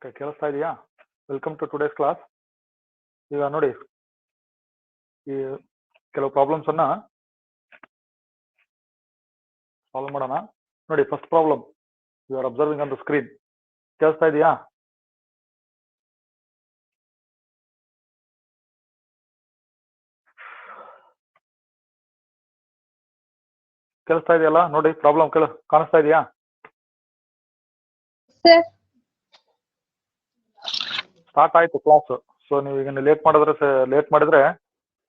Okay, ಕೇಳಿಸ್ತಾ ಇದೆಯಾ? Welcome to today's class. ಈಗ ನೋಡಿ, ಈ ಕೆಲವು ಪ್ರಾಬ್ಲಮ್ಸ್ ಅನ್ನ ಸಾಲ್ವ್ ಮಾಡೋಣ. ನೋಡಿ, first problem you are observing on the screen. ಕೇಳಿಸ್ತಾ ಇದೆಯಾ? ಕೇಳಿಸ್ತಾ ಇದೆಯಲ್ಲ? ನೋಡಿ, ಪ್ರಾಬ್ಲಮ್ ಕಾಣಿಸ್ತಾ ಇದೆಯಾ? ಸ್ಟಾರ್ಟ್ ಆಯ್ತು ಕ್ಲಾಸ್. ಸೊ ನೀವು ಈಗ ಲೇಟ್ ಮಾಡಿದ್ರೆ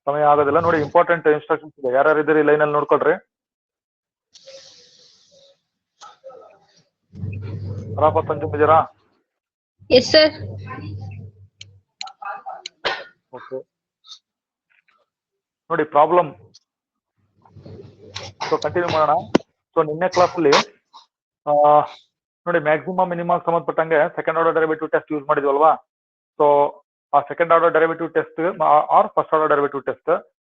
ಸಮಯ ಆಗೋದಿಲ್ಲ. ನೋಡಿ, ಇಂಪಾರ್ಟೆಂಟ್ ಇನ್ಸ್ಟ್ರಕ್ಷನ್ಸ್ ಇದೆ. ಯಾರ್ಯಾರು ಇದ್ದೀರಿ ಲೈನ್ ಅಲ್ಲಿ ನೋಡ್ಕೊಳ್ರಿ. ರಾಪತ್ ಸಂಜು ಇದ್ದೀರಾ? Yes, sir. ಓಕೆ, ನೋಡಿ ಪ್ರಾಬ್ಲಮ್. ಸೊ ಕಂಟಿನ್ಯೂ ಮಾಡೋಣ. ಸೊ ನಿನ್ನೆ ಕ್ಲಾಸ್ ಅಲ್ಲಿ ನೋಡಿ, ಮ್ಯಾಕ್ಸಿಮಮ್ ಮಿನಿಮಮ್ ಸಂಬಂಧಪಟ್ಟಂಗೆ second order derivative test use ಮಾಡಿದ್ವಲ್ವಾ? ಸೊ ಆ second order derivative test or first order derivative test.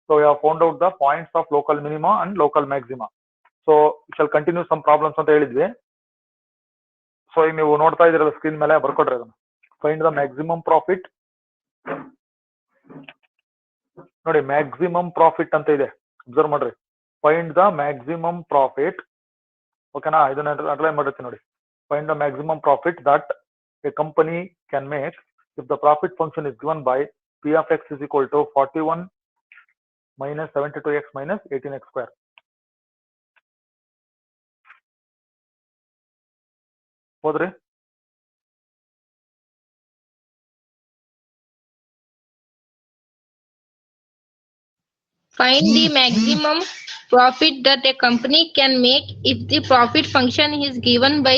So you have found out the points of local minima and local maxima. So shall continue some problems ಅಂತ ಹೇಳಿದ್ವಿ. So ಈಗ ನೀವು ನೋಡ್ತಾ ಇದ್ದೀರಲ್ಲ screen ಮೇಲೆ, ಬರ್ಕೊಡ್ರಿ ಅದನ್ನ. Find the maximum profit. ನೋಡಿ, maximum profit ಅಂತ ಇದೆ, ಅಬ್ಸರ್ವ್ ಮಾಡ್ರಿ. Find the maximum profit. ಓಕೆನಾ? ಇದನ್ನ ಅಂಡರ್ಲೈನ್ ಮಾಡಿರ್ತೀನಿ ನೋಡಿ. Find the maximum profit that A company can make if the profit function is given by p of x is equal to 41 minus 72x minus 18x square. ಹೋದ್ರಿ? Find the maximum profit that a company can make if the profit function is given by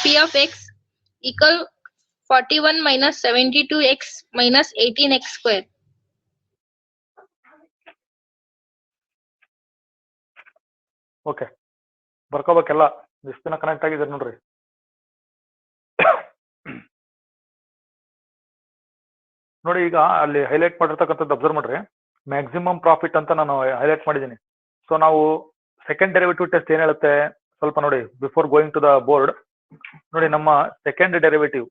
p of x equal 41 minus 72x minus 18x square. Okay, ಬರ್ಕೋಬೇಕೆಲ್ಲ. ಎಷ್ಟು ದಿನ connect ಆಗಿದ್ದಾರೆ ನೋಡ್ರಿ. ನೋಡಿ, ಈಗ ಅಲ್ಲಿ highlight ಮಾಡಿರ್ತಕ್ಕಂಥದ್ದು ಅಬ್ಸರ್ವ್ ಮಾಡ್ರಿ. ಮ್ಯಾಕ್ಸಿಮಮ್ ಪ್ರಾಫಿಟ್ ಅಂತ ನಾನು ಹೈಲೈಟ್ ಮಾಡಿದ್ದೀನಿ. ಸೊ ನಾವು ಸೆಕೆಂಡ್ ಡೆರಿವೇಟಿವ್ ಟೆಸ್ಟ್ ಏನ್ ಹೇಳುತ್ತೆ ಸ್ವಲ್ಪ ನೋಡಿ. Before going to the board ನೋಡಿ, ನಮ್ಮ ಸೆಕೆಂಡ್ ಡೆರಿವೇಟಿವ್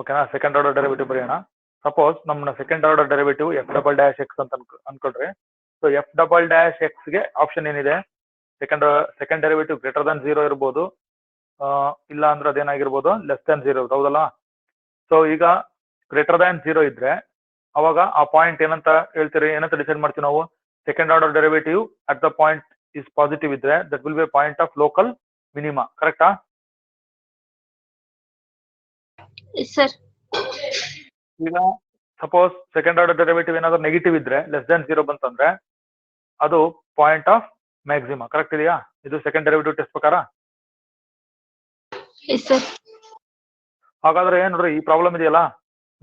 ಓಕೆನಾ? ಸೆಕೆಂಡ್ ಆರ್ಡರ್ ಡೆರಿವೇಟಿವ್ ಬರೆಯೋಣ. ಸಪೋಸ್ ನಮ್ಮ second order derivative F double dash X ಅಂತ ಅನ್ಕೊಳ್ರಿ. So F double dash X ಗೆ ಆಪ್ಷನ್ ಏನಿದೆ? ಸೆಕೆಂಡ್ ಡೆರಿವೇಟಿವ್ ಗ್ರೇಟರ್ ದನ್ 0 ಇರ್ಬೋದು, ಇಲ್ಲ ಅಂದ್ರೆ ಅದೇನಾಗಿರ್ಬೋದು, ಲೆಸ್ ದನ್ 0, ಹೌದಲ್ಲ? ಸೊ ಈಗ ಗ್ರೇಟರ್ ದ್ಯಾನ್ 0 ಇದ್ರೆ ಅವಾಗ ಆ ಪಾಯಿಂಟ್ ಏನಂತ ಹೇಳ್ತೀರಿ? ಏನಂತ ಡಿಸೈಡ್ ಮಾಡ್ತೀವಿ ನಾವು? Second order derivative at the point is positive ಇದ್ರೆ that will be point of local minima. ಕರೆಕ್ಟಾ? Yes, sir. ಈಗ ಸಪೋಸ್ ಸೆಕೆಂಡ್ ಆರ್ಡರ್ ಡೆರಿವೇಟಿವ್ ಏನಾದ್ರು ನೆಗೆಟಿವ್ ಇದ್ರೆ, ಲೆಸ್ ದನ್ 0 ಬಂತಂದ್ರೆ ಅದು ಪಾಯಿಂಟ್ ಆಫ್ ಮ್ಯಾಕ್ಸಿಮಾ. ಕರೆಕ್ಟ್ ಇದೆಯಾ? ಇದು ಸೆಕೆಂಡ್ ಡೆರಿವೇಟಿವ್ ಟೆಸ್ಟ್ ಪ್ರಕಾರ. Yes, sir. ಹಾಗಾದ್ರೆ ಏನ್ ನೋಡ್ರಿ, ಈ ಪ್ರಾಬ್ಲಮ್ ಇದೆಯಲ್ಲ,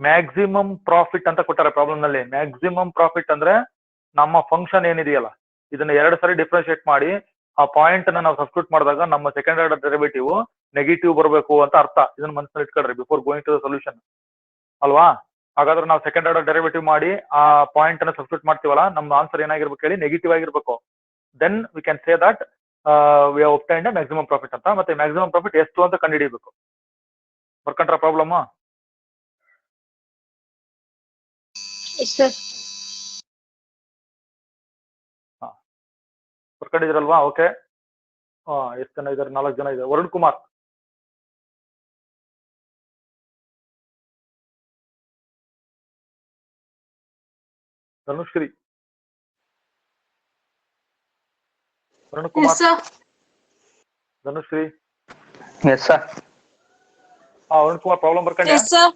ಮ್ಯಾಕ್ಸಿಮಮ್ ಪ್ರಾಫಿಟ್ ಅಂತ ಕೊಟ್ಟಾರೆ ಪ್ರಾಬ್ಲಮ್ ನಲ್ಲಿ. ಮ್ಯಾಕ್ಸಿಮಮ್ ಪ್ರಾಫಿಟ್ ಅಂದ್ರೆ ನಮ್ಮ ಫಂಕ್ಷನ್ ಏನಿದೆಯಲ್ಲ, ಇದನ್ನ 2 ಸರಿ ಡಿಫ್ರೆನ್ಶಿಯೇಟ್ ಮಾಡಿ ಆ ಪಾಯಿಂಟ್ ಅನ್ನ ನಾವು ಸಬ್ಸ್ಟಿಟ್ಯೂಟ್ ಮಾಡಿದಾಗ ನಮ್ಮ ಸೆಕೆಂಡ್ ಆರ್ಡರ್ ಡೆರಿವೇಟಿವ್ ನೆಗೆಟಿವ್ ಬರಬೇಕು ಅಂತ ಅರ್ಥ. ಇದನ್ನ ಮನಸ್ಸಲ್ಲಿ ಇಟ್ಕೊಳ್ರಿ before going to the solution, ಅಲ್ವಾ? ಹಾಗಾದ್ರೆ ನಾವು ಸೆಕೆಂಡ್ ಆರ್ಡರ್ ಡೆರಿವೇಟಿವ್ ಮಾಡಿ ಆ ಪಾಯಿಂಟ್ ಅನ್ನ ಸಬ್ಸ್ಟಿಟ್ಯೂಟ್ ಮಾಡ್ತೀವಲ್ಲ, ನಮ್ಮ ಆನ್ಸರ್ ಏನಾಗಿರ್ಬೇಕು ಹೇಳಿ? ನೆಗೆಟಿವ್ ಆಗಿರ್ಬೇಕು. Then we can say that we have obtained maximum profit ಅಂತ. ಮತ್ತೆ ಮ್ಯಾಕ್ಸಿಮಮ್ ಪ್ರಾಫಿಟ್ ಎಷ್ಟು ಅಂತ ಕಂಡುಹಿಡಿಯಬೇಕು. ಬರ್ಕೊಂಡ್ರ ಪ್ರಾಬ್ಲಮ್? Yes, sir. ಬರ್ಕೊಂಡಿದ್ರಲ್ವಾ? ಓಕೆ. ಎಷ್ಟು ಜನ ಇದ್ದಾರೆ? 4 ಜನ ಇದ್ದಾರೆ. Varun Kumar, Dhanushree, Varun Kumar, Dhanushree. Yes, sir. Varun Kumar problem ಬರ್ಕೊಂಡ್ಯಾ? Yes, sir.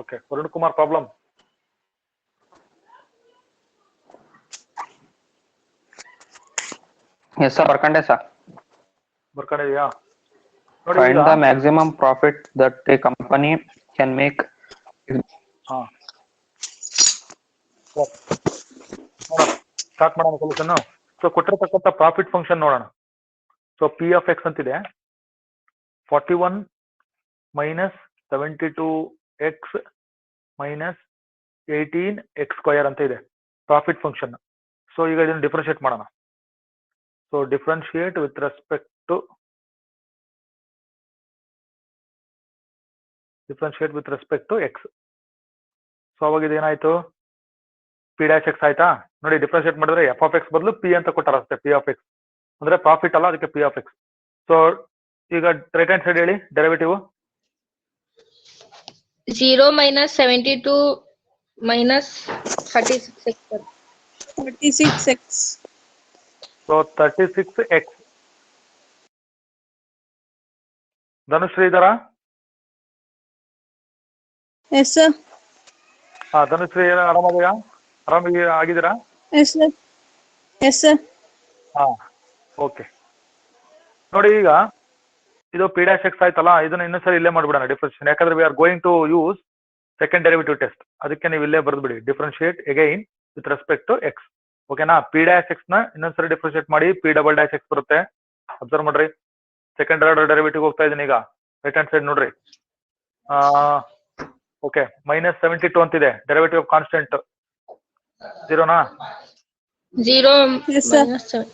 Okay, Varun Kumar problem. Yes, sir. Barkande, sir. ಬರ್ಕೊಂಡಿದ್ಯಾ? ನೋಡಿ, Find the maximum profit that a company can make. Start ಮಾಡೋಣ ಸೊಲ್ಯೂಷನ್. ಸೊ ಕೊಟ್ಟಿರತಕ್ಕಂಥ ಪ್ರಾಫಿಟ್ ಫಂಕ್ಷನ್ ನೋಡೋಣ. ಸೊ ಪಿ ಆಫ್ ಎಕ್ಸ್ ಅಂತಿದೆ. 41 minus 72x minus 18x square ಅಂತ ಇದೆ profit function. So ಈಗ ಇದನ್ನು differentiate ಮಾಡೋಣ. So differentiate with respect to differentiate with respect to x. So ಅವಾಗ ಇದೇನಾಯ್ತು, ಪಿ ಡ್ಯಾಶ್ ಎಕ್ಸ್ ಆಯ್ತಾ. ನೋಡಿ ಡಿಫ್ರೆನ್ಶಿಯೇಟ್ ಮಾಡಿದ್ರೆ ಎಫ್ ಆಫ್ ಎಕ್ಸ್ ಬದಲು ಪಿ ಅಂತ ಕೊಟ್ಟಾರ ಅಷ್ಟೇ. ಪಿ ಆಫ್ ಎಕ್ಸ್ ಅಂದ್ರೆ ಪ್ರಾಫಿಟ್ ಅಲ್ಲ, ಅದಕ್ಕೆ ಪಿ ಆಫ್ ಎಕ್ಸ್. ಸೊ ಈಗ ರೈಟ್ ಹ್ಯಾಂಡ್ ಸೈಡ್ ಹೇಳಿ derivative. 0 minus 72 minus 36x. 36x. So 36x. Dhanushree ಇದಾರಾ? Yes, sir. ಹಾ, ಧನುಶ್ರೀ ಆರಾಮಾಗಿದೆಯಾ? ಆರಾಮಾಗಿ ಆಗಿದ್ದೀರಾ? Yes, sir. Yes, sir. ಹಾ, ಓಕೆ. ನೋಡಿ ಈಗ ಇದು ಪಿ ಡ್ಯಾಶ್ ಎಕ್ಸ್ ಆಯ್ತಲ್ಲ, ಇದನ್ನ ಇನ್ನೊಂದ್ಸರಿ ಇಲ್ಲೇ ಮಾಡ್ಬಿಡೋಣ ಡಿಫ್ರೆನ್ಶಿಯೇಷನ್. ಯಾಕಂದ್ರೆ we are going to use second derivative test. ಅದಕ್ಕೆ ನೀವು ಇಲ್ಲೇ ಬರ್ದ್ಬಿಡಿ differentiate again with respect to x. ಓಕೆನಾ? ಪಿ ಡ್ಯಾಶ್ ಎಕ್ಸ್ ನ ಇನ್ನೊಂದ್ಸರಿ ಡಿಫ್ರೆನ್ಶಿಯೇಟ್ ಮಾಡಿ ಪಿ ಡಬಲ್ ಡ್ಯಾಶ್ ಎಕ್ಸ್ ಬರುತ್ತೆ. ಅಬ್ಸರ್ವ್ ಮಾಡ್ರಿ, ಸೆಕೆಂಡ್ ಆರ್ಡರ್ ಡೆರಿವೇಟಿವ್ ಹೋಗ್ತಾ ಇದೀನಿ ಈಗ. ರೈಟ್ ಹ್ಯಾಂಡ್ ಸೈಡ್ ನೋಡ್ರಿ. ಓಕೆ, -72 ಅಂತಿದೆ ಡೆರಿವೇಟಿವ್ ಆಫ್ ಕಾನ್ಸ್ಟೆಂಟ್. 0ನಾ? 0 Yes, sir. minus 7.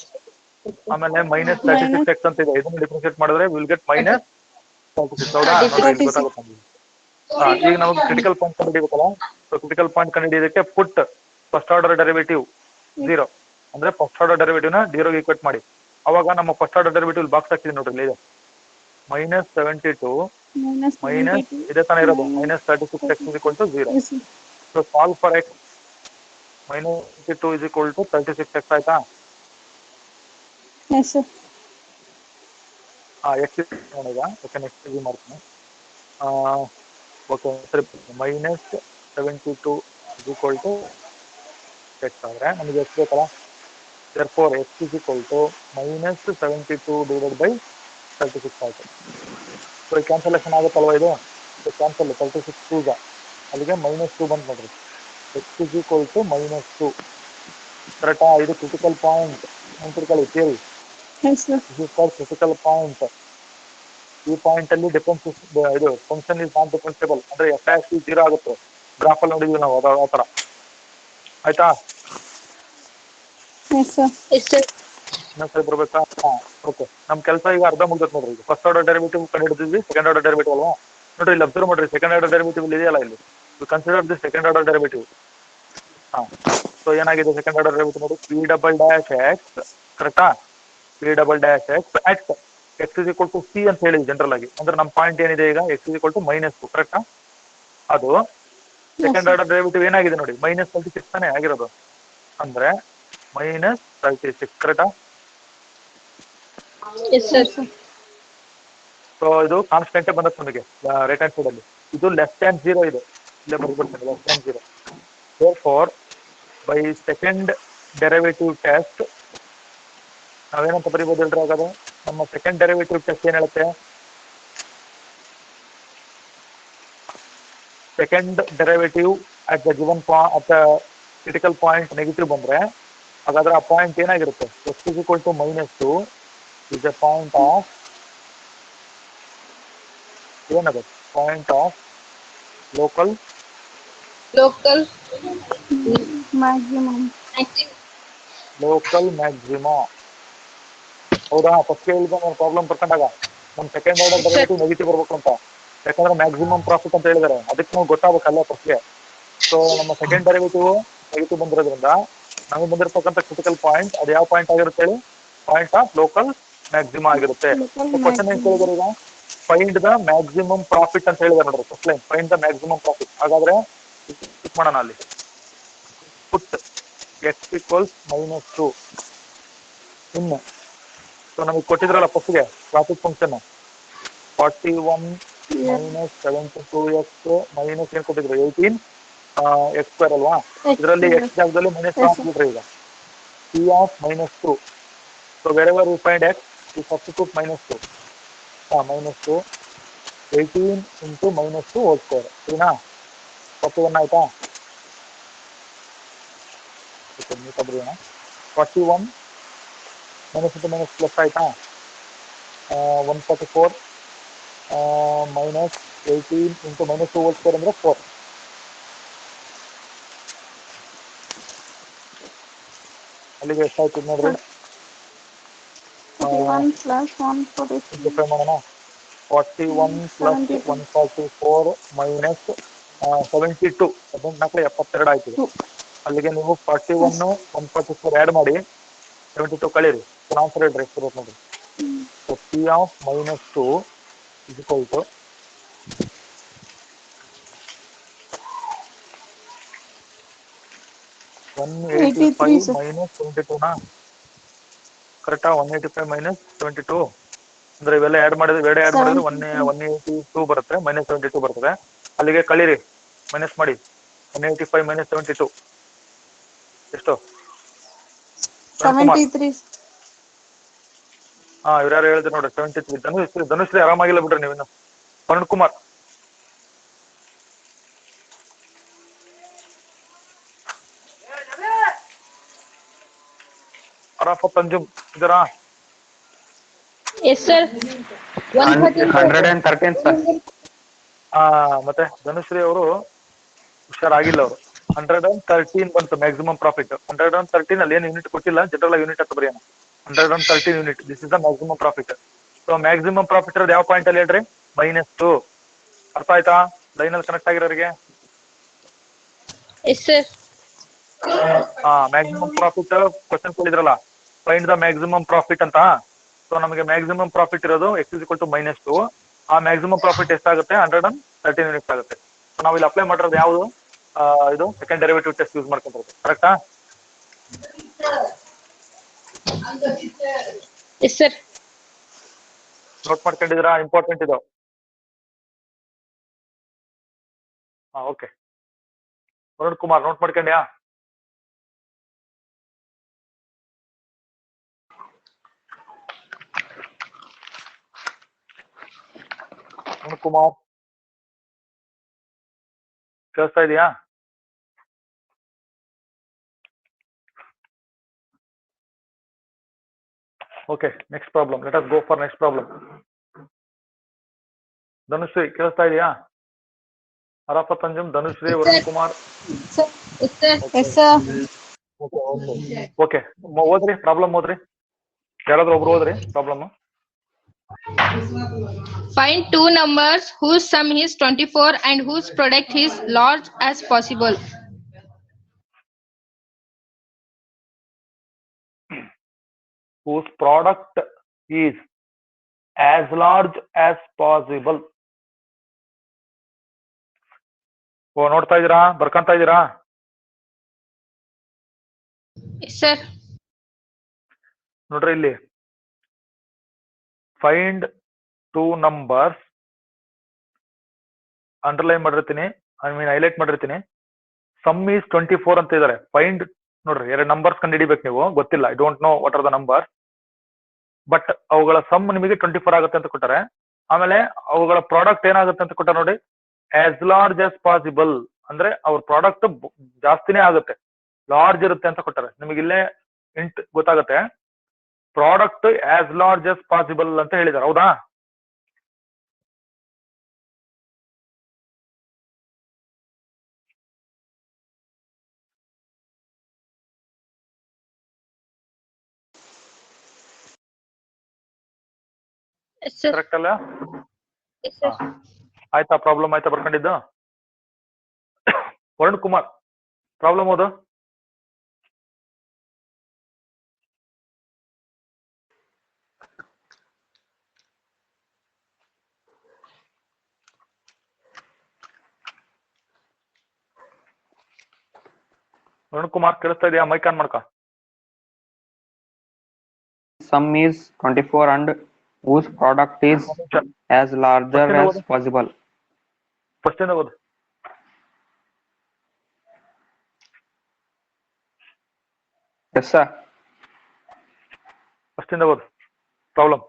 ಆಮೇಲೆ -36x ಅಂತಿದೆ. ಇದನ್ನ ಡಿಫ್ರೆನ್ಶಿಯೇಟ್ ಮಾಡಿದ್ರೆ ವಿಲ್ ಗೆಟ್ -36. ಹೌದಾ? ನೋಡ್ರಿ ಇಲ್ಲಿ ಗೊತ್ತಾಗುತ್ತೆ ನಮ್ಗೆ. ಈಗ ನಾವು ಕ್ರಿಟಿಕಲ್ ಪಾಯಿಂಟ್ ಕಂಡುಹಿಡಿಯಬೇಕಲ್ಲ. ಸೊ ಕ್ರಿಟಿಕಲ್ ಪಾಯಿಂಟ್ ಕಂಡುಹಿಡಿಯೋದಕ್ಕೆ ಪುಟ್ ಫಸ್ಟ್ ಆರ್ಡರ್ ಡೆರಿವೇಟಿವ್ 0 ಅಂದ್ರೆ ಫಸ್ಟ್ ಆರ್ಡರ್ ಡೆರಿವೇಟಿವ್ ನ 0 ಈಕ್ವೇಟ್ ಮಾಡಿ. ಅವಾಗ ನಮ್ಮ ಫಸ್ಟ್ ಆರ್ಡರ್ ಡೆರಿವೇಟಿವ್ ಬಾಕ್ಸ್ ಹಾಕ್ತಿದೆ ನೋಡ್ರಿ ಇಲ್ಲಿ. -72 ಮೈನಸ್ ಇದೇ ತಾನೇ ಇರೋದು -36x = 0. Yes, sir. So solve for x -72 = 36x ಆಯ್ತಾ? Yes, sir. x ಈಗ. ಓಕೆ, ನೆಕ್ಸ್ಟ್ ಇದು ಮಾಡ್ತೀನಿ. ಓಕೆ, ಸರಿ. -72 = x ಆದ್ರೆ ನಮಗೆ ಎಷ್ಟು ಬೇಕಲ್ಲ. therefore x = -72 ಡಿವೈಡೆಡ್ ಬೈ 36 ಆಯ್ತು. ಸೊ ಈ ಕ್ಯಾನ್ಸಲೇಷನ್ ಆಗುತ್ತಲ್ವಾ ಇದು? ಕ್ಯಾನ್ಸಲ್ 36 2 ಅಲ್ಲಿಗೆ -2 ಬಂತು ನೋಡ್ರಿ. x = -2 ಕರೆಕ್ಟಾ? ಇದು ಕ್ರಿಟಿಕಲ್ ಪಾಯಿಂಟ್ ಅಂತಿರ್ಕೊಳ್ಳಿ theory. Yes, sir. Critical point. ಈ ಪಾಯಿಂಟ್ ಅಲ್ಲಿ ಡಿಫರೆನ್ಸ್ ಇದು ಫಂಕ್ಷನ್ ಇಸ್ ನಾಟ್ ಡಿಫರೆನ್ಸಿಬಲ್ ಅಂದ್ರೆ ಎಫ್ ಡ್ಯಾಶ್ 0 ಆಗುತ್ತೆ. ಗ್ರಾಫ್ ಅಲ್ಲಿ ನೋಡಿದ್ವಿ ನಾವು ಆ ತರ. ಆಯ್ತಾ? Yes, sir. Yes, sir. ಇನ್ನೊಂದ್ಸರಿ ಬರ್ಬೇಕಾ? ಓಕೆ, ನಮ್ ಕೆಲಸ ಈಗ ಅರ್ಧ ಮುಗ್ದತ್ ನೋಡ್ರಿ. ಈಗ ಫಸ್ಟ್ ಆರ್ಡರ್ ಡೆರಿವೇಟಿವ್ ಕಂಡುಹಿಡಿದ್ವಿ, ಸೆಕೆಂಡ್ ಆರ್ಡರ್ ಡೆರಿವೇಟಿವ್ ಅಲ್ವಾ? ನೋಡ್ರಿ ಇಲ್ಲಿ ಅಬ್ಸರ್ವ್ ಮಾಡ್ರಿ, ಸೆಕೆಂಡ್ ಆರ್ಡರ್ ಡೆರಿವೇಟಿವ್ ಇಲ್ಲಿ ಇದೆಯಲ್ಲ, ಇಲ್ಲಿ consider the second order derivative. ಹಾ, ಸೊ ಏನಾಗಿದೆ ಸೆಕೆಂಡ್ ಆರ್ಡರ್ ಡೆರಿವೇಟಿವ್ ನೋಡಿ, ಪಿ ಡಬಲ್ ಡ್ಯಾಶ್ ಎಕ್ಸ್. ಕರೆಕ್ಟಾ? P double dash x at x = c ಅಂತ ಹೇಳಿ ಜನರಲ್ ಆಗಿ. ಅಂದ್ರೆ ನಮ್ಮ ಪಾಯಿಂಟ್ ಏನಿದೆ ಈಗ x = -2. ಕರೆಕ್ಟಾ? ಅದು ಸೆಕೆಂಡ್ ಆರ್ಡರ್ ಡೆರಿವೇಟಿವ್ ಏನಾಗಿದೆ ನೋಡಿ, -36 ತಾನೇ ಆಗಿರೋದು. ಅಂದ್ರೆ -36. ಕರೆಕ್ಟಾ? Yes, sir. ಸೊ ಇದು ಕಾನ್ಸ್ಟೆಂಟ್ ಬಂದದ್ದು ನಮಗೆ ರೈಟ್ ಹ್ಯಾಂಡ್ ಸೈಡ್ ಅಲ್ಲಿ. ಇದು <0 ಇದೆ, ಇಲ್ಲೇ ಬರ್ಬಿಡ್ತೇನೆ <0. therefore by second derivative test ನಾವೇನಂತ ಬರೀಬಹುದು ಹೇಳ್ರಿ? ಹಾಗಾದ್ರೆ ನಮ್ಮ ಸೆಕೆಂಡ್ ಡೆರಿವೇಟಿವ್ ಟೆಸ್ಟ್ ಏನ್ ಹೇಳುತ್ತೆ? Second derivative at the given at the critical point negative ಬಂದ್ರೆ ಹಾಗಾದ್ರೆ ಆ ಪಾಯಿಂಟ್ ಏನಾಗಿರುತ್ತೆ? x = -2 is a point of ಏನದು? Point of local Maximum. Local maxima. ಹೌದಾ? ಫಸ್ಟ್ ಹೇಳಿದ ನಾನು ಪ್ರಾಬ್ಲಮ್ ಬರ್ಕೊಂಡಾಗ ನಮ್ಮ ಸೆಕೆಂಡ್ ಆರ್ಡರ್ ಡೆರಿವೇಟಿವ್ ನೆಗೆಟಿವ್ ಬರ್ಬೇಕು ಅಂತ. ಯಾಕಂದ್ರೆ ಮ್ಯಾಕ್ಸಿಮಮ್ ಪ್ರಾಫಿಟ್ ಅಂತ ಹೇಳಿದಾರೆ, ಅದಕ್ಕೆ ನಾವು ಗೊತ್ತಾಗಬೇಕಲ್ಲ ಫಸ್ಟ್ಗೆ. ಸೊ ನಮ್ಮ ಸೆಕೆಂಡ್ ಡೆರಿವೇಟಿವ್ ನೆಗೆಟಿವ್ ಬಂದಿರೋದ್ರಿಂದ ನಮಗೆ ಬಂದಿರತಕ್ಕಂಥ ಕ್ರಿಟಿಕಲ್ ಪಾಯಿಂಟ್ ಅದು ಯಾವ ಪಾಯಿಂಟ್ ಆಗಿರುತ್ತೆ ಹೇಳಿ? ಪಾಯಿಂಟ್ ಆಫ್ ಲೋಕಲ್ ಮ್ಯಾಕ್ಸಿಮಾ ಆಗಿರುತ್ತೆ. ಕ್ವಶನ್ ಏನ್ ಕೇಳಿದಾರೆ ಈಗ? ಫೈಂಡ್ ದ ಮ್ಯಾಕ್ಸಿಮಮ್ ಪ್ರಾಫಿಟ್ ಅಂತ ಹೇಳಿದಾರೆ ನೋಡ್ರಿ. First line find the maximum profit. ಹಾಗಾದ್ರೆ ಕ್ಲಿಕ್ ಮಾಡೋಣ ಅಲ್ಲಿ. ಪುಟ್ x = -2 ಇನ್ನು. ಸೊ ನಮಗೆ ಕೊಟ್ಟಿದ್ರಲ್ಲ ಫಸ್ಟ್ಗೆ ಪ್ರಾಫಿಟ್ ಫಂಕ್ಷನ್ 41 - 72x ಮೈನಸ್ ಏನ್ ಕೊಟ್ಟಿದ್ರು 18x² ಅಲ್ವಾ? ಇದರಲ್ಲಿ x ಜಾಗದಲ್ಲಿ ಮೈನಸ್ ಹಾಕ್ಬಿಟ್ರಿ ಈಗ. p of -2. So wherever you find x you substitute -2. -2 18 × -2 whole square. ಸರಿನಾ? 41 ಆಯ್ತಾ? 41 - ಪ್ಲಸ್ ಆಯ್ತಾ? 144 -18 × -2 ಹೋಲ್ ಸ್ಕ್ವೇರ್ ಅಂದ್ರೆ 4. ಅಲ್ಲಿಗೆ ಎಷ್ಟಾಯ್ತು ನೋಡ್ರಿ? 31 + 144. ಸಿಂಪ್ಲಿಫೈ ಮಾಡೋಣ. 41 plus 144 minus 72 72 ಆಯ್ತು ಇದು. ಅಲ್ಲಿಗೆ ನೀವು 41 144 ಆಡ್ ಮಾಡಿ 72 ಕಳೀರಿ. ಆನ್ಸರ್ ಹೇಳ್ರಿ ಎಷ್ಟು ಬರುತ್ತೆ ನೋಡ್ರಿ. So P of -2 is equal to 185 sir. minus 72 ನಾ ಕರೆಕ್ಟಾ? 185 minus 72 ಅಂದ್ರೆ ಇವೆಲ್ಲ ಆಡ್ ಮಾಡಿದ್ರೆ 182 ಬರುತ್ತೆ, -72 ಬರ್ತದೆ. ಅಲ್ಲಿಗೆ ಕಳೀರಿ, ಮೈನಸ್ ಮಾಡಿ. 185 minus 72 ಎಷ್ಟು? 73. ಹಾ, ಇವ್ರ್ಯಾರು ಹೇಳಿದ್ರು ನೋಡ್ರಿ 73. ಧನುಶ್ರೀ ಆರಾಮಾಗಿಲ್ಲ ಬಿಡ್ರಿ ನೀವಿನ್ನು. Arun Kumar Arafat Anjum ಇದರಾ? Yes, sir. 113. 113 sir. ಮತ್ತೆ ಧನುಶ್ರೀ ಅವರು ಹುಷಾರಾಗಿಲ್ಲ. ಅವರು 113 ಬಂತು ಮ್ಯಾಕ್ಸಿಮಮ್ ಪ್ರಾಫಿಟ್. 113 ಅಲ್ಲಿ ಏನು ಯೂನಿಟ್ ಕೊಟ್ಟಿಲ್ಲ, ಜನರಲ್ ಯೂನಿಟ್ ಅಂತ ಬರೆಯೋಣ. 113 unit, this is the maximum profit. So maximum profit ಇರೋದು ಯಾವ ಪಾಯಿಂಟ್ ಅಲ್ಲಿ ಹೇಳ್ರಿ? -2. ಅರ್ಥ ಆಯ್ತಾ? ಲೈನ್ ಅಲ್ಲಿ ಕನೆಕ್ಟ್ ಆಗಿರೋರಿಗೆ Yes, sir. Maximum profit question ಕೇಳಿದ್ರಲ್ಲ, ಫೈಂಡ್ ದ ಮ್ಯಾಕ್ಸಿಮಮ್ ಪ್ರಾಫಿಟ್ ಅಂತ. ಸೊ ನಮಗೆ ಮ್ಯಾಕ್ಸಿಮಮ್ ಪ್ರಾಫಿಟ್ ಇರೋದು x = -2. ಆ ಮ್ಯಾಕ್ಸಿಮಮ್ ಪ್ರಾಫಿಟ್ ಎಷ್ಟಾಗುತ್ತೆ? 113 ಯೂನಿಟ್ಸ್ ಆಗುತ್ತೆ. ನಾವು ಇಲ್ಲಿ ಅಪ್ಲೈ ಮಾಡಿರೋದು ಯಾವುದು? ಇದು ಸೆಕೆಂಡ್ ಡೆರಿವೇಟಿವ್ ಟೆಸ್ಟ್ ಯೂಸ್ ಮಾಡ್ಕೊಂಡಿರೋದು. ಕರೆಕ್ಟಾ? Yes, sir. ನೋಟ್ ಮಾಡ್ಕೊಂಡಿದ್ದೀರಾ? ಇಂಪಾರ್ಟೆಂಟ್ ಇದು. ಓಕೆ. ಅರುಣ್ ಕುಮಾರ್ ನೋಟ್ ಮಾಡ್ಕೊಂಡ್ಯಾ? ಅರುಣ್ ಕುಮಾರ್ ಕೇಳಿಸ್ತಾ ಇದೆಯಾ? Okay, next problem. Let us go for next problem. Dhanushree ಕೇಳಿಸ್ತಾ ಇದೆಯಾ? Arafat Anjum, Dhanushree, Varun Kumar. Yes, sir. Yes, sir. Okay, ಓದ್ರಿ ಪ್ರಾಬ್ಲಮ್ ಓದ್ರಿ. ಯಾರಾದ್ರೂ ಒಬ್ರು ಓದ್ರಿ problem. Find two numbers whose sum is 24 and whose product is large as possible. Whose product is as large as possible. ನೋಡ್ತಾ ಇದೀರಾ? ಬರ್ಕಂತ ಇದೀರಾ? Yes, sir. ನೋಡ್ರಿ ಇಲ್ಲಿ, ಫೈಂಡ್ ಟೂ ನಂಬರ್ಸ್ ಅಂಡರ್ಲೈನ್ ಮಾಡಿರ್ತೀನಿ, ಹೈಲೈಟ್ ಮಾಡಿರ್ತೀನಿ. ಸಮ್ ಈಸ್ 24 ಅಂತ ಇದಾರೆ. ಫೈಂಡ್ ನೋಡ್ರಿ, 2 ನಂಬರ್ಸ್ ಕಂಡು ಹಿಡಿಬೇಕು ನೀವು. ಗೊತ್ತಿಲ್ಲ, I don't know what are the number, but ಅವುಗಳ ಸಮ್ ನಿಮಗೆ 24 ಆಗುತ್ತೆ ಅಂತ ಕೊಟ್ಟಾರೆ. ಆಮೇಲೆ ಅವುಗಳ ಪ್ರಾಡಕ್ಟ್ ಏನಾಗುತ್ತೆ ಅಂತ ಕೊಟ್ಟಾರೆ ನೋಡಿ. ಆಸ್ ಲಾರ್ಜ್ ಆಸ್ ಪಾಸಿಬಲ್ ಅಂದ್ರೆ ಅವ್ರ ಪ್ರಾಡಕ್ಟ್ ಜಾಸ್ತಿನೇ ಆಗುತ್ತೆ, ಲಾರ್ಜ್ ಇರುತ್ತೆ ಅಂತ ಕೊಟ್ಟಾರೆ. ನಿಮಗೆ ಇಲ್ಲೇ ಇಂಟ್ ಗೊತ್ತಾಗುತ್ತೆ. Product as large as possible ಅಂತ ಹೇಳಿದಾರೆ, ಹೌದಾ? Yes, sir. ಕರೆಕ್ಟ್ ಅಲ್ಲ? Yes, sir. ಆಯ್ತಾ? ಪ್ರಾಬ್ಲಮ್ ಆಯ್ತಾ ಬರ್ಕೊಂಡಿದ್ದು? ವರುಣ್ ಕುಮಾರ್ ಪ್ರಾಬ್ಲಮ್ ಓದು. ವರುಣ್ ಕುಮಾರ್ ಕೇಳಿಸ್ತಾ ಇದೆಯಾ? ಮೈಕ್ ಆನ್ ಮಾಡ್ಕ. Sum is 24 and whose product is as larger as possible. First ಇಂದ ಓದು. Yes sir. ಫಸ್ಟ್ ಇಂದ ಓದು problem.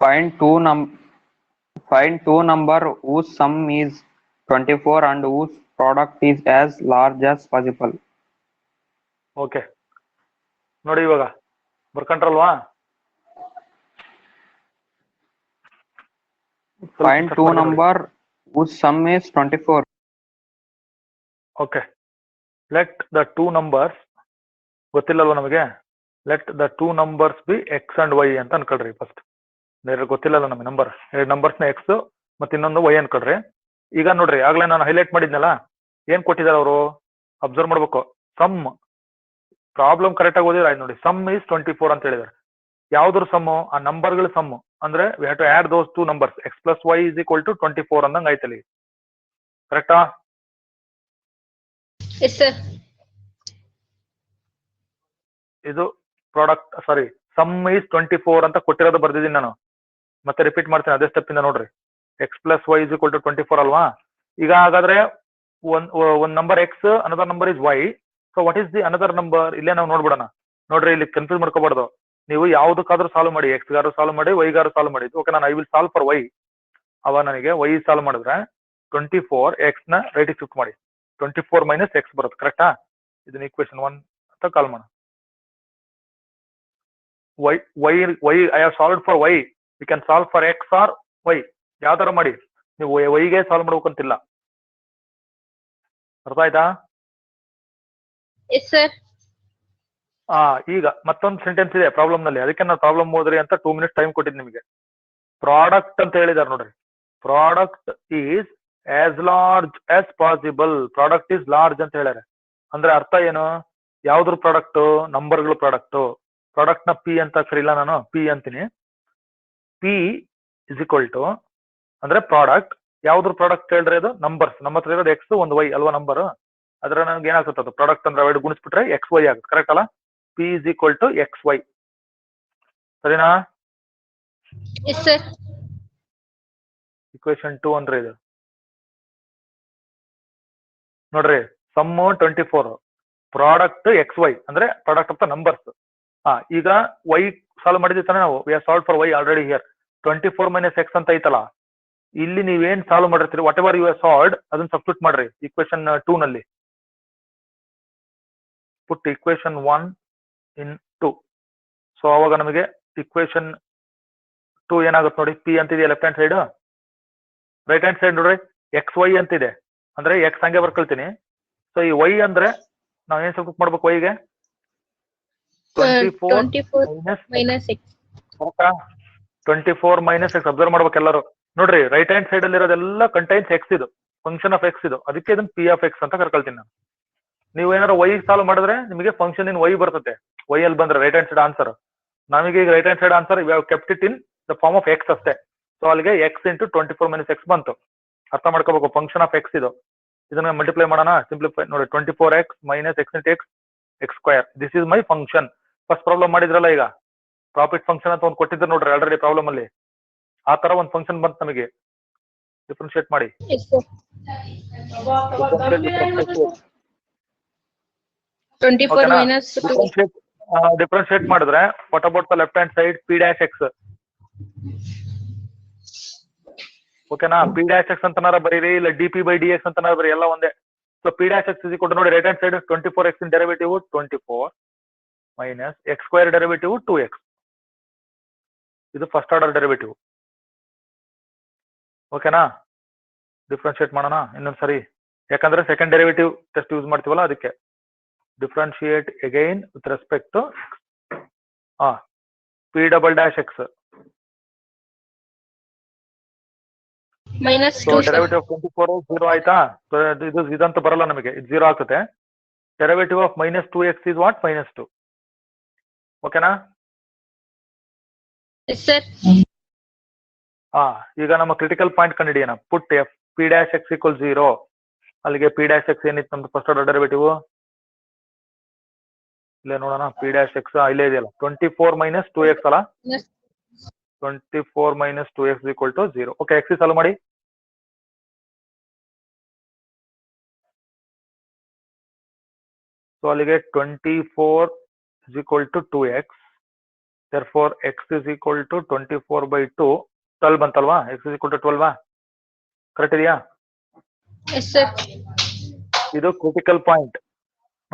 Find two number whose sum is 24 and whose product is as large as possible. Okay, ನೋಡಿ ಇವಾಗ ಬರ್ಕೊಂಡ್ರಲ್ವಾ? Find two number whose sum is 24. Okay, let the two numbers ಗೊತ್ತಿಲ್ಲಲ್ವ ನಮಗೆ. Let the two numbers be x and y ಅಂತ ಅನ್ಕೊಳ್ರಿ first. ಗೊತ್ತಿಲ್ಲಲ್ಲ ನಮಗೆ number, ಎರಡು ನಂಬರ್ಸ್ನ X ಮತ್ತೆ ಇನ್ನೊಂದು ವೈ ಅನ್ಕೊಳ್ರಿ. ಈಗ ನೋಡ್ರಿ ಆಗ್ಲೇ ನಾನು ಹೈಲೈಟ್ ಮಾಡಿದ್ನಲ್ಲ, ಏನ್ ಕೊಟ್ಟಿದ್ದಾರೆ ಅವರು ಅಬ್ಸರ್ವ್ ಮಾಡ್ಬೇಕು. ಸಮ್ ಪ್ರಾಬ್ಲಮ್ ಕರೆಕ್ಟ್ ಆಗಿ ಓದಿದ್ರೆ ಆಯ್ತು ನೋಡಿ. ಸಮ್ ಈಸ್ 24 ಅಂತ ಹೇಳಿದ್ದಾರೆ. ಯಾವ್ದ್ರ ಸಮ್ಮು? ಆ ನಂಬರ್ಗಳ ಸಮ್ಮು. ಅಂದ್ರೆ we have to add those two numbers, x plus y is equal to 24 ಅಂದಂಗ ಆಯ್ತಲ್ಲಿ. ಕರೆಕ್ಟಾ? Yes, sir. ಇದು ಪ್ರಾಡಕ್ಟ್, ಸಾರಿ, ಸಮ್ ಈಸ್ 24 ಅಂತ ಕೊಟ್ಟಿರೋದು ಬರ್ದಿದ್ದೀನಿ ನಾನು. ಮತ್ತೆ ರಿಪೀಟ್ ಮಾಡ್ತೀನಿ ಅದೇ ಸ್ಟೆಪ್ ಇಂದ ನೋಡ್ರಿ. X plus y is equal to 24 ಅಲ್ವಾ? ಈಗ ಹಾಗಾದ್ರೆ ಒಂದ್ number x, another number is y. So what is the another number? ಇಲ್ಲೇ ನಾವು ನೋಡ್ಬಿಡೋಣ. ನೋಡ್ರಿ, ಇಲ್ಲಿ ಕನ್ಫ್ಯೂಸ್ ಮಾಡ್ಕೋಬಾರ್ದು. ನೀವು ಯಾವ್ದಕ್ಕಾದ್ರೂ ಸಾಲ್ವ್ ಮಾಡಿ, ಎಕ್ಸ್ ಗಾರು ಸಾಲ್ವ್ ಮಾಡಿ, ವೈ ಗಾರು ಸಾಲ್ವ್ ಮಾಡಿ. ಓಕೆ, ನಾನು I will solve for y. ಅವ ನನಗೆ ವೈ ಸಾಲ್ವ್ ಮಾಡಿದ್ರೆ 24 ಎಕ್ಸ್ ನ ರೈಟಿಗೆ ಶಿಫ್ಟ್ ಮಾಡಿ 24 ಮೈನಸ್ ಎಕ್ಸ್ ಬರುತ್ತೆ. ಕರೆಕ್ಟಾ? ಇದನ್ನ ಈಕ್ವೇಶನ್ 1 ಅಂತ ಕಾಲ್ ಮಾಡೋಣ. Y I have solve for y. You can solve for x or y, ಯಾವ್ದಾರ ಮಾಡಿ. ನೀವು ವೈಗೆ ಸಾಲ್ವ್ ಮಾಡ್ಬೇಕಂತಿಲ್ಲ. ಅರ್ಥ ಆಯ್ತಾ? Yes, sir. ಈಗ ಮತ್ತೊಂದು ಸೆಂಟೆನ್ಸ್ ಇದೆ ಪ್ರಾಬ್ಲಮ್ ನಲ್ಲಿ, ಅದಕ್ಕೆ ನಾನು ಪ್ರಾಬ್ಲಮ್ ಓದ್ರಿ ಅಂತ 2 ಮಿನಿಟ್ಸ್ ಟೈಮ್ ಕೊಟ್ಟಿದ್ದು ನಿಮಗೆ. ಪ್ರಾಡಕ್ಟ್ ಅಂತ ಹೇಳಿದಾರೆ ನೋಡ್ರಿ. Product is as large as possible. Product is large ಅಂತ ಹೇಳ್ಯಾರ. ಅಂದ್ರೆ ಅರ್ಥ ಏನು? ಯಾವ್ದ್ರ ಪ್ರಾಡಕ್ಟ್? ನಂಬರ್ಗಳ ಪ್ರಾಡಕ್ಟ್. ಪ್ರಾಡಕ್ಟ್ ನ ಪಿ ಅಂತ ಕರೀಲ್ಲ, ನಾನು ಪಿ ಅಂತೀನಿ. ಪಿ ಇಸ್ ಈಕ್ವಲ್ ಟು ಅಂದ್ರೆ ಪ್ರಾಡಕ್ಟ್. ಯಾವ್ದ್ರ ಪ್ರಾಡಕ್ಟ್ ಹೇಳ್ರಿ? ಅದು ನಂಬರ್ಸ್. ನಮ್ಮ ಹತ್ರ ಇರೋದು ಎಕ್ಸ್ ಒಂದು ವೈ ಅಲ್ವಾ ನಂಬರ್. ಅದ್ರ ನಮ್ಗೆ ಏನಾಗುತ್ತೆ? ಅದು ಪ್ರಾಡಕ್ಟ್ ಅಂದ್ರೆ ಎರಡು ಗುಣಿಸ್ಬಿಟ್ರೆ ಎಕ್ಸ್ ವೈ ಆಗುತ್ತೆ. ಕರೆಕ್ಟ್ ಅಲ್ಲ? P is equal to x y. ಸರಿನಾ? Yes, sir. ಇಕ್ವೇಶನ್ 2 ಅಂದ್ರೆ ಇದು ನೋಡ್ರಿ. ಸಮ್ 24, ಪ್ರಾಡಕ್ಟ್ ಎಕ್ಸ್ ವೈ ಅಂದ್ರೆ ಪ್ರಾಡಕ್ಟ್ ಆಫ್ ದ ನಂಬರ್ಸ್. ಈಗ ವೈ ಸಾಲ್ವ್ ಮಾಡಿದ್ವಿ ತಾನೆ ನಾವು. We are solve for y already here. 24 minus x ಅಂತ ಐತಲ್ಲ, ಇಲ್ಲಿ ನೀವೇನ್ ಸಾಲ್ವ್ ಮಾಡಿರ್ತೀರಿ, whatever you are solved ಅದನ್ನ ಸಬ್ಸ್ಟಿಟ್ಯೂಟ್ ಮಾಡ್ರಿ ಇಕ್ವೇಶನ್ 2 ನಲ್ಲಿ. ಪುಟ್ ಇಕ್ವೇಶನ್ 1 ಇನ್ 2. ಸೊ ಅವಾಗ ನಮಗೆ ಇಕ್ವೇಶನ್ 2 ಏನಾಗುತ್ತೆ ನೋಡಿ. ಪಿ ಅಂತಿದೆಯಾ left hand side, right hand side ನೋಡ್ರಿ ಎಕ್ಸ್ ವೈ ಅಂತಿದೆ. ಅಂದ್ರೆ ಎಕ್ಸ್ ಹಂಗೆ ಬರ್ಕೊಳ್ತೀನಿ. ಸೊ ಈ ವೈ ಅಂದ್ರೆ ನಾವ್ ಏನ್ ಸಬ್ಸ್ಟಿಟ್ಯೂಟ್ ಮಾಡ್ಬೇಕು? ವೈಗೆ 24 minus x. 24 minus X. Observe ಮಾಡ್ಬೇಕು ಎಲ್ಲರೂ. ನೋಡ್ರಿ, ರೈಟ್ ಹ್ಯಾಂಡ್ ಸೈಡ್ ಅಲ್ಲಿ ಇರೋದೆಲ್ಲ ಕಂಟೈನ್ಸ್ ಎಕ್ಸ್. ಇದು ಫಂಕ್ಷನ್ ಆಫ್ ಎಕ್ಸ್ ಇದು. ಅದಕ್ಕೆ ಇದನ್ನ ಪಿ ಆಫ್ ಎಕ್ಸ್ ಅಂತ ಕರ್ಕೊಳ್ತೀನಿ ನಾನು. ನೀವು ಏನಾದ್ರು ವೈ ಸಾಲ್ವ್ ಮಾಡಿದ್ರೆ ನಿಮಗೆ ಫಂಕ್ಷನ್ ಇನ್ ವೈ ಬರ್ತದೆ. ವೈ ಅಲ್ಲಿ ಬಂದ್ರೆ ರೈಟ್ ಹ್ಯಾಂಡ್ ಸೈಡ್ ಆನ್ಸರ್. ನಮಗೆ ಈಗ right hand side answer we have kept it in the form of x ಅಷ್ಟೇ. ಸೊ ಅಲ್ಲಿಗೆ ಎಕ್ಸ್ ಇಂಟು 24 ಮೈನಸ್ ಎಕ್ಸ್ ಬಂತು. ಅರ್ಥ ಮಾಡ್ಕೋಬೇಕು, ಫಂಕ್ಷನ್ ಆಫ್ ಎಕ್ಸ್ ಇದು. ಇದನ್ನ ಮಲ್ಟಿಪ್ಲೈ ಮಾಡೋಣ. ಸಿಂಪ್ಲಿಫೈ ನೋಡಿ, 24 X minus X into X, X square. This is my function. First problem ಮಾಡಿದ್ರಲ್ಲ, ಈಗ ಪ್ರಾಫಿಟ್ ಫಂಕ್ಷನ್ ಅಂತ ಒಂದು ಕೊಟ್ಟಿದ್ರು ನೋಡ್ರಿ ಆಲ್ರೆಡಿ ಪ್ರಾಬ್ಲಮ್ ಅಲ್ಲಿ. ಆ ತರ ಒಂದು ಫಂಕ್ಷನ್ ಬಂತು ನಮಗೆ. ಡಿಫ್ರೆನ್ಶಿಯೇಟ್ ಮಾಡಿ. Yes, sir. 24 minus 2. ಡಿಫ್ರೆನ್ಶಿಯೇಟ್ ಮಾಡಿದ್ರೆ what about the left hand side? P dash x. ಓಕೆನಾ? ಪಿ ಡ್ಯಾಶ್ ಎಕ್ಸ್ ಅಂತನಾರ ಬರೀರಿ, ಇಲ್ಲ d p by d x ಅಂತನಾರ ಬರೀ, ಎಲ್ಲ ಒಂದೇ. So p dash x is equal to ನೋಡಿ, right hand side 24 x in derivative 24 minus x square derivative 2x. ಇದು ಫಸ್ಟ್ ಆರ್ಡರ್ ಡೆರಿವೇಟಿವ್. ಓಕೆನಾ? ಡಿಫ್ರೆನ್ಶಿಯೇಟ್ ಮಾಡೋಣ ಇನ್ನೊಂದ್ಸರಿ, ಯಾಕಂದ್ರೆ ಸೆಕೆಂಡ್ ಡೆರಿವೇಟಿವ್ ಟೆಸ್ಟ್ ಯೂಸ್ ಮಾಡ್ತೀವಲ್ಲ ಅದಕ್ಕೆ. Differentiate again with respect to p double dash x. Minus so 2, sir. Derivative of 24 0 ಆಯ್ತಾ? ಇದಂತೂ ಬರಲ್ಲ ನಮಗೆ, ಇದು 0 ಆಗ್ತದೆ. Derivative of minus 2x is what? Minus 2. ಓಕೆನಾ? Yes, sir. ಈಗ ನಮ್ಮ ಕ್ರಿಟಿಕಲ್ ಪಾಯಿಂಟ್ ಕಂಡಿಡಿಯೋಣ. Put f p dash x equal 0. ಅಲ್ಲಿಗೆ ಪಿ ಡ್ಯಾಶ್ ಎಕ್ಸ್ ಏನಿತ್ತು ನಮ್ದು ಫಸ್ಟ್ ಆರ್ಡರ್ ಡೆರಿವೇಟಿವ್? ಇಲ್ಲೇ ನೋಡೋಣ. ಪಿ ಡ್ಯಾಶ್ ಎಕ್ಸ್ ಇಲ್ಲೇ ಇದೆಯಲ್ಲ, 24 ಮೈನಸ್ 2x ಅಲ್ಲ. Yes. 24 minus 2x equal to 0. Okay, x solve ಮಾಡಿ. ಸೊ ಅಲ್ಲಿಗೆ 24 is equal to 2x. Therefore x is equal to 24 by 2. 12 ಬಂತಲ್ವಾ? x is equal to 12. Correct ಇದೆಯಾ? Yes, sir. ಇದು critical point,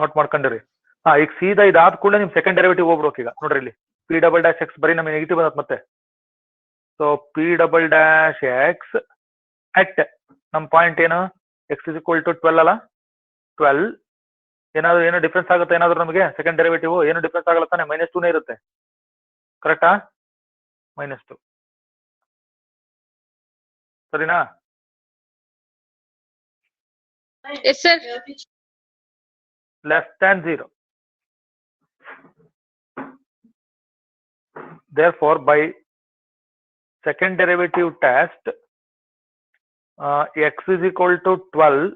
note ಮಾಡ್ಕೊಂಡಿರಿ. ಈಗ ಸೀದಾ ಇದಾದ ಕೂಡಲೇ ನಿಮ್ ಸೆಕೆಂಡ್ ಡೆರಿವೇಟಿವ್ ಹೋಗ್ಬೇಕು. ಈಗ ನೋಡ್ರಿ, ಇಲ್ಲಿ ಪಿ ಡಬಲ್ ಡ್ಯಾಶ್ ಎಕ್ಸ್ ಬರೀ ನಮಗೆ ನೆಗೆಟಿವ್ ಬಂದತ್ ಮತ್ತೆ. So P double dash x at ನಮ್ ಪಾಯಿಂಟ್ ಏನು? x is equal to 12 ಅಲ್ಲ? 12 ಏನು ಡಿಫ್ರೆನ್ಸ್ ಆಗುತ್ತೆ ಏನಾದ್ರು ನಮಗೆ ಸೆಕೆಂಡ್ ಡೆರಿವೇಟಿವ್ ಏನು ಡಿಫ್ರೆನ್ಸ್ ಆಗಲ್ಲ ತಾನೆ, -2 ಇರುತ್ತೆ. ಕರೆಕ್ಟಾ? -2 ಸರಿನಾ? Yes, sir. Less than 0. Therefore, by second derivative test, x is equal to 12,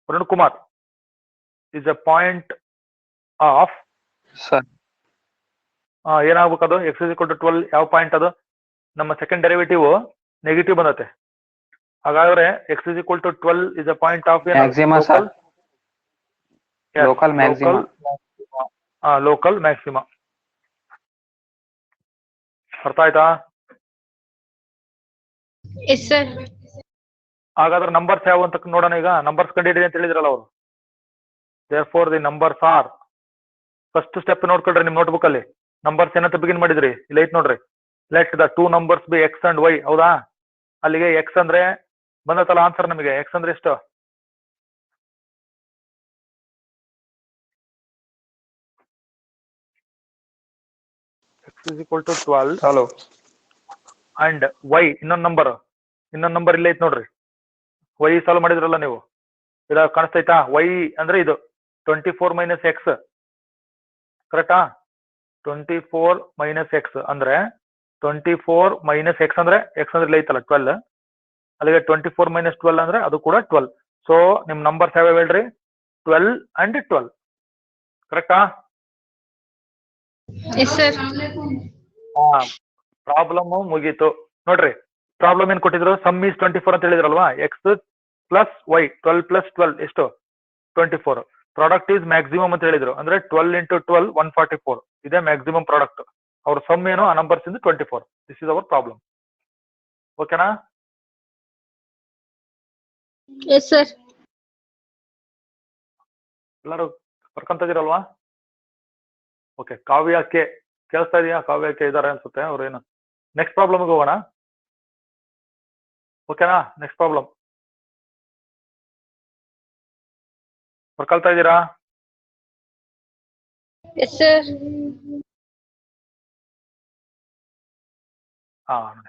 Varun Kumar, is a point of Sir, ಏನಾಗಬೇಕು ಅದು? x is equal to 12 ಯಾವ ಪಾಯಿಂಟ್ ಅದು? ನಮ್ಮ ಸೆಕೆಂಡ್ ಡೆರಿವೇಟಿವ್ ನೆಗೆಟಿವ್ ಬಂದತ್ತೆ. ಹಾಗಾದ್ರೆ x is equal to 12 is a point of maxima, sir. Local maxima. Local maxima. ಅರ್ಥ ಆಯ್ತಾ? Yes, sir. ಹಾಗಾದ್ರೆ numbers ಯಾವ ಅಂತ ನೋಡೋಣ. ಈಗ ನಂಬರ್ಸ್ ಕಂಡಿಡಿ ಅಂತ ಹೇಳಿದ್ರಲ್ಲ ಅವರು. therefore the numbers are, first step ನೋಡ್ಕೊಳ್ರಿ ನಿಮ್ ನೋಟ್ಬುಕ್ ಅಲ್ಲಿ. ನಂಬರ್ಸ್ ಏನಂತ ಬಿಗಿನ್ ಮಾಡಿದ್ರಿ? ಇಲ್ಲ ಐತ್ ನೋಡ್ರಿ, let the two numbers be x and y. ಹೌದಾ? ಅಲ್ಲಿಗೆ ಎಕ್ಸ್ ಅಂದ್ರೆ ಬಂದತ್ತಲ್ಲ ಆನ್ಸರ್ ನಮಗೆ. ಎಕ್ಸ್ ಅಂದ್ರೆ ಎಷ್ಟು? x is equal to 12. Hello. And y ಇನ್ನೊಂದು ನಂಬರ್ ಇಲ್ಲೇ ಐತ್ ನೋಡ್ರಿ. y ಸಾಲ್ವ್ ಮಾಡಿದ್ರಲ್ಲ ನೀವು, ಇದ ಕಾಣಿಸ್ತೈತಾ? y ಅಂದ್ರೆ ಇದು 24 ಮೈನಸ್ ಎಕ್ಸ್. ಕರೆಕ್ಟಾ? 24 ಮೈನಸ್ ಎಕ್ಸ್ ಅಂದ್ರೆ 24 ಮೈನಸ್ ಎಕ್ಸ್ ಅಂದ್ರೆ ಇಲ್ಲಿ ಐತಲ್ಲ 12. ಅಲ್ಲಿಗೆ 24 ಮೈನಸ್ 12 ಅಂದ್ರೆ ಅದು ಕೂಡ 12. ಸೊ ನಿಮ್ ನಂಬರ್ಸ್ ಯಾವ್ಯಾವ ಹೇಳ್ರಿ? 12 ಅಂಡ್ 12. ಕರೆಕ್ಟಾ? Yes, sir. ಪ್ರಾಬ್ಲಮ್ ಮುಗೀತು ನೋಡ್ರಿ. ಪ್ರಾಬ್ಲಮ್ ಏನ್ ಕೊಟ್ಟಿದ್ರು? ಸಮ್ ಈಸ್ 24 ಅಂತ ಹೇಳಿದ್ರಲ್ವಾ? ಎಕ್ಸ್ ಪ್ಲಸ್ ವೈ 12 ಪ್ಲಸ್ 12 ಎಷ್ಟು? 24. ಪ್ರಾಡಕ್ಟ್ ಈಸ್ ಮ್ಯಾಕ್ಸಿಮಮ್ ಅಂತ ಹೇಳಿದ್ರು. ಅಂದ್ರೆ 12 ಇಂಟು 12 144. ಇದೇ ಮ್ಯಾಕ್ಸಿಮಮ್ ಪ್ರಾಡಕ್ಟ್. ಅವ್ರ ಸಮ್ ಏನು? ಆ ನಂಬರ್ಸ್ ಇಂದ 24. This is our problem. ಓಕೆನಾ? Yes, sir. ಎಲ್ಲರೂ ಬರ್ಕೊಂತ ಇದೀರಲ್ವಾ? ಓಕೆ. ಕಾವ್ಯ ಕೆ ಕೇಳಿಸ್ತಾ ಇದೆಯಾ? ಕಾವ್ಯ ಕೆ ಇದಾರೆ ಅನ್ಸುತ್ತೆ ಅವ್ರೇನು. ನೆಕ್ಸ್ಟ್ ಪ್ರಾಬ್ಲಮ್ಗೆ ಹೋಗೋಣ. ಓಕೆನಾ? ನೆಕ್ಸ್ಟ್ ಪ್ರಾಬ್ಲಮ್ ಬರ್ಕೊಳ್ತಾ ಇದ್ದೀರಾ? Yes, sir.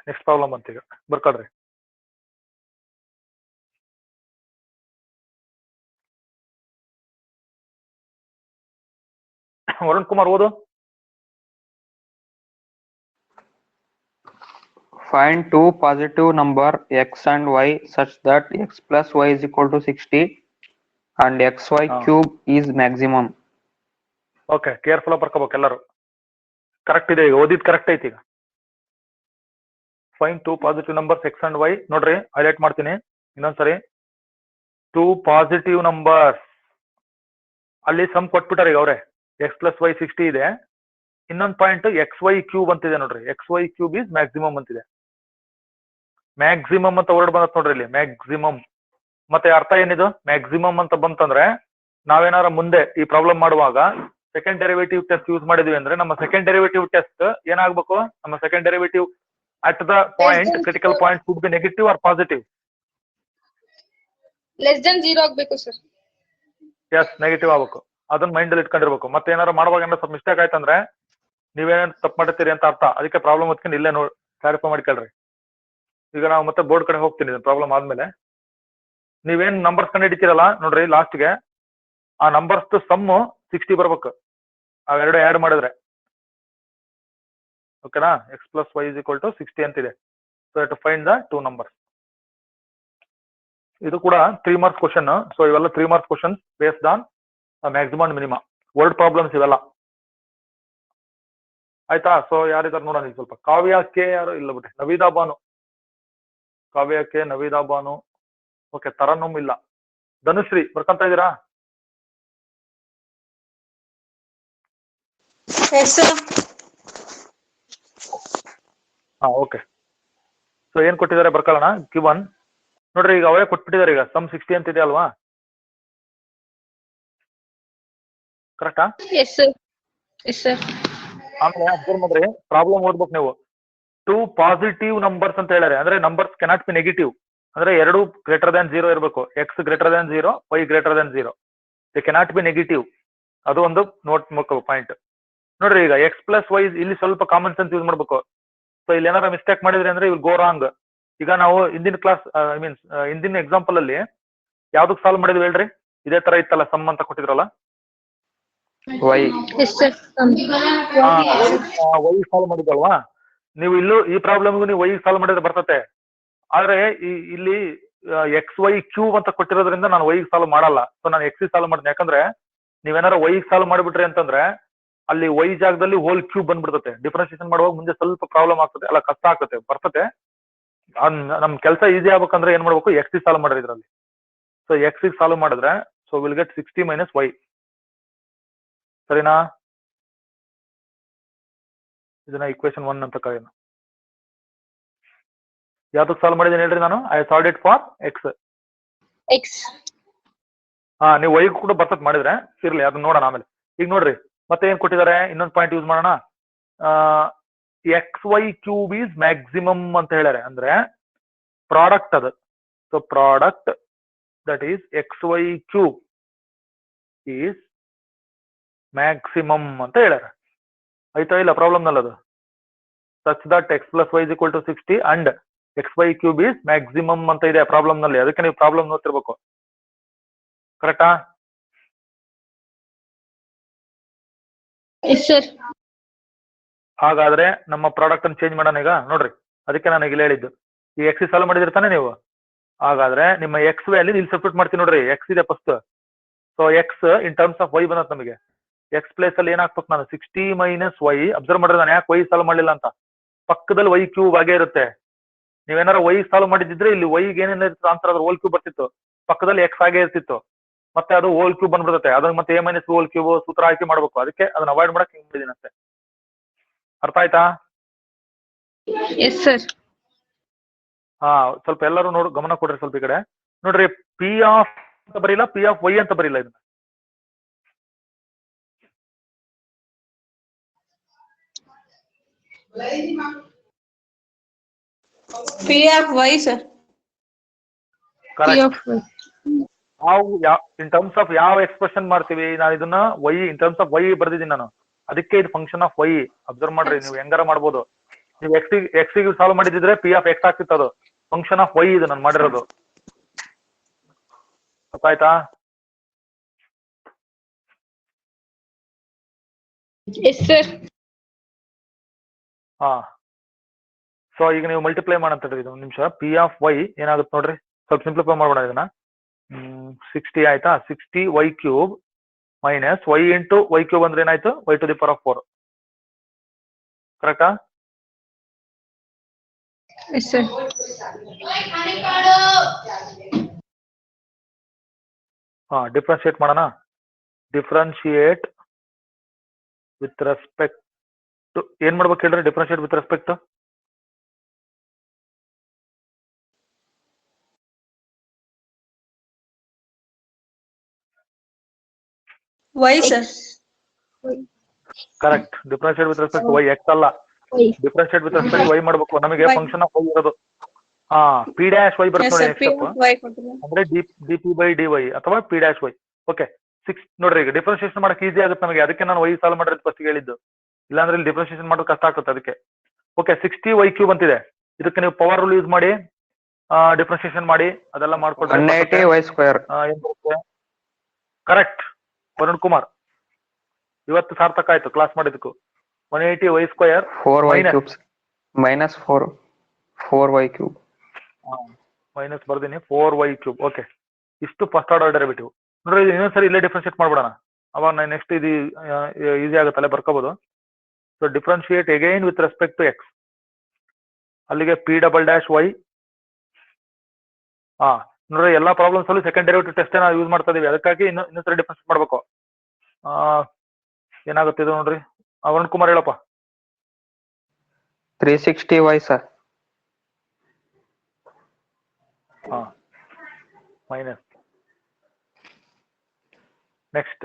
ನೆಕ್ಸ್ಟ್ ಪ್ರಾಬ್ಲಮ್ ಅಂತ ಈಗ ಬರ್ಕೊಳ್ರಿ. ವರುಣ್ ಕುಮಾರ್ ಓದು. Find two positive number x and y such that x plus y is equal to 60 and xy cube is maximum. Okay, careful ಆಗಿ ಬರ್ಕೋಬೇಕು ಎಲ್ಲರೂ. ಕರೆಕ್ಟ್ ಇದೆ, ಈಗ ಓದಿದ್ ಕರೆಕ್ಟ್ ಐತಿ. ಈಗ find two positive numbers x and y. ನೋಡ್ರಿ, highlight ಮಾಡ್ತೀನಿ ಇನ್ನೊಂದ್ಸರಿ. Two positive numbers ಅಲ್ಲಿ ಸಮ್ ಕೊಟ್ಬಿಟ್ಟಾರೆ ಈಗ ಅವ್ರೆ. ಎಕ್ಸ್ ಪ್ಲಸ್ ವೈ 60 ಇದೆ. ಇನ್ನೊಂದು ಪಾಯಿಂಟ್ ಎಕ್ಸ್ ವೈ ಕ್ಯೂಬ್ ಅಂತಿದೆ ನೋಡ್ರಿ. X y cube is maximum ಅಂತಿದೆ. ಮ್ಯಾಕ್ಸಿಮಮ್ ಅಂತ ವರ್ಡ್ ಬಂದತ್ ನೋಡ್ರಿ ಇಲ್ಲಿ, ಮ್ಯಾಕ್ಸಿಮಮ್. ಮತ್ತೆ ಅರ್ಥ ಏನಿದು? ಮ್ಯಾಕ್ಸಿಮಮ್ ಅಂತ ಬಂತಂದ್ರೆ ನಾವೇನಾರ ಮುಂದೆ ಈ ಪ್ರಾಬ್ಲಮ್ ಮಾಡುವಾಗ ಸೆಕೆಂಡ್ ಡೆರಿವೇಟಿವ್ ಟೆಸ್ಟ್ ಯೂಸ್ ಮಾಡಿದ್ವಿ ಅಂದ್ರೆ ನಮ್ಮ ಸೆಕೆಂಡ್ ಡೆರಿವೇಟಿವ್ ಟೆಸ್ಟ್ ಏನಾಗಬೇಕು? ನಮ್ಮ second derivative at the point critical point should be negative or positive? Less than 0 ಆಗ್ಬೇಕು ಸರ್. ಎಸ್, ನೆಗೆಟಿವ್ ಆಗ್ಬೇಕು. ಅದನ್ನ ಮೈಂಡ್ ಅಲ್ಲಿ ಇಟ್ಕೊಂಡಿರ್ಬೇಕು. ಮತ್ತೆ ಏನಾರ ಮಾಡುವಾಗ ಏನಾರ ಸ್ವಲ್ಪ ಮಿಸ್ಟೇಕ್ ಆಯ್ತಂದ್ರೆ ನೀವೇನೇನು ತಪ್ಪು ಮಾಡ್ತೀರಿ ಅಂತ ಅರ್ಥ. ಅದಕ್ಕೆ ಪ್ರಾಬ್ಲಮ್ ಹೊತ್ಕೊಂಡು ಇಲ್ಲೇ ಕ್ಲಾರಿಫೈ ಮಾಡ್ಕೊಳ್ರಿ. ಈಗ ನಾವು ಮತ್ತೆ ಬೋರ್ಡ್ ಕಡೆ ಹೋಗ್ತೀನಿ ಪ್ರಾಬ್ಲಮ್ ಆದ್ಮೇಲೆ. ನೀವೇನ್ ನಂಬರ್ಸ್ ಕಂಡು ಹಿಡಿತೀರಲ್ಲ ನೋಡ್ರಿ, ಲಾಸ್ಟ್ಗೆ ಆ ನಂಬರ್ಸ್ ಸಮ್ 60 ಬರ್ಬೇಕು. ಅವೆರಡು ಆಡ್ ಮಾಡಿದ್ರೆ ಓಕೆನಾ? X plus y is equal to 60 ಅಂತಿದೆ. So to find the two numbers. ಇದು ಕೂಡ 3 ಮಾರ್ಕ್ಸ್ ಕ್ವಶನ್. ಸೊ ಇವೆಲ್ಲ 3 marks question based on maximum and minimum word problems ಇವೆಲ್ಲ. ಆಯ್ತಾ? ಸೊ ಯಾರಿದಾರು ನೋಡೋಣ ಈಗ ಸ್ವಲ್ಪ. ಕಾವ್ಯ ಕೆ ಯಾರು ಇಲ್ಲ ಬಿಟ್ರೆ, ನವೀದಾ ಬಾನು. ಕಾವ್ಯ ಕೆ, ನವೀದಾ ಬಾನು. ಓಕೆ, ತರನ್ನಮ್ ಇಲ್ಲ. ಧನುಶ್ರೀ ಬರ್ಕೊಂತ ಇದ್ದೀರಾ? Yes, sir. ಓಕೆ. ಸೊ ಏನ್ ಕೊಟ್ಟಿದ್ದಾರೆ ಬರ್ಕೊಳ್ಳೋಣ. ಗಿವನ್ ನೋಡ್ರಿ, ಈಗ ಅವರೇ ಕೊಟ್ಬಿಟ್ಟಿದ್ದಾರೆ. ಈಗ ಸಮ್ 60 ಅಂತ ಇದೆ ಅಲ್ವಾ? ಕರೆಕ್ಟಾ? Yes, sir. Yes, sir. ಆಮೇಲೆ ಅಬ್ಸರ್ವ್ ಮಾಡ್ರಿ, ಪ್ರಾಬ್ಲಮ್ ಓದ್ಬೇಕು ನೀವು. ಟೂ ಪಾಸಿಟಿವ್ ನಂಬರ್ಸ್ ಅಂತ ಹೇಳ್ಯಾರೆ. ಅಂದ್ರೆ ನಂಬರ್ಸ್ ಕೆನಾಟ್ ಬಿ ನೆಗೆಟಿವ್. ಅಂದ್ರೆ ಎರಡು ಗ್ರೇಟರ್ ದ್ಯಾನ್ 0 ಇರಬೇಕು. X greater than 0, y greater than 0. They cannot be negative. ಅದು ಒಂದು ನೋಟ್ ಪಾಯಿಂಟ್. ನೋಡ್ರಿ ಈಗ ಎಕ್ಸ್ ಪ್ಲಸ್ ವೈ ಇಲ್ಲಿ ಸ್ವಲ್ಪ ಕಾಮನ್ ಸೆನ್ಸ್ ಯೂಸ್ ಮಾಡ್ಬೇಕು. ಸೊ ಇಲ್ಲಿ ಏನಾರ ಮಿಸ್ಟೇಕ್ ಮಾಡಿದ್ರಿ ಅಂದ್ರೆ ವಿಲ್ ಗೋ ರಾಂಗ್. ಈಗ ನಾವು ಹಿಂದಿನ ಕ್ಲಾಸ್ ಮೀನ್ಸ್ ಹಿಂದಿನ ಎಕ್ಸಾಂಪಲ್ ಅಲ್ಲಿ ಯಾವ್ದಕ್ ಸಾಲ್ವ್ ಮಾಡಿದ್ವಿ ಹೇಳ್ರಿ? ಇದೇ ತರ ಇತ್ತಲ್ಲ, ಸಮ್ ಅಂತ ಕೊಟ್ಟಿದ್ರಲ್ಲ, y. Yes, sir. Y solve ಮಾಡಿದ್ವಲ್ವಾ? ನೀವು ಇಲ್ಲೂ ಈ ಪ್ರಾಬ್ಲಮ್ಗೂ ನೀವು ವೈ ಸಾಲ್ವ್ ಮಾಡಿದ್ರೆ ಬರ್ತತೆ. ಆದ್ರೆ ಇಲ್ಲಿ ಎಕ್ಸ್ ವೈ ಕ್ಯೂಬ್ ಅಂತ ಕೊಟ್ಟಿರೋದ್ರಿಂದ ನಾನು ವೈ ಸಾಲ್ವ್ ಮಾಡಲ್ಲ. ಸೊ ನಾನು ಎಕ್ಸ್ ಸಾಲ್ವ್ ಮಾಡ್ತೀನಿ. ಯಾಕಂದ್ರೆ ನೀವೇನಾರ ವೈ ಸಾಲ್ವ್ ಮಾಡಿಬಿಟ್ರಿ ಅಂತಂದ್ರೆ ಅಲ್ಲಿ ವೈ ಜಾಗದಲ್ಲಿ ಹೋಲ್ ಕ್ಯೂಬ್ ಬಂದ್ಬಿಡ್ತತೆ. ಡಿಫ್ರೆನ್ಸಿಯೇಷನ್ ಮಾಡುವಾಗ ಮುಂದೆ ಸ್ವಲ್ಪ ಪ್ರಾಬ್ಲಮ್ ಆಗ್ತದೆ, ಅಲ್ಲ ಕಷ್ಟ ಆಗ್ತದೆ, ಬರ್ತತೆ. ನಮ್ ಕೆಲಸ ಈಸಿ ಆಗ್ಬೇಕಂದ್ರೆ ಏನ್ ಮಾಡ್ಬೇಕು? ಎಕ್ಸ್ ಸಾಲ್ವ್ ಮಾಡ್ರಿ ಇದ್ರಲ್ಲಿ. ಸೊ ಎಕ್ಸ್ ಸಾಲ್ವ್ ಮಾಡಿದ್ರೆ so will get 60 minus y. ಸರಿನಾ? ಇದನ್ನ ಇಕ್ವೇಶನ್ 1 ಅಂತ ಕರೆಯೋಣ. ಯಾವ್ದಕ್ ಸಾಲ್ವ್ ಮಾಡಿದ್ದೀನಿ ಹೇಳ್ರಿ ನಾನು? I solve it for X. X. ನೀವು ವೈ ಕೂಡ ಬರ್ತತ್ ಮಾಡಿದ್ರೆ ಇರ್ಲಿ, ಅದನ್ನ ನೋಡೋಣ ಆಮೇಲೆ. ಈಗ ನೋಡ್ರಿ ಮತ್ತೆ ಏನ್ ಕೊಟ್ಟಿದ್ದಾರೆ, ಇನ್ನೊಂದು ಪಾಯಿಂಟ್ ಯೂಸ್ ಮಾಡೋಣ. X y cube is maximum ಅಂತ ಹೇಳ್ಯಾರೆ, ಅಂದ್ರೆ ಪ್ರಾಡಕ್ಟ್ ಅದು. So product that is x y cube is maximum ಅಂತ ಹೇಳ್ಯಾರ. ಆಯ್ತಾ ಇಲ್ಲ ಪ್ರಾಬ್ಲಮ್ ನಲ್ಲದು? Such that x plus y is equal to 60 and x y cube is maximum ಅಂತ ಇದೆ ಪ್ರಾಬ್ಲಮ್ ನಲ್ಲಿ. ಅದಕ್ಕೆ ನೀವು ಪ್ರಾಬ್ಲಮ್ ನೋಡ್ತಿರ್ಬೇಕು. ಕರೆಕ್ಟಾ? Yes, sir. ಹಾಗಾದ್ರೆ ನಮ್ಮ ಪ್ರಾಡಕ್ಟ್ ಅನ್ನು ಚೇಂಜ್ ಮಾಡೋಣ ಈಗ. ನೋಡ್ರಿ, ಅದಕ್ಕೆ ನಾನು ಇಲ್ಲಿ ಹೇಳಿದ್ದು ಈ ಎಕ್ಸ್ ಸಾಲ್ವ್ ಮಾಡಿದಿರ್ತಾನೆ ನೀವು. ಹಾಗಾದ್ರೆ ನಿಮ್ಮ ಎಕ್ಸ್ ವ್ಯಾಲ್ಯೂ ಇಲ್ಲಿ ಸಬ್ಸ್ಟಿಟ್ಯೂಟ್ ಮಾಡ್ತೀನಿ. ನೋಡ್ರಿ, ಎಕ್ಸ್ ಇದೆ first. So x in terms of y ಬಂದತ್ ನಮಗೆ. ಎಕ್ಸ್ ಪ್ಲೇಸ್ ಅಲ್ಲಿ ಏನಾಗ್ಬೇಕು ನಾನು? 60 ಮೈನಸ್ ವೈ. ಅಬ್ಸರ್ವ್ ಮಾಡಿದ್ರೆ ನಾನು ಯಾಕೆ ವೈ ಸಾಲ್ವ್ ಮಾಡಲಿಲ್ಲ ಅಂತ? ಪಕ್ಕದಲ್ಲಿ ವೈ ಕ್ಯೂಬ್ ಆಗೇ ಇರುತ್ತೆ. ನೀವೇನಾರ ವೈ ಸಾಲ್ವ್ ಮಾಡಿದ್ರೆ ಇಲ್ಲಿ ವೈಗೆ ಏನೇನು ಇರ್ತದೆ ಆನ್ಸರ್, ಅದ್ರ ಹೋಲ್ ಕ್ಯೂಬ್ ಬರ್ತಿತ್ತು. ಪಕ್ಕದಲ್ಲಿ ಎಕ್ಸ್ ಆಗೇ ಇರ್ತಿತ್ತು. ಮತ್ತೆ ಅದು ಹೋಲ್ ಕ್ಯೂಬ್ ಬಂದ್ಬಿಡುತ್ತೆ. ಅದನ್ನ ಮತ್ತೆ ಎ ಮೈನಸ್ ಹೋಲ್ ಕ್ಯೂಬ್ ಸೂತ್ರ ಹಾಕಿ ಮಾಡ್ಬೇಕು. ಅದಕ್ಕೆ ಅದನ್ನ ಅವಾಯ್ಡ್ ಮಾಡಕ್ ಹಿಂಗ್ ಮಾಡಿದೀನಿ ಅಷ್ಟೇ. ಅರ್ಥ ಆಯ್ತಾ? Yes, sir. ಸ್ವಲ್ಪ ಎಲ್ಲರೂ ಗಮನ ಕೊಡ್ರಿ ಸ್ವಲ್ಪ ಈ ಕಡೆ. ನೋಡ್ರಿ, ಪಿ ಆಫ್ ಅಂತ ಬರೀಲ್ಲ, ಪಿ ಆಫ್ ವೈ ಅಂತ ಬರೀಲ್ಲ. ಇದನ್ನ P of Y, sir. Correct. In terms of ಯಾವ ಎಕ್ಸ್ಪ್ರೆಷನ್ ಮಾಡ್ತೀವಿ, ನಾನು ಇದನ್ನ y in terms of y ಬರ್ದಿದ್ದೀನಿ ನಾನು. ಅದಕ್ಕೆ ಇದು ಫಂಕ್ಷನ್ ಆಫ್ ವೈ. ಅಬ್ಸರ್ವ್ ಮಾಡ್ರಿ, ನೀವು ಹೆಂಗಾರ ಮಾಡ್ಬೋದು. ನೀವು ಎಕ್ಸ್ ಸಾಲ್ವ್ ಮಾಡಿದ್ರೆ ಪಿ ಆಫ್ ಎಕ್ಸ್ ಆಗ್ತಿತ್ತು. ಅದು ಫಂಕ್ಷನ್ ಆಫ್ ವೈ ಇದು ನಾನು ಮಾಡಿರೋದು. ಗೊತ್ತಾಯ್ತಾ? Yes, sir. ಸೊ ಈಗ ನೀವು ಮಲ್ಟಿಪ್ಲೈ ಮಾಡಂತ ಹೇಳಿದ್ರಿ. ಒಂದು ನಿಮಿಷ. ಪಿ ಆಫ್ ವೈ ಏನಾಗುತ್ತೆ ನೋಡ್ರಿ, ಸ್ವಲ್ಪ ಸಿಂಪ್ಲಿಫೈ ಮಾಡೋಣ ಇದನ್ನ. 60 ಆಯ್ತಾ? 60 y cube minus y into y cube ಅಂದ್ರೆ ಏನಾಯ್ತು? Y to the power of 4. ಕರೆಕ್ಟಾ? Yes, sir. ಡಿಫ್ರೆನ್ಶಿಯೇಟ್ ಮಾಡೋಣ. ಡಿಫ್ರೆನ್ಶಿಯೇಟ್ ವಿತ್ ರೆಸ್ಪೆಕ್ಟ್ ಟು ಏನ್ ಮಾಡ್ಬೇಕು ಹೇಳ್ರಿ? Differentiate with respect Y, sir. Correct. Differentiate with respect y, x ಅಲ್ಲ. ಡಿಫ್ರೆನ್ಶಿಯೇಟ್ ವಿತ್ ರೆಸ್ಪೆಕ್ಟ್ ವೈ ಮಾಡ್ಬೇಕು. ನಮಗೆ ಫಂಕ್ಷನ್ ಆಫ್ ವೈ ಇರೋದು ಪಿ ಡ್ಯಾಶ್ ವೈ ಬರುತ್ತೆ Yes, ನೋಡಿ. sir. P next of Y ಕೊಟ್ಟಿದ್ದಾರೆ. ಅಂದ್ರೆ d p by D Y ಅಥವಾ P dash Y. Okay, 6 ನೋಡ್ರಿ. ಈಗ ಡಿಫ್ರೆನ್ಶಿಯೇಷನ್ ಮಾಡಕ್ ಈಸಿ ಆಗುತ್ತೆ ನಮಗೆ. ಅದಕ್ಕೆ ನಾನು ವೈ ಸಾಲ್ವ್ ಮಾಡಿರೋದು ಫಸ್ಟ್ ಹೇಳಿದ್ದು. ಇಲ್ಲಾಂದ್ರೆ ಇಲ್ಲಿ ಡಿಫ್ರೆನ್ಶಿಯೇಷನ್ ಮಾಡೋದು ಕಷ್ಟ ಆಗ್ತದೆ. ಅದಕ್ಕೆ ಓಕೆ, 60 ವೈ ಕ್ಯೂಬ್ ಅಂತಿದೆ. ಇದಕ್ಕೆ ನೀವು ಪವರ್ ರೂಲ್ ಯೂಸ್ ಮಾಡಿ ಡಿಫ್ರೆನ್ಶಿಯೇಷನ್ ಮಾಡಿ ಅದೆಲ್ಲ ಮಾಡ್ಕೊಡ್ರಿ. 180 y square. ಏನ್ ಬರುತ್ತೆ? ಕರೆಕ್ಟ್ ವರುಣ್ ಕುಮಾರ್, ಇವತ್ತು ಸಾರ್ಥಕ ಆಯ್ತು ಕ್ಲಾಸ್ ಮಾಡಿದಕ್ಕೂ. 180 y square 4y cubes minus 4y cube. Minus ಬರ್ದೀನಿ 4y ಕ್ಯೂಬ್. ಓಕೆ, ಇಷ್ಟು ಫಸ್ಟ್ ಆರ್ಡರ್ ಡೆರಿವೇಟಿವ್. ನೋಡ್ರಿ, ಇದು ಇನ್ನೊಂದ್ಸರಿ ಇಲ್ಲೇ ಡಿಫ್ರೆನ್ಶಿಯೇಟ್ ಮಾಡ್ಬಿಡೋಣ. ಅವಾಗ ನೆಕ್ಸ್ಟ್ ಇದು ಈಸಿ ಆಗುತ್ತಲ್ಲ, ಬರ್ಕೋಬಹುದು. So differentiate again with respect to x. ಅಲ್ಲಿಗೆ ಪಿ ಡಬಲ್ ಡ್ಯಾಶ್ ವೈ. ನೋಡ್ರಿ, ಎಲ್ಲಾ ಪ್ರಾಬ್ಲಮ್ಸ್ ಅಲ್ಲಿ ಸೆಕೆಂಡ್ ಡೆರಿವೇಟಿವ್ ಟೆಸ್ಟ್ ನಾವು ಯೂಸ್ ಮಾಡ್ತಾ ಇದೀವಿ. ಅದಕ್ಕಾಗಿ ಇನ್ನೊಂದ್ಸರಿ ಡಿಫ್ರೆನ್ಶಿಯೇಟ್ ಮಾಡ್ಬೇಕು. ಏನಾಗುತ್ತೆ ಇದು ನೋಡ್ರಿ. ವರುಣ್ ಕುಮಾರ್ ಹೇಳಪ್ಪ. 360y, sir. Minus next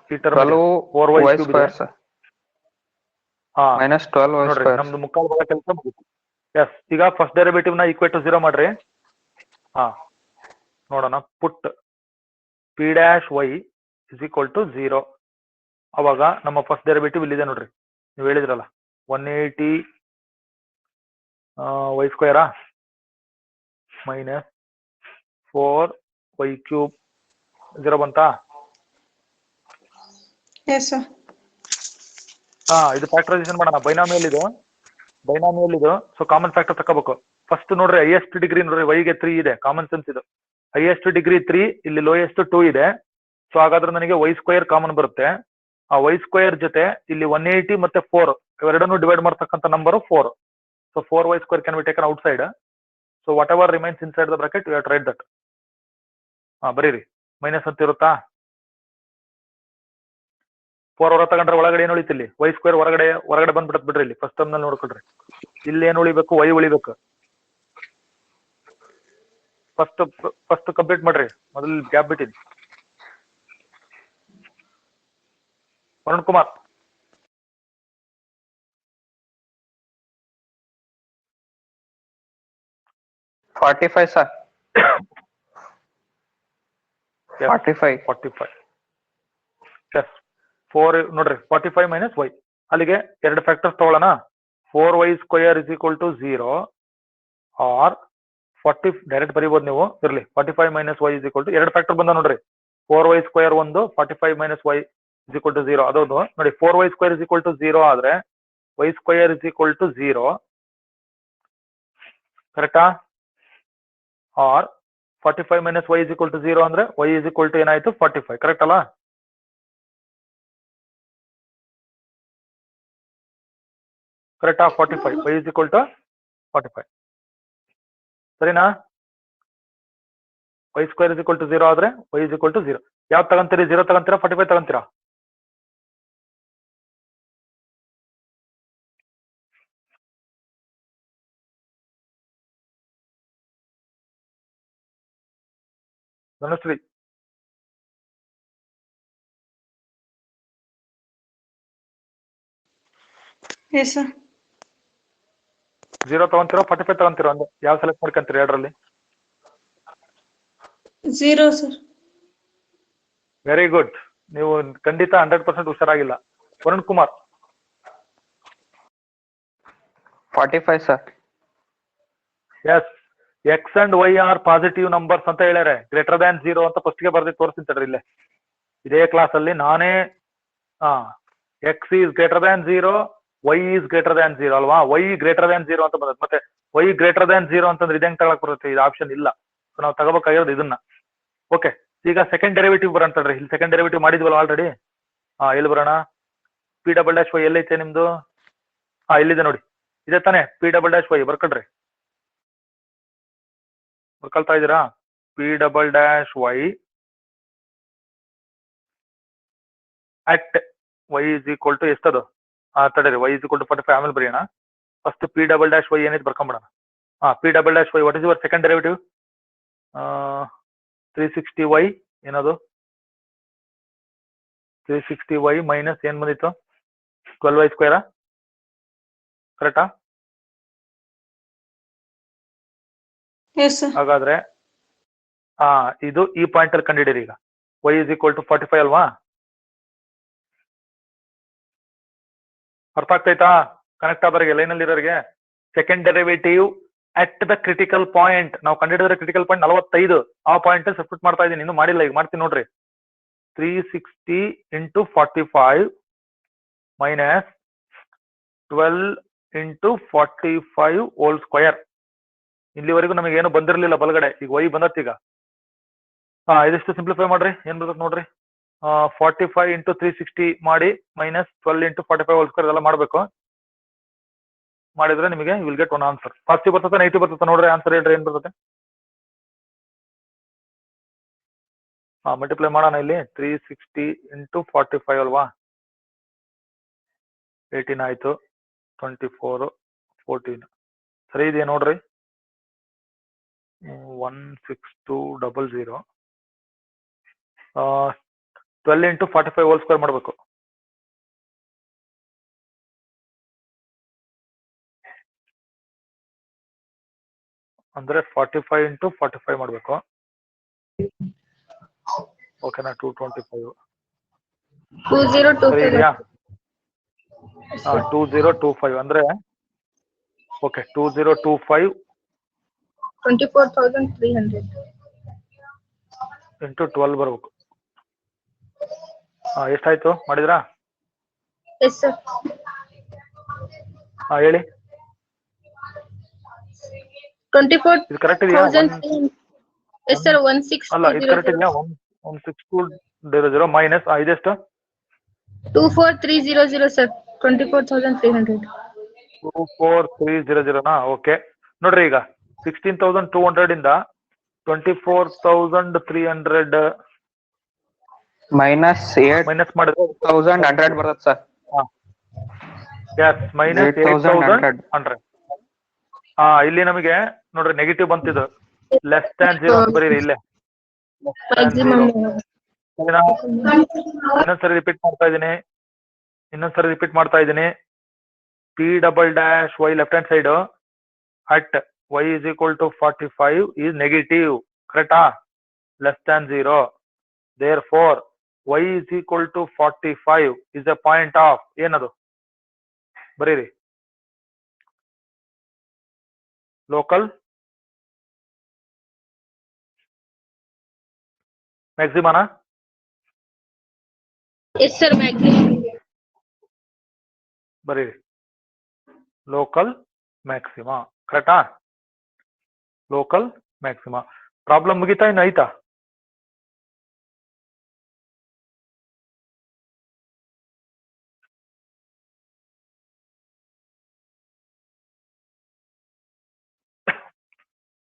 12y square, sir. Minus 12y ನೋಡ್ರಿ, square. ನಮ್ದು ಮುಕ್ಕಾಲು ಭಾಗ ಕೆಲಸ ಮುಗಿತು. ಎಸ್, ಈಗ ಫಸ್ಟ್ ಡೆರಿವೇಟಿವ್ ನ ಈಕ್ವಲ್ ಟು 0 ಮಾಡ್ರಿ. ನೋಡೋಣ. Put p dash y is equal to 0. ಅವಾಗ ನಮ್ಮ ಫಸ್ಟ್ ಡೆರಿವೇಟಿವ್ ಇಲ್ಲಿದೆ ನೋಡ್ರಿ, ನೀವು ಹೇಳಿದ್ರಲ್ಲ 180 y ಸ್ಕ್ವೇರಾ ಮೈನಸ್ 4y³ 0 ಬಂತಾ? Yes, sir. ಇದು ಫ್ಯಾಕ್ಟರೈಸೇಷನ್ ಮಾಡೋಣ. ಬೈನಾಮಿಯಲ್ ಇದು, ಸೊ ಕಾಮನ್ ಫ್ಯಾಕ್ಟರ್ ತಗೋಬೇಕು. ಫಸ್ಟ್ ನೋಡ್ರಿ ಹೈಯೆಸ್ಟ್ ಡಿಗ್ರಿ ನೋಡ್ರಿ, y ಗೆ 3 ಇದೆ, ಕಾಮನ್ ಸೆನ್ಸ್ ಇದು. ಹೈಯೆಸ್ಟ್ ಡಿಗ್ರಿ 3, ಇಲ್ಲಿ ಲೋಯೆಸ್ಟ್ 2 ಇದೆ. ಸೊ ಹಾಗಾದ್ರೆ ನನಗೆ y ಸ್ಕ್ವೇರ್ ಕಾಮನ್ ಬರುತ್ತೆ. ಆ y ಸ್ಕ್ವೇರ್ ಜೊತೆ ಇಲ್ಲಿ 180 ಮತ್ತೆ 4 ಇವೆರಡನ್ನು ಡಿವೈಡ್ ಮಾಡ್ತಕ್ಕಂಥ number 4. So 4y square can be taken outside. So whatever remains inside the bracket you have to write that. ಬರೀರಿ, ಮೈನಸ್ ಅಂತ ಇರುತ್ತಾ? 4 ಹೊರ ತಗೊಂಡ್ರೆ ಒಳಗಡೆ ಏನು ಉಳಿತಿಲ್ಲಿ? y ಸ್ಕ್ವೇರ್ ಹೊರಗಡೆ ಬಂದ್ಬಿಡತ್ ಬಿಡ್ರಿ. ಇಲ್ಲಿ ಫಸ್ಟ್ ಟರ್ಮ್ ನಲ್ಲಿ ನೋಡ್ಕೊಳ್ರಿ, ಇಲ್ಲಿ ಏನು ಉಳಿಬೇಕು? y ಉಳಿಬೇಕು. ಫಸ್ಟ್ ಕಂಪ್ಲೀಟ್ ಮಾಡ್ರಿ, ಮೊದಲು ಗ್ಯಾಪ್ ಬಿಟ್ಟಿನಿ. Varun Kumar. $45, sir. Yes, 45. Yes. 4 ನೋಡ್ರಿ, 45 ಮೈನಸ್ y. ಅಲ್ಲಿಗೆ ಎರಡು ಫ್ಯಾಕ್ಟರ್ಸ್ ತಗೊಳ್ಳೋಣ. 4y square is equal to 0 or 40 direct ಬರೀಬಹುದು ನೀವು. ಇರ್ಲಿ, 45 minus y is equal to ಎರಡು ಫ್ಯಾಕ್ಟರ್ ಬಂದ ನೋಡ್ರಿ. 4y ಸ್ಕ್ವೇರ್ ಒಂದು, 45 minus y is equal to 0 ಅದೊಂದು ನೋಡಿ. 4y square is equal to 0 ಆದ್ರೆ y square is equal to 0 ಕರೆಕ್ಟಾ? Or 45 minus y is equal to 0 ಅಂದ್ರೆ y ಇಸ್ ಈಕ್ವಲ್ ಟು ಏನಾಯ್ತು? 45. ಕರೆಕ್ಟ್ ಅಲ್ಲ? ಕರೆಕ್ಟಾ? 45 y ಇಸ್ ಈಕ್ವಲ್ ಟು 45. ಸರಿನಾ? y square is equal to 0 ಆದ್ರೆ y ಇಸ್ ಈಕ್ವಲ್ ಟು 0. ಯಾವ್ದು ತಗೊಂತೀರಿ? 0 ತಗೊಂತೀರಾ 45 ತಗೊಂತೀರಾ? Dhanushree. Yes, sir. 0 ತಗೊಂತೀರೋ 45 ತಗೊಂತೀರೋ ಅಂದ್ರೆ ಯಾವ ಸೆಲೆಕ್ಟ್ ಮಾಡ್ಕೊಂತೀರಿ ಎರಡರಲ್ಲಿ? 0, sir. Very good. ನೀವು ಖಂಡಿತ 100% ಹುಷಾರಾಗಿಲ್ಲ. Varun Kumar. 45, sir. Yes, x and y are positive numbers ಅಂತ ಹೇಳ್ಯಾರೆ. ಗ್ರೇಟರ್ ದ್ಯಾನ್ 0 ಅಂತ ಫಸ್ಟ್ ಗೆ ಬರ್ದಿ ತೋರಿಸ್ತೀನಿ ತಡ್ರಿ. ಇಲ್ಲೇ ಇದೇ ಕ್ಲಾಸ್ ಅಲ್ಲಿ ನಾನೇ x is greater than 0, y is greater than 0 ಅಲ್ವಾ? ವೈ ಗ್ರೇಟರ್ ದ್ಯಾನ್ 0 ಅಂತ ಬಂದದ್ದು. ಮತ್ತೆ ವೈ ಗ್ರೇಟರ್ ದ್ಯಾನ್ 0 ಅಂತಂದ್ರೆ ಇದಂಗ್ ತಗೊಳಕ್ ಬರುತ್ತೆ? ಇದು ಆಪ್ಷನ್ ಇಲ್ಲ. ಸೊ ನಾವು ತಗೋಬೇಕಾಗಿರೋದು ಇದನ್ನ. ಓಕೆ, ಈಗ ಸೆಕೆಂಡ್ ಡೆರಿವೇಟಿವ್ ಬರೋಣ ತಡ್ರಿ. ಇಲ್ಲಿ ಸೆಕೆಂಡ್ ಡೆರಿವೇಟಿವ್ ಮಾಡಿದ್ವಲ್ಲ ಆಲ್ರೆಡಿ. ಎಲ್ಲಿ ಬರೋಣ? ಪಿ ಡಬಲ್ ಡ್ಯಾಶ್ ವೈ ಎಲ್ಲೈತೆ ನಿಮ್ದು? ಇಲ್ಲಿದೆ ನೋಡಿ, ಇದೆ ತಾನೆ? ಪಿ ಡಬಲ್ ಡ್ಯಾಶ್ ವೈ ಬರ್ಕೊಳ್ರಿ. ಬರ್ಕೊಳ್ತಾ ಇದ್ದೀರಾ? P double dash y at y is equal to ಎಷ್ಟದು? ತಡೀರಿ, ವೈ ಇಸ್ ಈಕ್ವಲ್ ಟು 45 ಆಮೇಲೆ ಬರೆಯೋಣ. First p double dash y ಏನೈತೆ ಬರ್ಕೊಂಬಿಡೋಣ. P double dash y what is your second derivative? 360y ಏನದು? 360y ಮೈನಸ್ ಏನ್ ಬಂದಿತ್ತು? 12y ಸ್ಕ್ವೇರಾ? ಕರೆಕ್ಟಾ? Yes, sir. ಹಾಗಾದ್ರೆ ಇದು ಈ ಪಾಯಿಂಟ್ ಅಲ್ಲಿ ಕಂಡಿಡಿರಿ. ಈಗ y ಇಸ್ ಈಕ್ವಲ್ ಟು 45 ಅಲ್ವಾ? ಅರ್ಥ ಆಗ್ತೈತಾ? ಕನೆಕ್ಟ್ ಆದವರಿಗೆ, ಲೈನ್ ಅಲ್ಲಿ ಇರೋರಿಗೆ. Second derivative at the critical point ನಾವು ಕಂಡಿಡಿದ್ರೆ ಕ್ರಿಟಿಕಲ್ ಪಾಯಿಂಟ್ 45. ಆ ಪಾಯಿಂಟ್ ಸಬ್ಸ್ಟಿಟ್ಯೂಟ್ ಮಾಡ್ತಾ ಇದೀನಿ, ಇನ್ನು ಮಾಡಿಲ್ಲ, ಈಗ ಮಾಡ್ತೀನಿ ನೋಡ್ರಿ. 360 into 45 minus 12 into 45 whole square. ಇಲ್ಲಿವರೆಗೂ ನಮಗೆ ಏನು ಬಂದಿರಲಿಲ್ಲ ಬಲಗಡೆ, ಈಗ ವೈ ಬಂದತ್. ಈಗ ಇದಿಷ್ಟು ಸಿಂಪ್ಲಿಫೈ ಮಾಡ್ರಿ, ಏನ್ ಬರ್ತದೆ ನೋಡ್ರಿ. 45 ಇಂಟು 360 ಮಾಡಿ ಮೈನಸ್ 12 ಇಂಟು 45 ಹೋಲ್ ಸ್ಕ್ವೇರ್ ಎಲ್ಲ ಮಾಡ್ಬೇಕು. ಮಾಡಿದ್ರೆ ನಿಮಗೆ will get one answer. Positive ಬರ್ತದೆ, ನೆಗೆಟಿವ್ ಬರ್ತದೆ ನೋಡ್ರಿ. ಆನ್ಸರ್ ಹೇಳ್ರಿ, ಏನ್ ಬರ್ತದೆ? ಮಲ್ಟಿಪ್ಲೈ ಮಾಡೋಣ. ಇಲ್ಲಿ 360 ಇಂಟು 45 ಅಲ್ವಾ? 18 ಆಯ್ತು, 24, 14 ಸರಿ ಇದೆಯಾ ನೋಡ್ರಿ? 16200 12 ಇಂಟು 45 ಹೋಲ್ ಸ್ಕ್ವೇರ್ ಮಾಡ್ಬೇಕು. ಅಂದ್ರೆ 45 ಇಂಟು 45 ಮಾಡ್ಬೇಕು. ಓಕೆನಾ? 225 ಸರಿ 2025. ಇದೆಯಾ? 2025 ಅಂದ್ರೆ ಓಕೆ 2025 24,300. ಇಂಟು 12 ಬರ್ಬೇಕು. ಎಷ್ಟಾಯ್ತು ಮಾಡಿದ್ರಾ? Yes, sir. ಹೇಳಿ. 24,000. ಇದು ಕರೆಕ್ಟ್ ಇದೆಯಾ? Yes, sir. ಅಲ್ಲ ಇದು ಕರೆಕ್ಟ್ ಇದೆಯಾ? 16200 ಮೈನಸ್ ಇದೆಷ್ಟು? 24,300, sir. 24,300. 24300 ಓಕೆ. ನೋಡ್ರಿ ಈಗ 16,200 ಇಂದ 24,300 ಮೈನಸ್ ಮೈನಸ್ ಮಾಡಿದ್ರೆ 8,100 ಬರುತ್ತೆ ಸರ್. S minus 8,100. 8,100. ಇಲ್ಲಿ ನಮಗೆ ನೋಡ್ರಿ ನೆಗೆಟಿವ್ ಬಂತಿದ್ದು ಲೆಸ್ ದ್ಯಾನ್ 0 ಅಂತ ಬರೀರಿ ಇಲ್ಲೇ. Maximum. ಇನ್ನೊಂದ್ಸರಿ ರಿಪೀಟ್ ಮಾಡ್ತಾ ಇದ್ದೀನಿ. P double dash y left hand side at y is equal to 45 is negative. Correct? Less than 0. Therefore, y is equal to 45 is a point of ಏನದು ಬರೀರಿ local ಮ್ಯಾಕ್ಸಿಮನ. Yes, sir. Maximum. ಬರೀರಿ local maxima. ಕರೆಕ್ಟಾ? Local maxima. Problem ಮುಗಿತಾ ಇನ್ನು ಆಯ್ತಾ?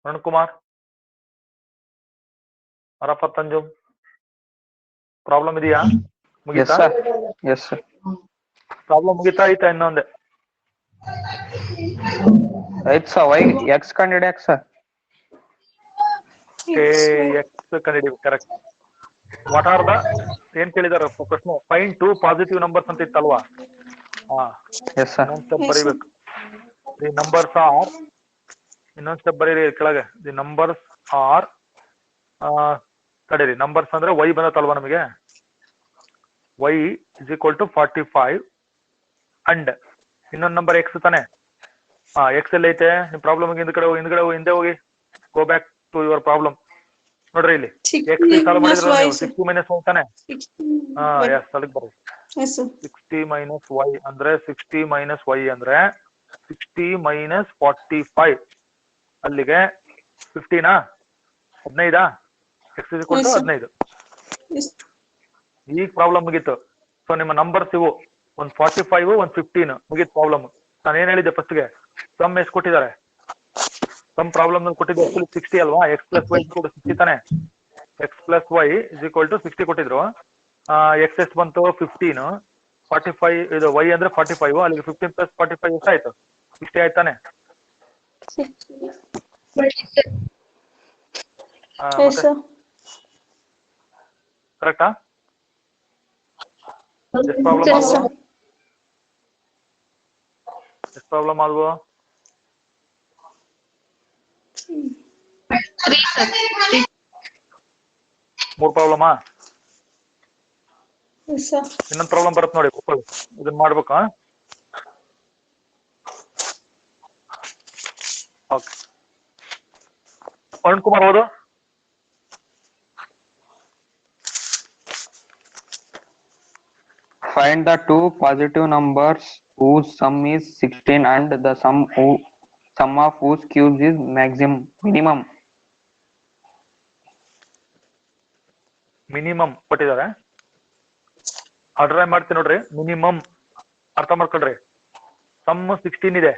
Arun Kumar, Arafat Anjum, problem ಇದೆಯಾ? Yes ಮುಗಿತಾ? ಸರ್. Yes sir. ಪ್ರಾಬ್ಲಮ್ ಮುಗಿತಾ ಆಯ್ತಾ ಇನ್ನೊಂದೆ? ಆಯ್ತು ಸರ್. ವೈ ಎಕ್ಸ್ ಕಂಡಿಡಿಯಾಕ ಸರ್. ಎಕ್ಸ್ ಕಂಡಿಡಿ. ಕರೆಕ್ಟ್. ವಾಟ್ ಆರ್ ದ ಏನ್ ಕೇಳಿದಾರ ಪ್ರಶ್ನೆ? ಫೈಂಡ್ 2 ಪಾಸಿಟಿವ್ ನಂಬರ್ಸ್ ಅಂತ ಇತ್ತಲ್ವಾ? Yes sir. ಇನ್ನೊಂದ್ ಸ್ಟೆಪ್ ಬರೀಬೇಕು. ದಿ ನಂಬರ್ಸ್ ಆರ್, ಇನ್ನೊಂದ್ ಸ್ಟೆಪ್ ಬರೀರಿ ಕೆಳಗೆ. ದಿ ನಂಬರ್ಸ್ ಆರ್ ತಡೀರಿ. ನಂಬರ್ಸ್ ಅಂದ್ರೆ ವೈ ಬಂದತ್ತಲ್ವಾ ನಮಗೆ? y is equal to 45 and ಇನ್ನೊಂದು ನಂಬರ್ ಎಕ್ಸ್ ತಾನೆ? ಎಕ್ಸ್ ಎಲ್ಲ ಐತೆ ನಿಮ್ ಪ್ರಾಬ್ಲಮ್? ಹಿಂದೆ ಹೋಗಿ go back to your problem. ನೋಡ್ರಿ ಇಲ್ಲಿ ಎಕ್ಸ್ ಸಾಲ್ವ್ ಮಾಡಿದ್ರೆ ನೀವು 60 ಮೈನಸ್ y ತಾನೆ? ಎಸ್ ಅಲ್ಲಿಗೆ ಬರ್ರಿ. 60 ಮೈನಸ್ y ಅಂದ್ರೆ 60 ಮೈನಸ್ y ಅಂದ್ರೆ 60 ಮೈನಸ್ 45 ಅಲ್ಲಿಗೆ 15 15 ಎಕ್ಸ್ ಇಸ್ ಈಕ್ವಲ್ ಟು 15. ಈಗ ಪ್ರಾಬ್ಲಮ್ ಮುಗೀತು. ಸೊ ನಿಮ್ಮ ನಂಬರ್ಸ್ ಇವು, ಒಂದ್ 45 ಒಂದ್ 15 ಮುಗೀತು ಪ್ರಾಬ್ಲಮ್. ನಾನು ಏನ್ ಹೇಳಿದ್ದೆ ಫಸ್ಟ್ಗೆ? ಸಮ್ ಎಷ್ಟು ಕೊಟ್ಟಿದ್ದಾರೆ? ಸಮ್ ಪ್ರಾಬ್ಲಮ್ ಕೊಟ್ಟಿದ್ದು 60 ಅಲ್ವಾ? ಎಕ್ಸ್ ಪ್ಲಸ್ ವೈ 60 ತಾನೆ? X plus y is equal to 60 ಕೊಟ್ಟಿದ್ರು. ಎಕ್ಸ್ ಎಷ್ಟು ಬಂತು? 15. 45 ಇದು ವೈ ಅಂದ್ರೆ 45. ಅಲ್ಲಿಗೆ 15 ಪ್ಲಸ್ 45 ಎಷ್ಟಾಯ್ತು? 60 ಆಯ್ತಾನೆ? ಕರೆಕ್ಟಾ? ಎಷ್ಟು ಪ್ರಾಬ್ಲಮ್ ಆದ್ವು? 3 ಪ್ರಾಬ್ಲಮಾ? ಇನ್ನೊಂದು ಪ್ರಾಬ್ಲಮ್ ಬರುತ್ತೆ ನೋಡಿ, ಇದನ್ನ ಮಾಡ್ಬೇಕಾ? ಓಕೆ. ಅರುಣ್ ಕುಮಾರ್ ಓದು. Find the 2 positive numbers whose sum is 16 and the sum of whose cubes is minimum. Minimum ಕೊಟ್ಟಿದ್ದಾರೆ. ಅಂಡರ್ಲೈನ್ ಮಾಡ್ತೀನಿ ನೋಡ್ರಿ. ಮಿನಿಮಮ್ ಅರ್ಥ ಮಾಡ್ಕೊಳ್ರಿ. ಸಮ್ 16 ಇದೆ.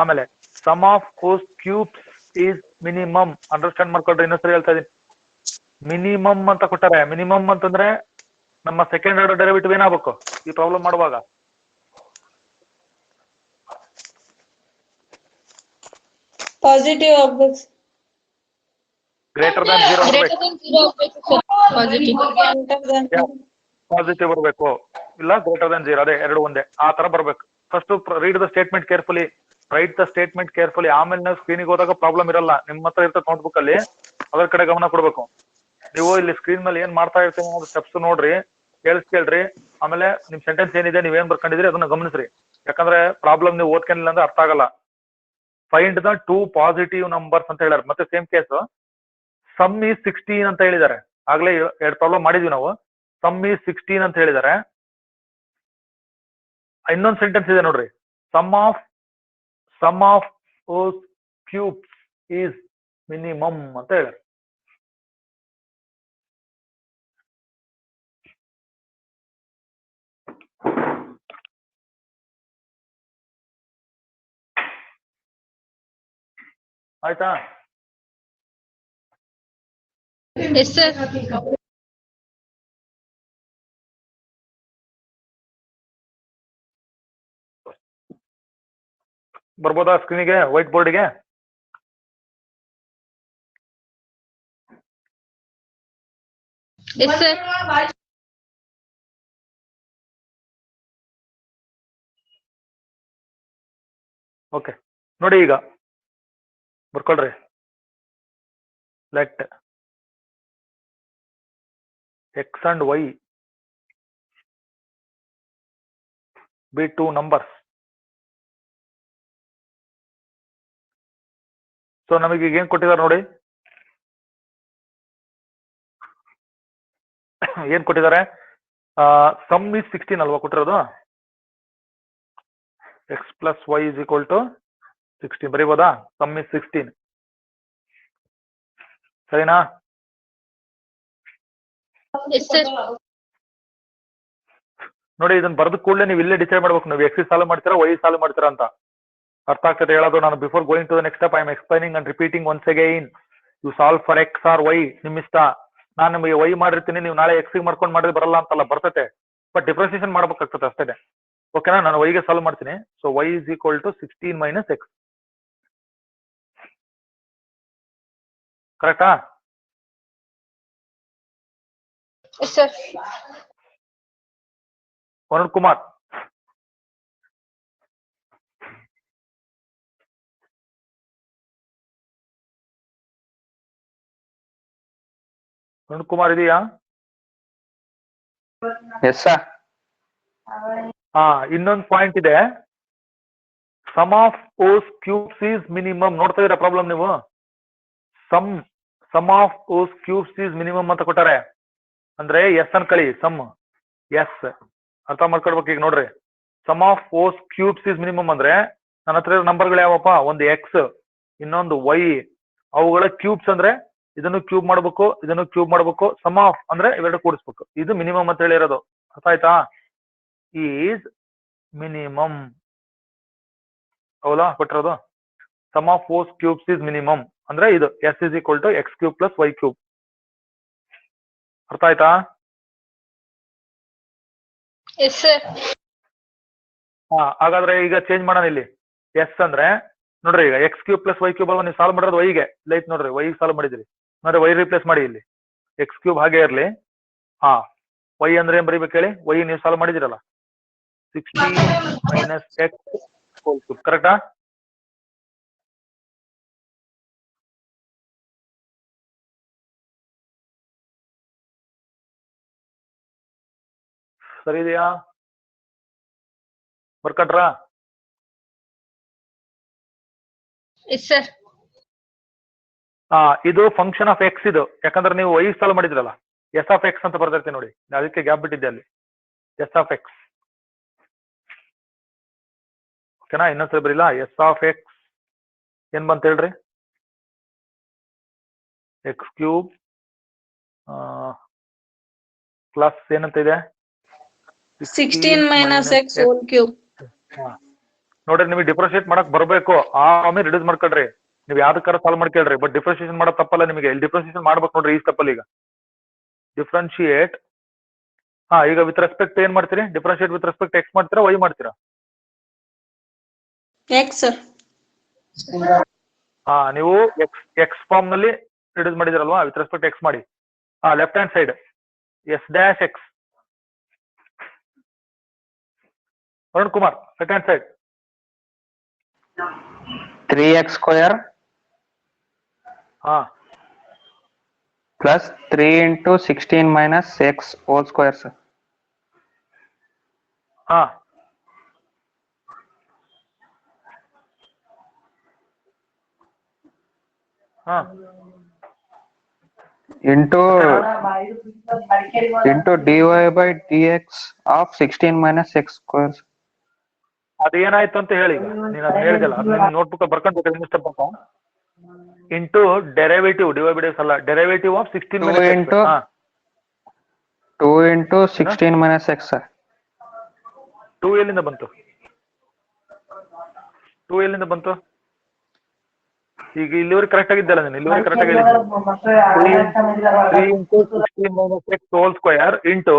ಆಮೇಲೆ sum of whose cubes is minimum. Understand ಮಾಡ್ಕೊಳ್ರಿ. ಇನ್ನೊಂದ್ಸರಿ ಹೇಳ್ತಾ ಇದೀನಿ. ಮಿನಿಮಮ್ ಅಂತ ಕೊಟ್ಟಾರೆ. ಮಿನಿಮಮ್ ಅಂತಂದ್ರೆ ನಮ್ಮ ಸೆಕೆಂಡ್ ಆರ್ಡರ್ ಡೆರಿವೇಟಿವ್ ಏನಾಗಬೇಕು ಈ ಪ್ರಾಬ್ಲಮ್ ಮಾಡುವಾಗ? ಪಾಸಿಟಿವ್ ಆಗ್ಬೇಕು. ಗ್ರೇಟರ್ ದ್ಯಾನ್ 0 ಪಾಸಿಟಿವ್ ಬರಬೇಕು, ಇಲ್ಲ ಗ್ರೇಟರ್ ದ್ಯಾನ್ 0. ಅದೇ ಎರಡು ಒಂದೇ, ಆ ತರ ಬರ್ಬೇಕು. First read the statement carefully, right the statement carefully. ಆಮೇಲೆ ನಾವು ಸ್ಕ್ರೀನಿಗೆ ಹೋದಾಗ ಪ್ರಾಬ್ಲಮ್ ಇರಲ್ಲ. ನಿಮ್ಮ ಹತ್ರ ಇರ್ತದೆ ನೋಟ್ಬುಕ್ ಅಲ್ಲಿ, ಅದರ ಕಡೆ ಗಮನ ಕೊಡ್ಬೇಕು. ನೀವು ಇಲ್ಲಿ ಸ್ಕ್ರೀನ್ ಮೇಲೆ ಏನ್ ಮಾಡ್ತಾ ಇರ್ತೀನಿ ಸ್ಟೆಪ್ಸ್ ನೋಡ್ರಿ. ಕೇಳ್ರಿ ಆಮೇಲೆ ನಿಮ್ ಸೆಂಟೆನ್ಸ್ ಏನಿದೆ ನೀವೇನ್ ಬರ್ಕೊಂಡಿದ್ರಿ ಅದನ್ನ ಗಮನಿಸ್ರಿ. ಯಾಕಂದ್ರೆ ಪ್ರಾಬ್ಲಮ್ ನೀವು ಓದ್ಕೊಂಡಿಲ್ಲ ಅಂದ್ರೆ ಅರ್ಥ ಆಗಲ್ಲ. ಫೈಂಡ್ ದ 2 ಪಾಸಿಟಿವ್ ನಂಬರ್ಸ್ ಅಂತ ಹೇಳ್ಯಾರ. ಮತ್ತೆ ಸೇಮ್ ಕೇಸ್ ಸಮ್ ಈಸ್ 16 ಅಂತ ಹೇಳಿದ್ದಾರೆ. ಆಗ್ಲೇ 2 ಪ್ರಾಬ್ಲಮ್ ಮಾಡಿದ್ವಿ ನಾವು. ಸಮ್ ಈಸ್ 16 ಅಂತ ಹೇಳಿದ್ದಾರೆ. ಇನ್ನೊಂದು ಸೆಂಟೆನ್ಸ್ ಇದೆ ನೋಡ್ರಿ, sum of cubes is minimum ಅಂತ ಹೇಳ್ಯಾರ. ಆಯ್ತಾ? Yes, sir. ಬರ್ಬೋದಾ ಸ್ಕ್ರೀನಿಗೆ, ವೈಟ್ ಬೋರ್ಡ್ಗೆ? Yes, sir. ಓಕೆ, ನೋಡಿ ಈಗ ಬರ್ಕೊಳ್ರಿ. Let x and y be 2 numbers. So ನಮಗೆ ಈಗ ಏನ್ ಕೊಟ್ಟಿದ್ದಾರೆ ನೋಡಿ, ಏನ್ ಕೊಟ್ಟಿದ್ದಾರೆ? ಸಮ್ ಈಸ್ 16 ಅಲ್ವಾ ಕೊಟ್ಟಿರೋದು? X plus y is equal to 16 ಬರೀಬೋದಾ? ಸಮ್ ಈಸ್ 16, ಸರಿನಾ? Yes, sir. ನೋಡಿ ಇದನ್ನ ಬರೆದ ಕೂಡಲೇ ನೀವು ಇಲ್ಲೇ ಡಿಸೈಡ್ ಮಾಡ್ಬೇಕು, ನೀವು ಎಕ್ಸ್ ಸಾಲ್ವ್ ಮಾಡ್ತೀರಾ ವೈ ಸಾಲ್ವ್ ಮಾಡ್ತೀರಾ ಅಂತ. ಅರ್ಥ ಆಗ್ತದೆ ಹೇಳೋದು? ನಾನು before going to the next step I am explaining and repeating once again. You solve for x or y, ನಿಮ್ ಇಷ್ಟ. ನಾನು ನಿಮಗೆ ವೈ ಮಾಡಿರ್ತೀನಿ, ನೀವು ನಾಳೆ ಎಕ್ಸ್ ಮಾಡ್ಕೊಂಡು ಮಾಡಿದ್ರೆ ಬರಲ್ಲ ಅಂತಲ್ಲ, ಬರ್ತೈತೆ. ಬಟ್ ಡಿಫ್ರೆನ್ಸಿಯೇಷನ್ ಮಾಡ್ಬೇಕಾಗ್ತದೆ ಅಷ್ಟೇ. ಓಕೆನಾ? ನಾನು ವೈಗೆ ಸಾಲ್ವ್ ಮಾಡ್ತೀನಿ. So y is equal to 16 minus x. ಕರೆಕ್ಟಾ? Yes, sir. ವರುಣ್ ಕುಮಾರ್, ವರುಣ್ ಕುಮಾರ್ ಇದೆಯಾ? Yes sir. ಇನ್ನೊಂದು ಪಾಯಿಂಟ್ ಇದೆ, sum of whose cubes is minimum. ನೋಡ್ತಾ ಇದೀರಾ ಪ್ರಾಬ್ಲಮ್ ನೀವು? Sum of whose cubes is minimum ಅಂತ ಕೊಟ್ಟಾರೆ. ಅಂದ್ರೆ ಎಸ್ ಅನ್ಕಳಿ, ಸಮ್ ಎಸ್ ಅರ್ಥ ಮಾಡ್ಕೊಳ್ಬೇಕು. ಈಗ ನೋಡ್ರಿ, sum of whose cubes is minimum ಅಂದ್ರೆ ನನ್ನ ಹತ್ರ ನಂಬರ್ಗಳು ಯಾವಪ್ಪ? ಒಂದು ಎಕ್ಸ್, ಇನ್ನೊಂದು ವೈ. ಅವುಗಳ ಕ್ಯೂಬ್ಸ್ ಅಂದ್ರೆ ಇದನ್ನು ಕ್ಯೂಬ್ ಮಾಡ್ಬೇಕು, ಇದನ್ನು ಕ್ಯೂಬ್ ಮಾಡ್ಬೇಕು. ಸಮ್ ಆಫ್ ಅಂದ್ರೆ ಇವೆರಡು ಕೂಡಿಸ್ಬೇಕು. ಇದು ಮಿನಿಮಮ್ ಅಂತ ಹೇಳಿರೋದು. ಅರ್ಥ ಆಯ್ತಾ? ಈಸ್ ಮಿನಿಮಮ್ ಹೌದಾ ಕೊಟ್ಟಿರೋದು? Sum of whose cubes is minimum ಅಂದ್ರೆ ಇದು S is equal to x cube plus y cube. ಅರ್ಥ ಆಯ್ತಾ? Yes, sir. ಹಾಗಾದ್ರೆ ಈಗ ಚೇಂಜ್ ಮಾಡೋಣ. ಇಲ್ಲಿ ಎಸ್ ಅಂದ್ರೆ ನೋಡ್ರಿ, ಈಗ x cube plus y cube ಅಲ್ವಾ ನೀವು ಸಾಲ್ವ್ ಮಾಡಿರೋದು ವೈಗೆ. ಲೈಟ್ ನೋಡ್ರಿ, ವೈ ಸಾಲ್ವ್ ಮಾಡಿದ್ರಿ ಅಂದ್ರೆ ವೈ ರಿಪ್ಲೇಸ್ ಮಾಡಿ. ಇಲ್ಲಿ ಎಕ್ಸ್ ಕ್ಯೂಬ್ ಹಾಗೆ ಇರ್ಲಿ. ವೈ ಅಂದ್ರೆ ಏನ್ ಬರೀಬೇಕು ಹೇಳಿ? ವೈ ನೀವು ಸಾಲ್ವ್ ಮಾಡಿದಿರಲ್ಲ, 16 ಮೈನಸ್ ಎಕ್ಸ್ ಹೋಲ್ ಕ್ಯೂಬ್. ಕರೆಕ್ಟಾ? ಸರಿ ಇದೆಯಾ? ಬರ್ಕಟ್ರಾ? Yes, sir. ಇದು ಫಂಕ್ಷನ್ ಆಫ್ ಎಕ್ಸ್ ಇದು. ಯಾಕಂದ್ರೆ ನೀವು ವೈ ಸಾಲ್ವ್ ಮಾಡಿದ್ರಲ್ಲ, ಎಸ್ ಆಫ್ ಎಕ್ಸ್ ಅಂತ ಬರ್ದಿರ್ತೀನಿ ನೋಡಿ, ಅದಕ್ಕೆ ಗ್ಯಾಪ್ ಬಿಟ್ಟಿದ್ದೆ ಅಲ್ಲಿ. S of x. ಓಕೆನಾ? ಇನ್ನೊಂದ್ಸರಿ ಬರಿಲ್ಲ. ಎಸ್ ಆಫ್ ಎಕ್ಸ್ ಏನ್ ಬಂತ ಹೇಳ್ರಿ? ಎಕ್ಸ್ ಕ್ಯೂಬ್ ಪ್ಲಸ್ ಏನಂತ ಇದೆ? 16 minus x whole cube. ನೋಡ್ರಿ, ನಿಮಗೆ ಡಿಫ್ರೆನ್ಶಿಯೇಟ್ ಮಾಡಕ್ ಬರ್ಬೇಕು. ಆಮೇಲೆ ರಿಡ್ಯೂಸ್ ಮಾಡ್ಕೊಳ್ರಿ. ನೀವು ಯಾವ್ದಕ್ಕಾರ ಸಾಲ್ವ್ ಮಾಡ್ಕೊಳ್ರಿ, ಬಟ್ ಡಿಫ್ರೆನ್ಶಿಯೇಷನ್ ಮಾಡೋದು ತಪ್ಪಲ್ಲ ನಿಮಗೆ. ಇಲ್ಲಿ ಡಿಫ್ರೆನ್ಶಿಯೇಷನ್ ಮಾಡ್ಬೇಕು ನೋಡ್ರಿ ಈ ಸ್ಟೆಪ್ ಅಲ್ಲಿ. ಈಗ ಡಿಫ್ರೆನ್ಶಿಯೇಟ್ ಈಗ ವಿತ್ ರೆಸ್ಪೆಕ್ಟ್ ಏನ್ ಮಾಡ್ತೀರಿ? ಡಿಫ್ರೆನ್ಶಿಯೇಟ್ ವಿತ್ ರೆಸ್ಪೆಕ್ಟ್ ಎಕ್ಸ್ ಮಾಡ್ತೀರಾ ವೈ ಮಾಡ್ತೀರಾ? X, sir. ನೀವು ಎಕ್ಸ್ ಫಾರ್ಮ್ ನಲ್ಲಿ ರಿಡ್ಯೂಸ್ ಮಾಡಿದಿರಲ್ವಾ, ವಿತ್ ರೆಸ್ಪೆಕ್ಟ್ ಎಕ್ಸ್ ಮಾಡಿ. Left hand side s dash x. Varun Kumar, right hand side 3x square plus 3 into 16 minus x whole square, sir. ಹಾ ಹಾ into dy by dx of 16 minus x square. ಅದೇನಾಯ್ತು ಅಂತ ಹೇಳಿ ಈಗ ನೀನು ಅದನ್ನ ಹೇಳಿದಲ್ಲ ಅದು ನಿಮ್ ನೋಟ್ಬುಕ್ ಬರ್ಕೊಂಡು ಇಂಟು ಡೆರಿವೇಟಿವ್ ಡಿವೈಡೆಡ್ ಅಲ್ಲ derivative of 16 2 minus into x. 2 into 16 minus x. 2 ಎಲ್ಲಿಂದ ಬಂತು? 2 ಎಲ್ಲಿಂದ ಬಂತು? ಈಗ ಇಲ್ಲಿವರೆಗೆ ಕರೆಕ್ಟ್ ಆಗಿದ್ದಲ್ಲ ನೀನು ಇಲ್ಲಿವರೆಗೆ ಕರೆಕ್ಟ್ ಆಗಿ ಹೇಳಿದ್ದೀನಿ 3 into 16 minus x whole square into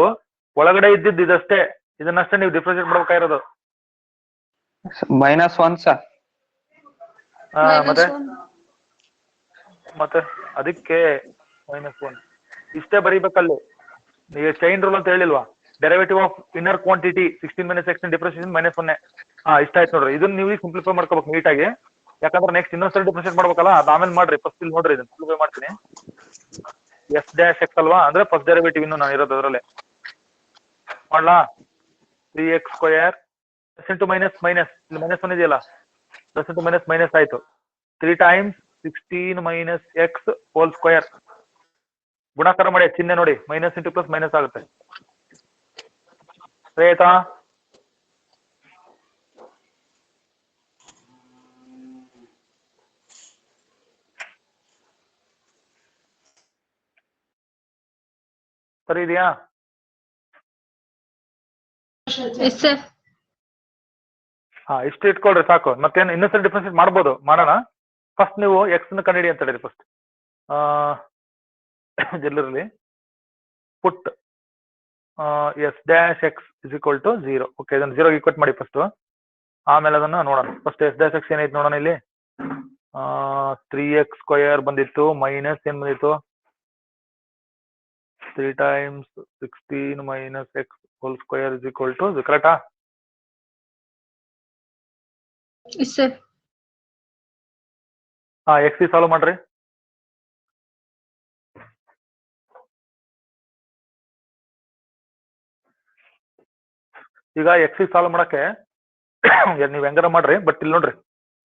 ಒಳಗಡೆ ಇದ್ದಿದ್ದು ಇದಷ್ಟೇ, ಇದನ್ನಷ್ಟೇ ನೀವು ಡಿಫ್ರೆನ್ಶಿಯೇಟ್ ಮಾಡ್ಬೇಕಾಗಿರೋದು. -1 sir. ಮತ್ತೆ ಮತ್ತೆ ಅದಕ್ಕೆ -1 ಇಷ್ಟೇ ಬರೀಬೇಕಲ್ಲಿ. ಈಗ ಚೈನ್ ರೂಲ್ ಅಂತ ಹೇಳಿಲ್ವಾ? Derivative of inner quantity 16 minus x differentiation -1. ಇಷ್ಟ ಆಯ್ತು ನೋಡ್ರಿ. ಇದನ್ನ ನೀವು ಸಿಂಪ್ಲಿಫೈ ಮಾಡ್ಕೋಬೇಕು ನೀಟಾಗಿ, ಯಾಕಂದ್ರೆ ನೆಕ್ಸ್ಟ್ ಇನ್ನೊಂದ್ಸರಿ ಡಿಫ್ರೆನ್ಶಿಯೇಟ್ ಮಾಡ್ಬೇಕಲ್ಲ, ಅದು ಆಮೇಲೆ ಮಾಡ್ರಿ. ಫಸ್ಟ್ ಇಲ್ಲಿ ನೋಡ್ರಿ ಇದನ್ನ ಸಿಂಪ್ಲಿಫೈ ಮಾಡ್ತೀನಿ. ಎಫ್ ಡ್ಯಾಶ್ ಎಕ್ಸ್ ಅಲ್ವಾ, ಅಂದ್ರೆ ಫಸ್ಟ್ ಡೆರಿವೇಟಿವ್ ಇನ್ನು ನಾನು ಇರೋದು ಅದರಲ್ಲೇ ಮಾಡ್ಲಾ. 3x ಸ್ಕ್ವಯರ್ ಇಂಟು ಮೈನಸ್ ಇಲ್ಲಿ -1 ಇದೆಯಲ್ಲ, ಪ್ಲಸ್ ಇಂಟು ಮೈನಸ್ ಆಯ್ತು. 3 times 16 minus x whole square ಗುಣಾಕಾರ ಮಾಡಿ ಚಿಹ್ನೆ ನೋಡಿ, ಮೈನಸ್ ಇಂಟು ಪ್ಲಸ್ ಮೈನಸ್ ಆಗುತ್ತೆ. ಸರಿ ಆಯ್ತಾ? ಸರಿ ಇದೆಯಾ? Yes, sir. ಇಷ್ಟು ಇಟ್ಕೊಳ್ರಿ ಸಾಕು. ಮತ್ತೇನು ಇನ್ನೊಂದ್ಸರಿ ಡಿಫ್ರೆನ್ಶಿಯೇಟ್ ಮಾಡ್ಬೋದು, ಮಾಡೋಣ. ಫಸ್ಟ್ ನೀವು ಎಕ್ಸ್ ನ ಕಂಡುಹಿಡಿ ಅಂತ ಹೇಳಿರಿ. ಫಸ್ಟ್ ಎಲ್ಲರಲ್ಲಿ put s dash x is equal to 0. Okay, ಇದನ್ನು 0 ಈಕ್ವೇಟ್ ಮಾಡಿ ಫಸ್ಟ್, ಆಮೇಲೆ ಅದನ್ನ ನೋಡೋಣ. ಫಸ್ಟ್ ಎಸ್ ಡ್ಯಾಶ್ ಎಕ್ಸ್ ಏನೈತೆ ನೋಡೋಣ. ಇಲ್ಲಿ 3x ಸ್ಕ್ವಯರ್ ಬಂದಿತ್ತು, ಮೈನಸ್ ಏನ್ ಬಂದಿತ್ತು 3 times 16 minus x whole square is equal to, ಕರೆಕ್ಟಾ? Yes, sir. ಎಕ್ಸ್ ಸಾಲ್ವ್ ಮಾಡ್ರಿ. ಈಗ ಎಕ್ಸ್ ಸಾಲ್ವ್ ಮಾಡಕ್ಕೆ ನೀವ್ ಹೆಂಗಾರ ಮಾಡ್ರಿ, ಬಟ್ ಇಲ್ಲಿ ನೋಡ್ರಿ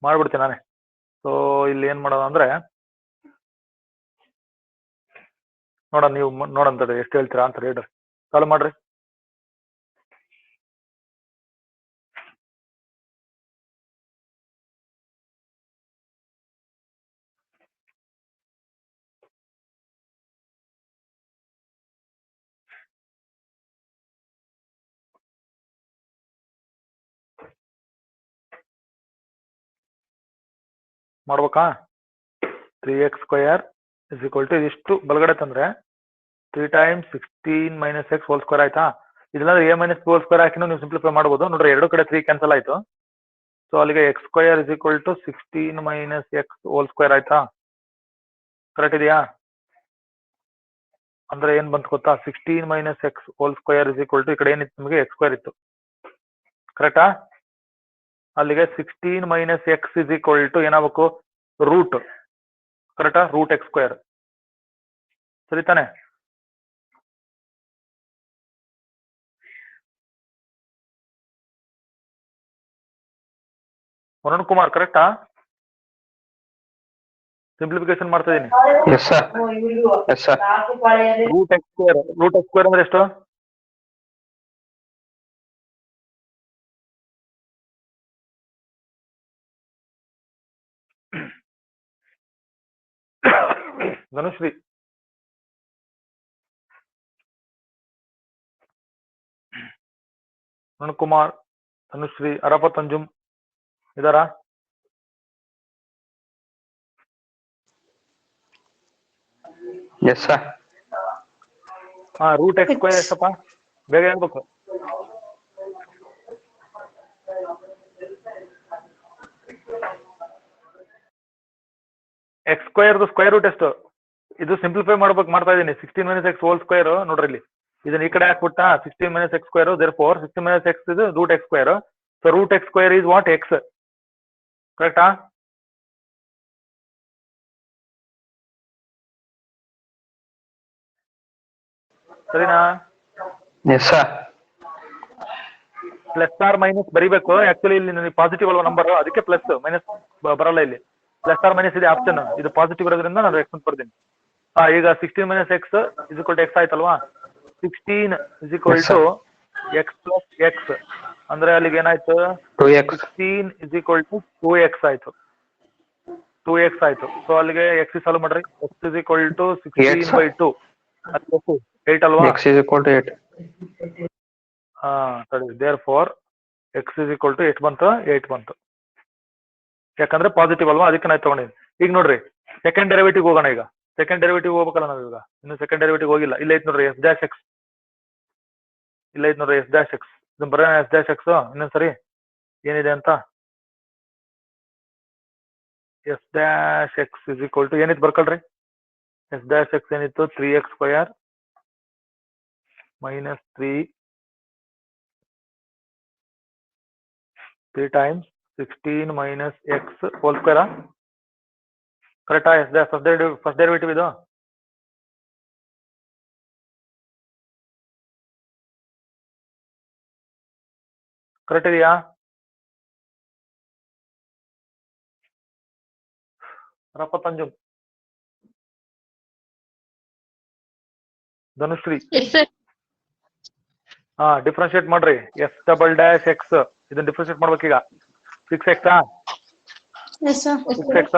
ಮಾಡ್ಬಿಡ್ತೀನಿ ನಾನೇ. ಸೊ ಇಲ್ಲಿ ಏನ್ ಮಾಡೋದು ಅಂದ್ರೆ ನೋಡ, ನೀವು ನೋಡಂತಡಿ ಎಷ್ಟು ಹೇಳ್ತೀರಾ ಅಂತ ಹೇಳ್ರಿ. ಸಾಲ್ವ್ ಮಾಡ್ರಿ. ಮಾಡ್ಬೇಕಾ? 3x square is equal to ಇದಿಷ್ಟು ಬಲಗಡೆ ತಂದ್ರೆ 3 times 16 minus x whole square ಆಯ್ತಾ? ಇದಿಲ್ಲ a minus b whole square ಹಾಕಿನೂ ನೀವು ಸಿಂಪ್ಲಿಫೈ ಮಾಡ್ಬೋದು. ನೋಡ್ರಿ ಎರಡು ಕಡೆ 3 ಕ್ಯಾನ್ಸಲ್ ಆಯ್ತು. ಸೊ ಅಲ್ಲಿಗೆ x square is equal to 16 minus x whole square ಆಯ್ತಾ? ಕರೆಕ್ಟ್ ಇದೆಯಾ? ಅಂದ್ರೆ ಏನ್ ಬಂತು ಗೊತ್ತಾ? 16 minus x whole square is equal to, ಈ ಕಡೆ ಏನಿತ್ತು ನಿಮಗೆ x ಸ್ಕ್ವೇರ್ ಇತ್ತು, ಕರೆಕ್ಟಾ? ಅಲ್ಲಿಗೆ 16 minus x is equal to ಏನಾಗಬೇಕು? ರೂಟ್, ಕರೆಕ್ಟಾ? Root x square. ಸರಿ ತಾನೆ? ವರುಣ್ ಕುಮಾರ್ ಕರೆಕ್ಟಾ? ಸಿಂಪ್ಲಿಫಿಕೇಶನ್ ಮಾಡ್ತಾ ಇದೀನಿ. Yes sir. Yes sir. Root x square ಅಂದ್ರೆ ಎಷ್ಟು? ಧನುಶ್ರೀ ವರುಣ್ ಕುಮಾರ್, ಧನುಶ್ರೀ, ಅರಫತ್ ಅಂಜುಮ್ ಇದಾರಾ? Yes sir. Root x square ಎಷ್ಟಪ್ಪ? ಬೇಗ ಹೇಳ್ಬೇಕು. ಎಕ್ಸ್ ಸ್ಕ್ವೇರ್ ಸ್ಕ್ವೇರ್ ರೂಟ್ ಎಷ್ಟು? ಇದು ಸಿಂಪ್ಲಿಫೈ ಮಾಡ್ತಾ ಇದೀನಿ. 16 minus x whole square ನೋಡ್ರಿ ಇಲ್ಲಿ, ಇದನ್ನ ಈ ಕಡೆ ಹಾಕ್ಬಿಟ್ಟ 16 minus x square, therefore 16 minus x is root x square. So root x square is what? X. ಕರೆಕ್ಟಾ? ಸರಿನಾ? Yes sir. Plus or minus ಬರಿಬೇಕು. ಆಕ್ಚುಲಿ ಇಲ್ಲಿ ನನಗೆ ಪಾಸಿಟಿವ್ ಅಲ್ವಾ ನಂಬರ್, ಅದಕ್ಕೆ ಪ್ಲಸ್ ಮೈನಸ್ ಬರಲ್ಲ ಇಲ್ಲಿ. ಪ್ಲಸ್ ಆರ್ ಮೈನಸ್ ಇದೆ ಆಪ್ಷನ್, ಇದು ಪಾಸಿಟಿವ್ ಇರೋದ್ರಿಂದ ನಾನು ಎಕ್ಸ್ ಅಂತ ಬರ್ತೀನಿ. ಈಗ 16 minus x is equal to x ಆಯ್ತಲ್ವಾ. 16 is equal to x plus x ಅಂದ್ರೆ ಅಲ್ಲಿಗೆ ಏನಾಯ್ತು, 2x 16 is equal to 2x ಆಯ್ತು. 2x ಆಯ್ತು. ಸೊ ಅಲ್ಲಿಗೆ ಎಕ್ಸ್ ಸಾಲ್ವ್ ಮಾಡ್ರಿ. ಎಕ್ಸ್ ಇಸ್ ಈಕ್ವಲ್ ಟು 16/2 8 ಅಲ್ವಾ. x is equal to 8. ಸರಿ. Therefore x is equal to 8 ಬಂತು, 8 ಬಂತು. ಯಾಕಂದ್ರೆ ಪಾಸಿಟಿವ್ ಅಲ್ವಾ, ಅದಕ್ಕೆ ನಾನು ತಗೊಂಡಿದ್ದೀನಿ. ಈಗ ನೋಡ್ರಿ ಸೆಕೆಂಡ್ ಡೆರಿವೇಟಿವ್ ಹೋಗೋಣ. ಈಗ ಸೆಕೆಂಡ್ ಡೆರಿವೇಟಿವ್ ಹೋಗ್ಬೇಕಲ್ಲ ನಾವು. ಈಗ ಇನ್ನು ಸೆಕೆಂಡ್ ಡೆರಿವೇಟಿವ್ ಹೋಗಿಲ್ಲ. ಇಲ್ಲ ಐತ್ ನೋಡ್ರಿ ಎಸ್ ಡ್ಯಾಶ್ ಎಕ್ಸ್. ಇಲ್ಲ ಐತ್ ನೋಡ್ರಿ ಎಸ್ ಡ್ಯಾಶ್ ಎಕ್ಸ್. ಇದನ್ನ ಬರೋಣ ಎಸ್ ಡ್ಯಾಶ್ ಎಕ್ಸ್ ಇನ್ನೊಂದ್ಸರಿ ಏನಿದೆ ಅಂತ. S dash x is equal to ಏನಿತ್ತು ಬರ್ಕೊಳ್ರಿ. ಎಸ್ ಡ್ಯಾಶ್ ಎಕ್ಸ್ ಏನಿತ್ತು, 3x² minus 3 times 16 minus x whole square. ಕರೆಕ್ಟಾ? ಎಸ್ ಡ್ಯಾಶ್ ಫಸ್ಟ್ ಡೆರಿವೇಟಿವ್ ಇದು. ಕರೆಕ್ಟ್ ಇದೆಯಾ? ರಪ್ಪತ್ತಂಜು ಧನುಶ್ರೀ. Yes, sir. ಡಿಫ್ರೆನ್ಶಿಯೇಟ್ ಮಾಡ್ರಿ. ಎಸ್ ಡಬಲ್ ಡ್ಯಾಶ್ ಎಕ್ಸ್ ಇದನ್ನ ಡಿಫ್ರೆನ್ಶಿಯೇಟ್ ಮಾಡ್ಬೇಕೀಗ. 6x Yes, sir. 6x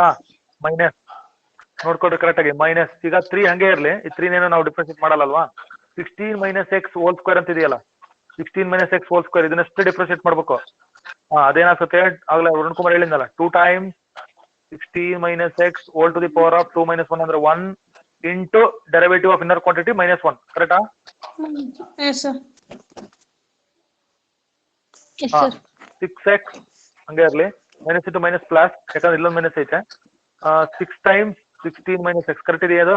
minus ನೋಡ್ಕೊಡ್ರಿ ಕರೆಕ್ಟ್ ಆಗಿ. ಮೈನಸ್ ಈಗ 3 ಹಂಗೆ ಇರ್ಲಿ. ಈ 3 ನಾವು ಡಿಫ್ರೆನ್ಶಿಯೇಟ್ ಮಾಡಲ್ಲಲ್ವಾ. 16 ಮೈನಸ್ ಎಕ್ಸ್ ಹೋಲ್ ಸ್ಕ್ವೇರ್ ಅಂತ ಇದೆಯಲ್ಲ, 16 ಮೈನಸ್ ಎಕ್ಸ್ ಹೋಲ್ ಸ್ಕ್ವೇರ್ ಇದನ್ನಷ್ಟು ಡಿಫ್ರೆನ್ಶಿಯೇಟ್ ಮಾಡ್ಬೇಕು. ಅದೇನಾಗ್ತದೆ ಆಗ್ಲೇ ಅರುಣ್ ಕುಮಾರ್ ಹೇಳಿದ್ನಲ್ಲ, 2 times 16 minus x whole to the power of 2 - 1 ಅಂದ್ರೆ 1 into derivative of inner quantity -1. ಕರೆಕ್ಟಾ? Yes, sir. Yes, sir. 6x ಹಂಗೆ ಇರ್ಲಿ. ಮೈನಸ್ ಇಂಟು ಮೈನಸ್ ಪ್ಲಸ್, ಯಾಕಂದ್ರೆ ಇಲ್ಲೊಂದು ಮೈನಸ್ ಐತೆ. 6 ಟೈಮ್ಸ್ 16 ಮೈನಸ್ ಎಕ್ಸ್ ಕರೆಕ್ಟ್ ಇದೆಯಾ ಅದು?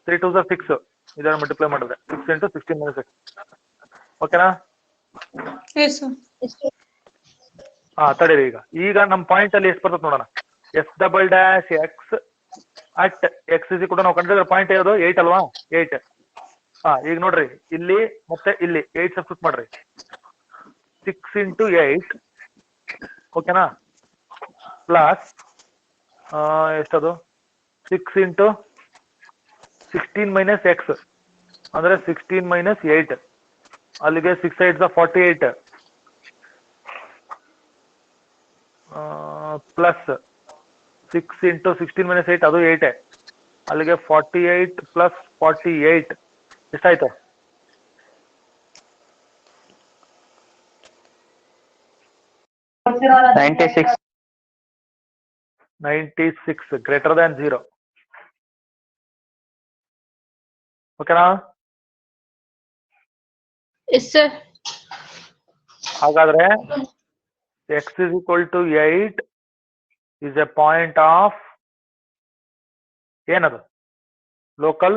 3 2 6 ಇದನ್ನ ಮಲ್ಟಿಪ್ಲೈ ಮಾಡಿದ್ರೆ 6 ಇಂಟು 16 ಮೈನಸ್ ಎಕ್ಸ್. ಓಕೆನಾ? Yes, sir. Yes, sir. ತಡೀರಿ. ಈಗ ನಮ್ಮ ಪಾಯಿಂಟ್ ಅಲ್ಲಿ ಎಷ್ಟು ಬರ್ತದೆ ನೋಡೋಣ. S double dash x at x is ಕೂಡ ನಾವು ಕಂಡಿದ್ರೆ ಪಾಯಿಂಟ್ ಯಾವುದು 8 ಅಲ್ವಾ. 8. ಈಗ ನೋಡ್ರಿ ಇಲ್ಲಿ ಮತ್ತೆ ಇಲ್ಲಿ 8 ಸಬ್ಸ್ಟಿಟ್ಯೂಟ್ ಮಾಡ್ರಿ. 6 ಇಂಟು 8 ಓಕೆನಾ, ಪ್ಲಸ್ ಎಷ್ಟದು 6 ಇಂಟು 16 ಮೈನಸ್ ಎಕ್ಸ್ ಅಂದ್ರೆ 16 ಮೈನಸ್ 8 ಅಲ್ಲಿಗೆ 6 8 48 ಪ್ಲಸ್ 6 ಇಂಟು 16 ಮೈನಸ್ 8 ಅದು 8 ಅಲ್ಲಿಗೆ 48 ಪ್ಲಸ್ 48 ಎಷ್ಟಾಯ್ತು? 96. 96 ಗ್ರೇಟರ್ ದ್ಯಾನ್ 0. ಓಕೆನಾ? Yes, sir. ಹಾಗಾದ್ರೆ x is equal to 8 is a point of ಏನದು ಲೋಕಲ್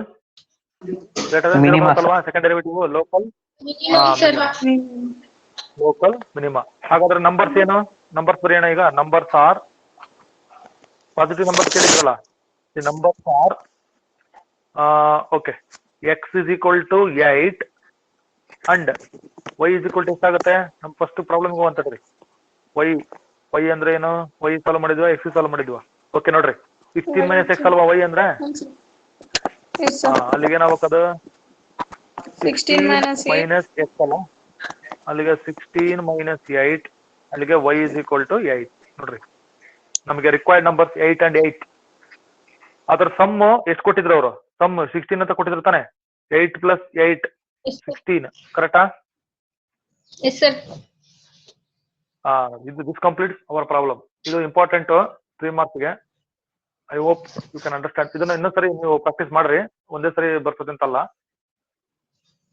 ಗ್ರೇಟರ್ ದ್ಯಾನ್ 0 Minima, ಅಲ್ವಾ. Second derivative local Minimum, sir. Local minima. ಹಾಗಾದ್ರೆ ನಂಬರ್ಸ್ ಏನು? ನಂಬರ್ಸ್ ಬರೆಯೋಣ ಈಗ. ನಂಬರ್ಸ್ ಆರ್ ಪಾಸಿಟಿವ್ ನಂಬರ್ಸ್ ಕೇಳಿದ್ರಲ್ಲ, ಈ numbers are okay. X is equal to 8 and y is equal to ಎಷ್ಟಾಗುತ್ತೆ? ನಮ್ ಫಸ್ಟ್ ಪ್ರಾಬ್ಲಮ್ ಹೋಗುವಂತದ್ರಿ. ವೈ ಅಂದ್ರೆ ಏನು? ವೈ ಸಾಲ್ವ್ ಮಾಡಿದ್ವಾ, ಎಕ್ಸ್ ಸಾಲ್ವ್ ಮಾಡಿದ್ವಾ? ಓಕೆ ನೋಡ್ರಿ 16 ಮೈನಸ್ ಎಕ್ಸ್ ಅಲ್ವಾ ವೈ ಅಂದ್ರೆ. Yes, sir. ಅಲ್ಲಿಗೆ ಏನಾಗಬೇಕದು 16 minus 8. ಮೈನಸ್ ಎಕ್ಸ್ ಅಲ್ಲ, ಅಲ್ಲಿಗೆ 16 ಮೈನಸ್ 8 ಅಲ್ಲಿಗೆ y ಇಸ್ ಈಕ್ವಲ್ ಟು 8. ನೋಡ್ರಿ ನಮಗೆ ರಿಕ್ವೈರ್ಡ್ ನಂಬರ್ಸ್ 8 and 8. ಅದ್ರ ಸಮ್ ಎಷ್ಟು ಕೊಟ್ಟಿದ್ರು ಅವರು? ಸಮ್ 16 ಅಂತ ಕೊಟ್ಟಿದ್ರು ತಾನೆ. 8 ಪ್ಲಸ್ 8 Yes, sir. 16 ಕರೆಕ್ಟಾ? Yes, sir. This completes our problem. ಇದು ಇಂಪಾರ್ಟೆಂಟ್ 3 marks ಗೆ. I hope you can understand. ಇದನ್ನ ಇನ್ನೊಂದ್ಸರಿ ನೀವು ಪ್ರಾಕ್ಟೀಸ್ ಮಾಡ್ರಿ, ಒಂದೇ ಸರಿ ಬರ್ತದೆ ಅಂತಲ್ಲ.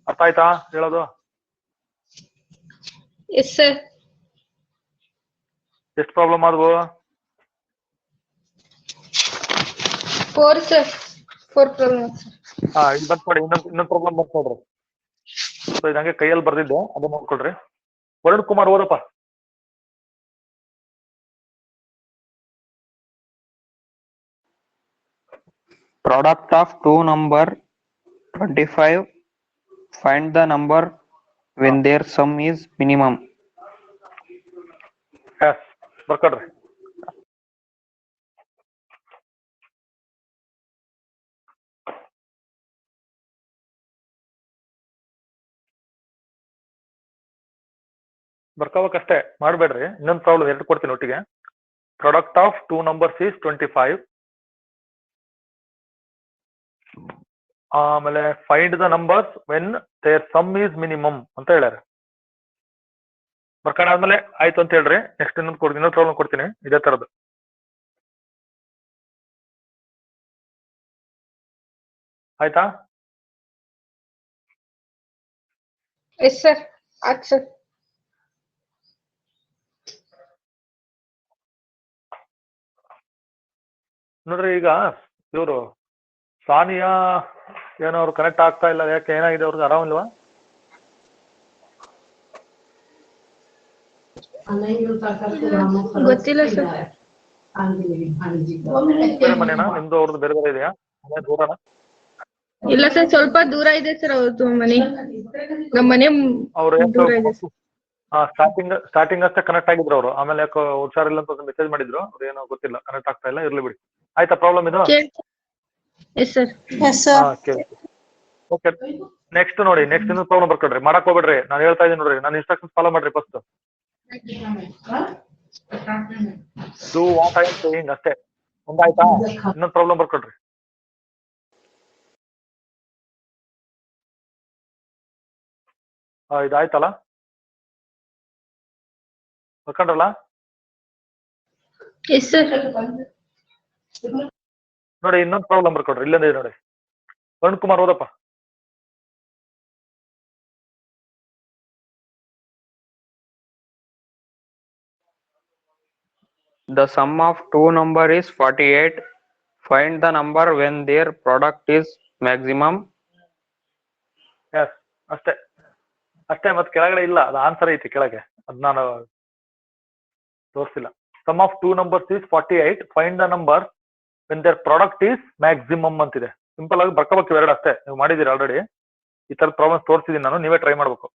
ಅರ್ಥ ಆಯ್ತಾ ಹೇಳೋದು? Yes, sir. ಎಷ್ಟು ಪ್ರಾಬ್ಲಮ್ ಆದ್ವು? 4, sir. 4 problems, sir. ಇದು ಬರ್ತ್ ಮಾಡಿ. ಇನ್ನೊಂದು ಪ್ರಾಬ್ಲಮ್ ಬರ್ತ್ ನೋಡ್ರಿ. ಸೊ ಇದಂಗೆ ಕೈಯಲ್ಲಿ ಬರ್ದಿದ್ದೆ, ಅದನ್ನ ನೋಡ್ಕೊಳ್ರಿ. ವರುಣ್ ಕುಮಾರ್ ಓದಪ್ಪ. Product of two number 25. Find the number when their sum is minimum. Yes ಬರ್ಕೊಡ್ರಿ. ಬರ್ಕೋಬೇಕಷ್ಟೇ, ಮಾಡ್ಬೇಡ್ರಿ. ಇನ್ನೊಂದು ಪ್ರಾಬ್ಲಮ್ ಎರಡು ಕೊಡ್ತೀನಿ ಒಟ್ಟಿಗೆ. Product of two numbers is 25. ಆಮೇಲೆ find the numbers when their sum is minimum ಅಂತ ಹೇಳ್ಯಾರ. ಬರ್ಕೊಂಡಾದ್ಮೇಲೆ ಆಯ್ತು ಅಂತ ಹೇಳ್ರಿ. ನೆಕ್ಸ್ಟ್ ಇನ್ನೊಂದು ಪ್ರಾಬ್ಲಮ್ ಕೊಡ್ತೀನಿ ಇದೇ ತರದ್ದು. ಆಯ್ತಾ? ಎಸ್ ಸರ್, ಆಯ್ತು ಸರ್. ನೋಡ್ರಿ, ಈಗ ಇವರು ಸಾನಿಯಾ ಏನೋ ಅವ್ರು ಕನೆಕ್ಟ್ ಆಗ್ತಾ ಇಲ್ಲ. ಯಾಕೆ, ಏನಾಗಿದೆ ಅವ್ರಿಗೆ? ಆರಾಮಿಲ್ವಾ? ಗೊತ್ತಿಲ್ಲ ಸರ್. ಬೇರೆ ಮನೆನಾ ನಿಮ್ದು? ಅವ್ರದ್ದು ಬೇರೆ ಬೇರೆ ಇದೆಯಾ? ಮನೆ ದೂರನಾ? ಇಲ್ಲ ಸರ್, ಸ್ವಲ್ಪ ದೂರ ಇದೆ ಸರ್ ಅವ್ರದ್ದು ಮನೆ. ನಮ್ಮ ಮನೆ ಅವ್ರು ದೂರ ಇದೆ ಸರ್. ಸ್ಟಾರ್ಟಿಂಗ್ ಅಷ್ಟೇ ಕನೆಕ್ಟ್ ಆಗಿದ್ರು ಅವರು. ಆಮೇಲೆ ಯಾಕೋ ಹುಷಾರಿಲ್ಲ ಅಂತ ಮೆಸೇಜ್ ಮಾಡಿದ್ರು. ಅವ್ರು ಏನೋ ಗೊತ್ತಿಲ್ಲ, ಕನೆಕ್ಟ್ ಆಗ್ತಾ ಇಲ್ಲ. ಇರ್ಲಿ ಬಿಡಿ. ಆಯ್ತಾ ಪ್ರಾಬ್ಲಮ್ ಇದು? Yes sir. Yes, sir. Okay, next ನೋಡಿ. ನೆಕ್ಸ್ಟ್ ಇನ್ನೊಂದು ಪ್ರಾಬ್ಲಮ್ ಬರ್ಕೊಡ್ರಿ. ಮಾಡಕ್ ಹೋಗ್ಬೇಡ್ರಿ, ನಾನು ಹೇಳ್ತಾ ಇದೀನಿ ನೋಡ್ರಿ. ನಾನು ಇನ್ಸ್ಟ್ರಕ್ಷನ್ಸ್ ಫಾಲೋ ಮಾಡ್ರಿ first. Do what I am saying ಅಷ್ಟೇ. ಒಂದಾಯ್ತಾ? ಇನ್ನೊಂದು ಪ್ರಾಬ್ಲಮ್ ಬರ್ಕೊಡ್ರಿ. ಇದಾಯ್ತಲ್ಲ? ಬರ್ಕೊಂಡ್ರಲ್ಲ? Yes sir. ನೋಡಿ, ಇನ್ನೊಂದು ಪ್ರಾಬ್ಲಮ್ ಬರ್ಕೊಡ್ರಿ. ಇಲ್ಲಂದ್ರೆ ನೋಡಿ, ವರುಣ್ ಕುಮಾರ್ ಓದಪ್ಪ. The sum of two number is 48. Find the number when their product is maximum. Yes, ಅಷ್ಟೇ ಅಷ್ಟೇ. ಮತ್ತೆ ಕೆಳಗಡೆ ಇಲ್ಲ, ಅದು ಆನ್ಸರ್ ಐತಿ ಕೆಳಗೆ. ಅದ್ ನಾನು ತೋರಿಸಿಲ್ಲ. Sum of two numbers is 48. Find the number when their product is maximum ಅಂತಿದೆ. ಸಿಂಪಲ್ ಆಗಿ ಬರ್ಕೋಬೇಕು ಇವೆರಡು ಅಷ್ಟೇ. ನೀವು ಮಾಡಿದೀರಿ ಆಲ್ರೆಡಿ. ಈ ತರ ಪ್ರಾಬ್ಲಮ್ಸ್ ತೋರಿಸಿದೀನಿ ನಾನು, ನೀವೇ ಟ್ರೈ ಮಾಡ್ಬೇಕು.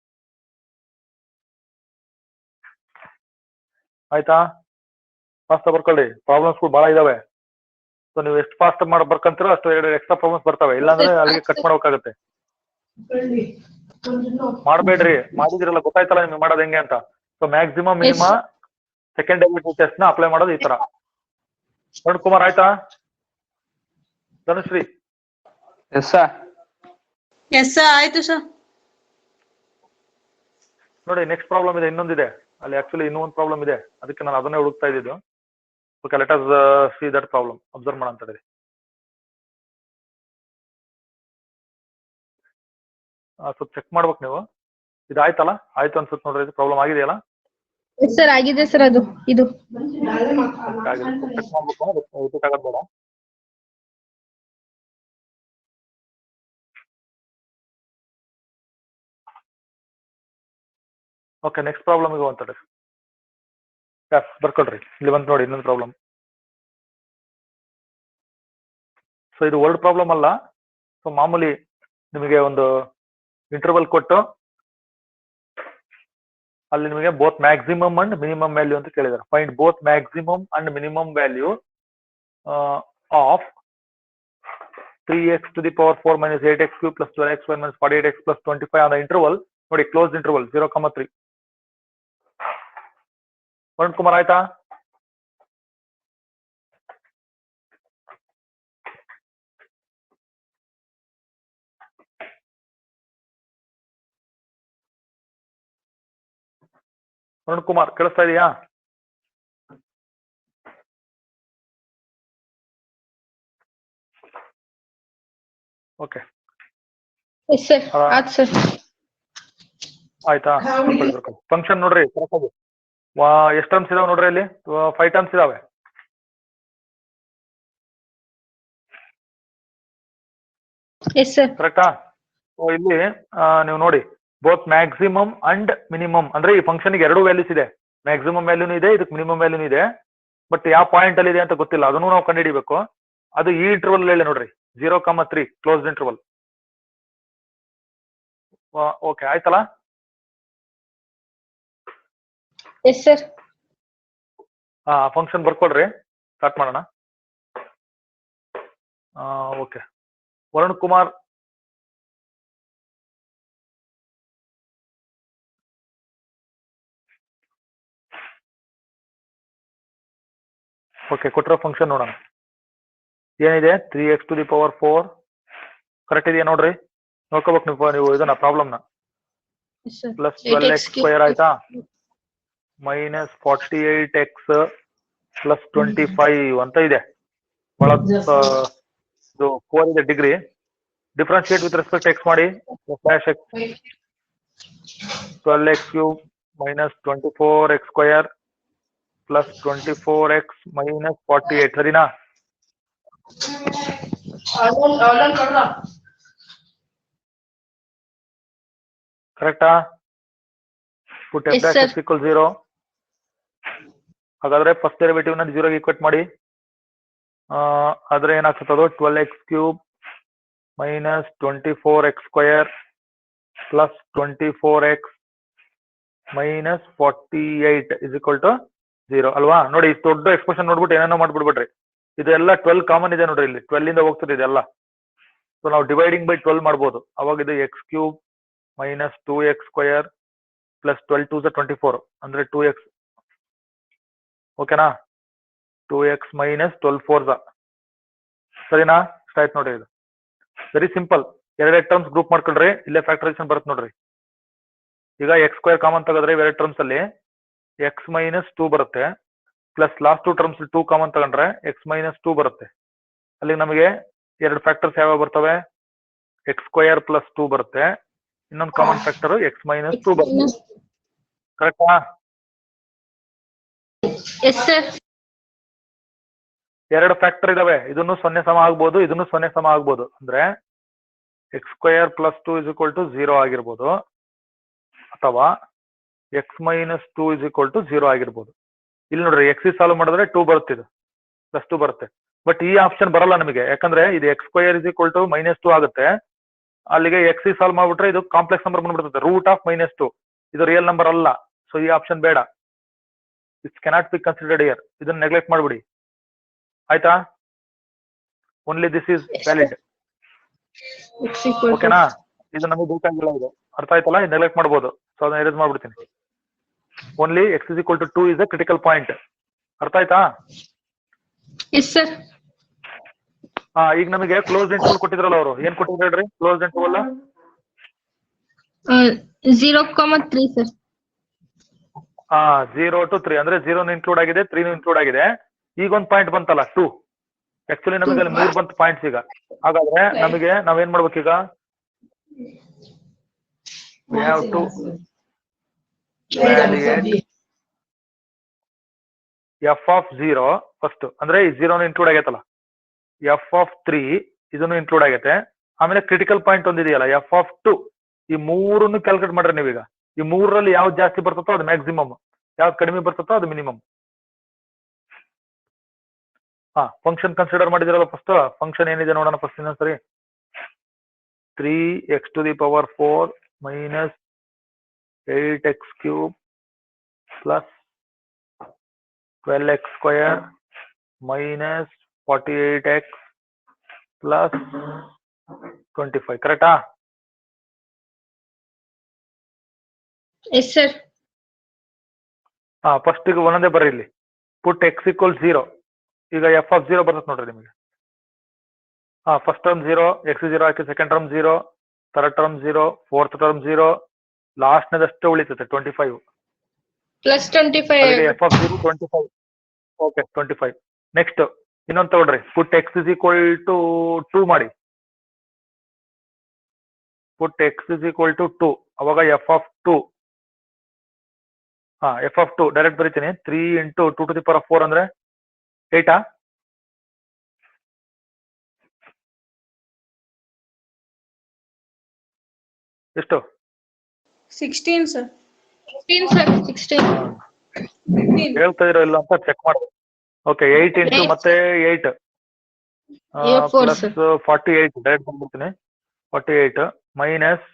ಆಯ್ತಾ? ಫಾಸ್ಟ್ ಬರ್ಕೊಳ್ಳಿ. ಪ್ರಾಬ್ಲಮ್ಸ್ಗಳು ಬಹಳ ಇದಾವೆ. ಸೊ ನೀವು ಎಷ್ಟು ಫಾಸ್ಟ್ ಬರ್ಕಂತೀರೋ ಅಷ್ಟು ಎರಡು ಎಕ್ಸ್ಟ್ರಾ ಪ್ರಾಬ್ಲಮ್ಸ್ ಬರ್ತವೆ. ಇಲ್ಲಾಂದ್ರೆ ಅಲ್ಲಿಗೆ ಕಟ್ ಮಾಡ್ಬೇಕಾಗತ್ತೆ. ಮಾಡ್ಬೇಡ್ರಿ. ಮಾಡಿದಿರಲ್ಲ, ಗೊತ್ತಾಯ್ತಲ್ಲ ನಿಮ್ಗೆ ಮಾಡೋದು ಹೆಂಗೆ ಅಂತ. So maximum minima second derivative test ನ ಅಪ್ಲೈ ಮಾಡೋದು ಈ ತರ. ವರುಣ್ ಕುಮಾರ್ ಆಯ್ತಾ? Dhanushree? Yes, sir. Yes, sir. ಆಯ್ತು ಸರ್. ನೋಡಿ, ನೆಕ್ಸ್ಟ್ ಪ್ರಾಬ್ಲಮ್ ಇದೆ, ಇನ್ನೊಂದಿದೆ ಅಲ್ಲಿ. ಆಕ್ಚುಲಿ ಇನ್ನೊಂದು ಪ್ರಾಬ್ಲಮ್ ಇದೆ, ಅದಕ್ಕೆ ನಾನು ಅದನ್ನೇ ಹುಡುಕ್ತಾ ಇದ್ದಿದ್ದು. Okay, let us see that problem. Observe ಮಾಡ ಅಂತ ಹೇಳಿ. ಸ್ವಲ್ಪ ಚೆಕ್ ಮಾಡ್ಬೇಕು ನೀವು. ಇದಾಯ್ತಲ್ಲ? ಆಯ್ತು ಅನ್ಸುತ್ತೆ ನೋಡ್ರಿ. ಇದು ಪ್ರಾಬ್ಲಮ್ ಆಗಿದೆಯಲ್ಲ? ಎಸ್ ಸರ್, ಆಗಿದೆ ಸರ್. ಅದು ಇದು ಚೆಕ್ ಮಾಡ್ಬೇಕು, ರಿಪೀಟ್ ಆಗೋದು ಬೇಡ. ಓಕೆ, ನೆಕ್ಸ್ಟ್ ಪ್ರಾಬ್ಲಮ್ ಗೆ ಅಂತೇಳಿ. ಬರ್ಕೊಳ್ರಿ. ಇಲ್ಲಿ ಬಂತು ನೋಡಿ ಇನ್ನೊಂದು ಪ್ರಾಬ್ಲಮ್. ಸೊ ಇದು ವರ್ಡ್ ಪ್ರಾಬ್ಲಮ್ ಅಲ್ಲ. ಸೊ ಮಾಮೂಲಿ ನಿಮಗೆ ಒಂದು ಇಂಟರ್ವಲ್ ಕೊಟ್ಟು ಅಲ್ಲಿ ನಿಮಗೆ both maximum and minimum value ಅಂತ ಕೇಳಿದ್ದಾರೆ. Find both maximum and minimum value of 3x to the power 4 minus 8x cube plus 12x minus 48x plus 25 on the interval. ನೋಡಿ, ಕ್ಲೋಸ್ಡ್ ಇಂಟರ್ವಲ್ 0,3. ವರುಣ್ ಕುಮಾರ್ ಆಯ್ತಾ? ವರುಣ್ ಕುಮಾರ್ ಕೇಳಿಸ್ತಾ ಇದೆಯಾ? Okay, yes sir. ಆಯ್ತು sir. ಆಯ್ತಾ? Function ನೋಡ್ರಿ correct ಆಗಿ. ಎಷ್ಟು ಟರ್ಮ್ಸ್ ಇದಾವೆ ನೋಡ್ರಿ ಅಲ್ಲಿ? 5 ಟರ್ಮ್ಸ್ ಇದಾವೆ. Yes sir. ಕರೆಕ್ಟಾ? ಇಲ್ಲಿ ನೀವು ನೋಡಿ, ಬೋತ್ ಮ್ಯಾಕ್ಸಿಮಮ್ ಅಂಡ್ ಮಿನಿಮಮ್ ಅಂದ್ರೆ ಈ ಫಂಕ್ಷನ್ ಗೆ ಎರಡು ವ್ಯಾಲ್ಯೂಸ್ ಇದೆ. ಮ್ಯಾಕ್ಸಿಮಮ್ ವ್ಯಾಲ್ಯೂನು ಇದೆ, ಇದಕ್ಕೆ ಮಿನಿಮಮ್ ವ್ಯಾಲ್ಯೂನು ಇದೆ. ಬಟ್ ಯಾವ ಪಾಯಿಂಟ್ ಅಲ್ಲಿ ಇದೆ ಅಂತ ಗೊತ್ತಿಲ್ಲ, ಅದನ್ನು ನಾವು ಕಂಡುಹಿಡಿಬೇಕು. ಅದು ಈ ಇಂಟರ್ವಲ್ ಹೇಳಿ ನೋಡ್ರಿ, 0,3 ಕ್ಲೋಸ್ಡ್ ಇಂಟರ್ವಲ್. ಓಕೆ, ಆಯ್ತಲ್ಲ? Yes, sir. ಫಂಕ್ಷನ್ ಬರ್ಕೊಡ್ರಿ, ಸ್ಟಾರ್ಟ್ ಮಾಡೋಣ. ಓಕೆ, ವರುಣ್ ಕುಮಾರ್. ಓಕೆ, ಕೊಟ್ಟಿರೋ ಫಂಕ್ಷನ್ ನೋಡೋಣ. ಏನಿದೆ? 3x⁴ ಕರೆಕ್ಟ್ ಇದೆಯಾ ನೋಡ್ರಿ, ನೋಡ್ಕೋಬೇಕು ನೀವು ಇದನ್ನ ಪ್ರಾಬ್ಲಮ್ನ. Yes, sir. Plus 8x 12x² ಆಯ್ತಾ, ಮೈನಸ್ 48x ಪ್ಲಸ್ 25 ಅಂತ ಇದೆ. ಒಳಗ್ ಇದು 4 ಇದೆ degree. Differentiate with respect x ಮಾಡಿ. Slash x 12x³ minus 24x² plus 24x minus 48, ಸರಿನಾ? ಕರೆಕ್ಟಾ? ಪುಟ್ Yes, sir. f' = 0. ಹಾಗಾದ್ರೆ ಫಸ್ಟ್ ಡೆರಿವೇಟಿವ್ ನ 0 ಗೆ ಈಕ್ವೇಟ್ ಮಾಡಿ. ಆದ್ರೆ ಏನಾಗ್ತದೆ? 12x³ minus 24x² plus 24x minus 48 = 0 ಅಲ್ವಾ? ನೋಡಿ, ಇಷ್ಟು ದೊಡ್ಡ ಎಕ್ಸ್ಪ್ರೆಷನ್ ನೋಡ್ಬಿಟ್ಟು ಏನೇನೋ ಮಾಡ್ಬಿಡ್ಬೇಡ್ರಿ. ಇದೆಲ್ಲ 12 ಕಾಮನ್ ಇದೆ ನೋಡ್ರಿ, ಇಲ್ಲಿ 12 ಇಂದ ಹೋಗ್ತದೆ ಇದೆಲ್ಲ. ಸೊ ನಾವು ಡಿವೈಡಿಂಗ್ ಬೈ 12 ಮಾಡ್ಬೋದು. ಅವಾಗ ಇದು x³ ಮೈನಸ್ 2x² ಪ್ಲಸ್ 12 2 = 24 ಅಂದ್ರೆ 2x. ಓಕೆನಾ? 2x ಮೈನಸ್ 12 4 ಸರಿನಾ? ಇಷ್ಟ ಆಯ್ತು ನೋಡ್ರಿ. ಇದು ವೆರಿ ಸಿಂಪಲ್. ಎರಡೆರಡು ಟರ್ಮ್ಸ್ ಗ್ರೂಪ್ ಮಾಡ್ಕೊಳ್ರಿ, ಇಲ್ಲೇ ಫ್ಯಾಕ್ಟರೈಸೇಷನ್ ಬರುತ್ತೆ ನೋಡ್ರಿ. ಈಗ x² ಕಾಮನ್ ತಗೊಂಡ್ರೆ ಎರಡು ಟರ್ಮ್ಸ್ ಅಲ್ಲಿ x ಮೈನಸ್ 2 ಬರುತ್ತೆ, ಪ್ಲಸ್ ಲಾಸ್ಟ್ 2 ಟರ್ಮ್ಸ್ 2 ಕಾಮನ್ ತಗೊಂಡ್ರೆ x ಮೈನಸ್ 2 ಬರುತ್ತೆ. ಅಲ್ಲಿ ನಮಗೆ ಎರಡು ಫ್ಯಾಕ್ಟರ್ಸ್ ಯಾವ ಬರ್ತವೆ? x² ಪ್ಲಸ್ 2 ಬರುತ್ತೆ, ಇನ್ನೊಂದು ಕಾಮನ್ ಫ್ಯಾಕ್ಟರ್ x ಮೈನಸ್ 2 ಬರುತ್ತೆ. ಕರೆಕ್ಟಾ? Yes, sir. ಎರಡು ಫ್ಯಾಕ್ಟರ್ ಇದಾವೆ, ಇದನ್ನು 0 ಸಮ ಆಗ್ಬೋದು, ಇದನ್ನು 0 ಸಮ ಆಗ್ಬೋದು. ಅಂದ್ರೆ x² ಪ್ಲಸ್ 2 = 0 ಆಗಿರ್ಬೋದು, ಅಥವಾ x ಮೈನಸ್ 2 = 0 ಆಗಿರ್ಬೋದು. ಇಲ್ಲಿ ನೋಡ್ರಿ, x ಸಾಲ್ವ್ ಮಾಡಿದ್ರೆ 2 ಬರುತ್ತೆ, ಇದು ಪ್ಲಸ್ 2 ಬರುತ್ತೆ. ಬಟ್ ಈ ಆಪ್ಷನ್ ಬರಲ್ಲ ನಮಗೆ, ಯಾಕಂದ್ರೆ ಇದು x² = -2 ಆಗುತ್ತೆ. ಅಲ್ಲಿಗೆ x ಸಾಲ್ವ್ ಮಾಡ್ಬಿಟ್ರೆ ಇದು ಕಾಂಪ್ಲೆಕ್ಸ್ ನಂಬರ್ ಬಂದ್ಬಿಡ್ತದೆ, √(-2). ಇದು ರಿಯಲ್ ನಂಬರ್ ಅಲ್ಲ, ಸೊ ಈ ಆಪ್ಷನ್ ಬೇಡ. It's cannot be considered here. ಇದನ್ನ ನೆಗ್ಲೆಕ್ಟ್ ಮಾಡ್ಬಿಡಿ, ಆಯ್ತಾ? Only this is valid. X equal to ಓಕೆನಾ? ಇದು ನಮಗೆ ಬೇಕಾಗಿಲ್ಲ, ಇದು ಅರ್ಥ ಆಯ್ತಲ್ಲ? ಇದು ನೆಗ್ಲೆಕ್ಟ್ ಮಾಡ್ಬೋದು, ಸೊ ಅದನ್ನ ಎರೇಸ್ ಮಾಡ್ಬಿಡ್ತೀನಿ. Only x = 2 is a critical point. ಅರ್ಥ ಆಯ್ತಾ? Yes, sir. ಈಗ ನಮಗೆ ಕ್ಲೋಸ್ ಇಂಟರ್ವಲ್ ಕೊಟ್ಟಿದ್ರಲ್ಲ ಅವರು, ಏನ್ ಕೊಟ್ಟಿದ್ರು ಹೇಳ್ರಿ? Close interval 0,3, sir. 0 to 3 ಅಂದ್ರೆ 0 ಇನ್ಕ್ಲೂಡ್ ಆಗಿದೆ, 3 ಇನ್ಕ್ಲೂಡ್ ಆಗಿದೆ. ಈಗ ಒಂದು ಪಾಯಿಂಟ್ ಬಂತಲ್ಲ 2. ಆಕ್ಚುಲಿ ನಮಗೆ ಅಲ್ಲಿ 3 ಬಂತು ಪಾಯಿಂಟ್ಸ್ ಈಗ. ಹಾಗಾದ್ರೆ ನಮಗೆ ನಾವೇನ್ ಮಾಡ್ಬೇಕೀಗ? we have to evaluate f(0) first. ಅಂದ್ರೆ ಈ 0 ಇನ್ಕ್ಲೂಡ್ ಆಗೈತಲ್ಲ, f(3) ಇದನ್ನು ಇನ್ಕ್ಲೂಡ್ ಆಗೈತೆ. ಆಮೇಲೆ ಕ್ರಿಟಿಕಲ್ ಪಾಯಿಂಟ್ ಒಂದಿದೆಯಲ್ಲ f(2). ಈ ಮೂರನ್ನು ಕ್ಯಾಲ್ಕುಲೇಟ್ ಮಾಡ್ರಿ ನೀವೀಗ. ಈ ಮೂರರಲ್ಲಿ ಯಾವ್ದು ಜಾಸ್ತಿ ಬರ್ತದೋ ಅದು ಮ್ಯಾಕ್ಸಿಮಮ್, ಯಾವ್ದು ಕಡಿಮೆ ಬರ್ತದೋ ಅದು ಮಿನಿಮಮ್. ಫಂಕ್ಷನ್ ಕನ್ಸಿಡರ್ ಮಾಡಿದಿರಲ್ಲ ಫಸ್ಟ್. ಫಂಕ್ಷನ್ ಏನಿದೆ ನೋಡೋಣ ಫಸ್ಟ್ ಇನ್ನೊಂದ್ಸರಿ. 3x⁴ minus 8x³ plus 12x² minus 48x plus 25. ಕರೆಕ್ಟಾ? Yes, sir. ಫಸ್ಟ್ ಈಗ ಒಂದೊಂದೇ ಬರ್ರಿ. ಇಲ್ಲಿ ಪುಟ್ x = 0. ಈಗ f(0) ಬರ್ತದೆ ನೋಡ್ರಿ ನಿಮಗೆ. ಫಸ್ಟ್ ಟರ್ಮ್ 0, x 0 ಹಾಕಿ, second term 0, third term 0, fourth term 0, last ನದಷ್ಟೇ ಉಳಿತೈತೆ 25. Plus 25. f(0) 25. ಓಕೆ, 25. ನೆಕ್ಸ್ಟ್ ಇನ್ನೊಂದು ತಗೊಳ್ರಿ, ಪುಟ್ x = 2 ಮಾಡಿ. ಪುಟ್ x = 2. ಅವಾಗ f(2) f(2) ಡೈರೆಕ್ಟ್ ಬರೀತೀನಿ. 3 × 2⁴ ಅಂದ್ರೆ 8. ಎಷ್ಟು? 16, sir. 16, sir. 16. ಹೇಳ್ತಾ ಇರೋ ಇಲ್ಲ ಅಂತ ಚೆಕ್ ಮಾಡಿ. ಓಕೆ, 8 × ಮತ್ತೆ 8 ಪ್ಲಸ್ 48 ಡೈರೆಕ್ಟ್ ಬಂದ್ಬಿಡ್ತೀನಿ. 48 ಮೈನಸ್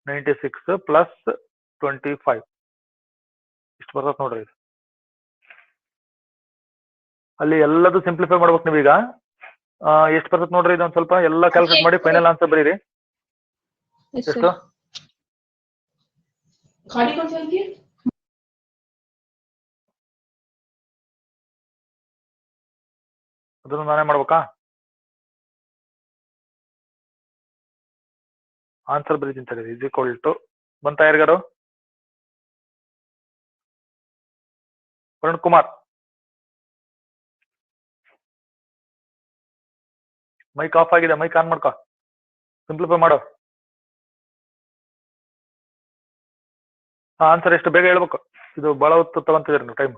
96 ಪ್ಲಸ್ 25 ಇಷ್ಟು ಬರ್ತದೆ ನೋಡ್ರಿ ಇದು. ಅಲ್ಲಿ ಎಲ್ಲದೂ ಸಿಂಪ್ಲಿಫೈ ಮಾಡ್ಬೇಕು ನೀವೀಗ. ಎಷ್ಟು ಬರ್ತದೆ ನೋಡ್ರಿ ಇದೊಂದು ಸ್ವಲ್ಪ ಎಲ್ಲ ಕ್ಯಾಲ್ಕುಲೇಟ್ ಮಾಡಿ ಫೈನಲ್ ಆನ್ಸರ್ ಬರೀರಿ. Yes, ಎಷ್ಟು? sir. ಅದನ್ನು ನಾನೇ ಮಾಡ್ಬೇಕಾ? ಆನ್ಸರ್ ಬರೀತೀನಿ ತಡೀರಿ. ಇಸ್ ಈಕ್ವಲ್ ಟು ಬಂತ ಯಾರಿಗಾರು? ವರುಣ್ ಕುಮಾರ್ ಮೈಕ್ ಆಫ್ ಆಗಿದೆ, ಮೈಕ್ ಆನ್ ಮಾಡ್ಕೊ. ಸಿಂಪ್ಲಿಫೈ ಮಾಡು. ಆನ್ಸರ್ ಎಷ್ಟು ಬೇಗ ಹೇಳ್ಬೇಕು, ಇದು ಬಹಳ ಹೊತ್ತು ತಗೊಂತಿದ್ದೀರಿ ನೀವು ಟೈಮ್.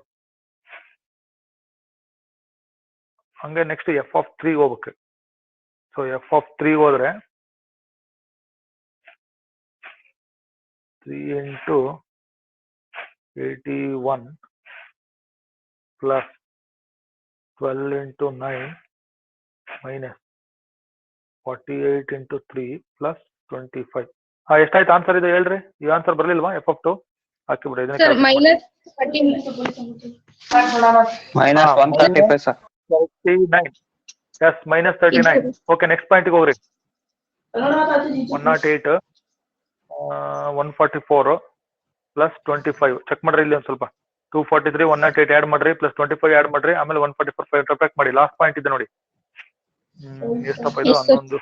ಹಂಗೆ ನೆಕ್ಸ್ಟ್ f(3) ಹೋಗ್ಬೇಕು. ಸೊ f(3) ಹೋದ್ರೆ 3 into 81 plus 12 into 9 minus 48 into 3 plus 25. ಎಷ್ಟಾಯ್ತು ಆನ್ಸರ್ ಇದು ಹೇಳ್ರಿ. ಈ ಆನ್ಸರ್ ಬರ್ಲಿಲ್ವಾ? f(2) ಹಾಕಿಬಿಡಿ. ಇದನ್ನ Sir, minus 13. minus 135 sir. 39. Yes, minus 39. Okay, next point ಗೆ ಹೋಗ್ರಿ. 108 144 plus 25. ಚೆಕ್ ಮಾಡ್ರಿ ಇಲ್ಲಿ ಒಂದ್ ಸ್ವಲ್ಪ. 243 108 ಆಡ್ ಮಾಡ್ರಿ ಪ್ಲಸ್ 25 ಆಡ್ ಮಾಡ್ರಿ, ಆಮೇಲೆ 144 5 ಸಬ್ಟ್ರಾಕ್ಟ್ ಮಾಡಿ. ಲಾಸ್ಟ್ ಪಾಯಿಂಟ್ ಇದೆ ನೋಡಿ. ಎಷ್ಟಪ್ಪ ಇದು? 11.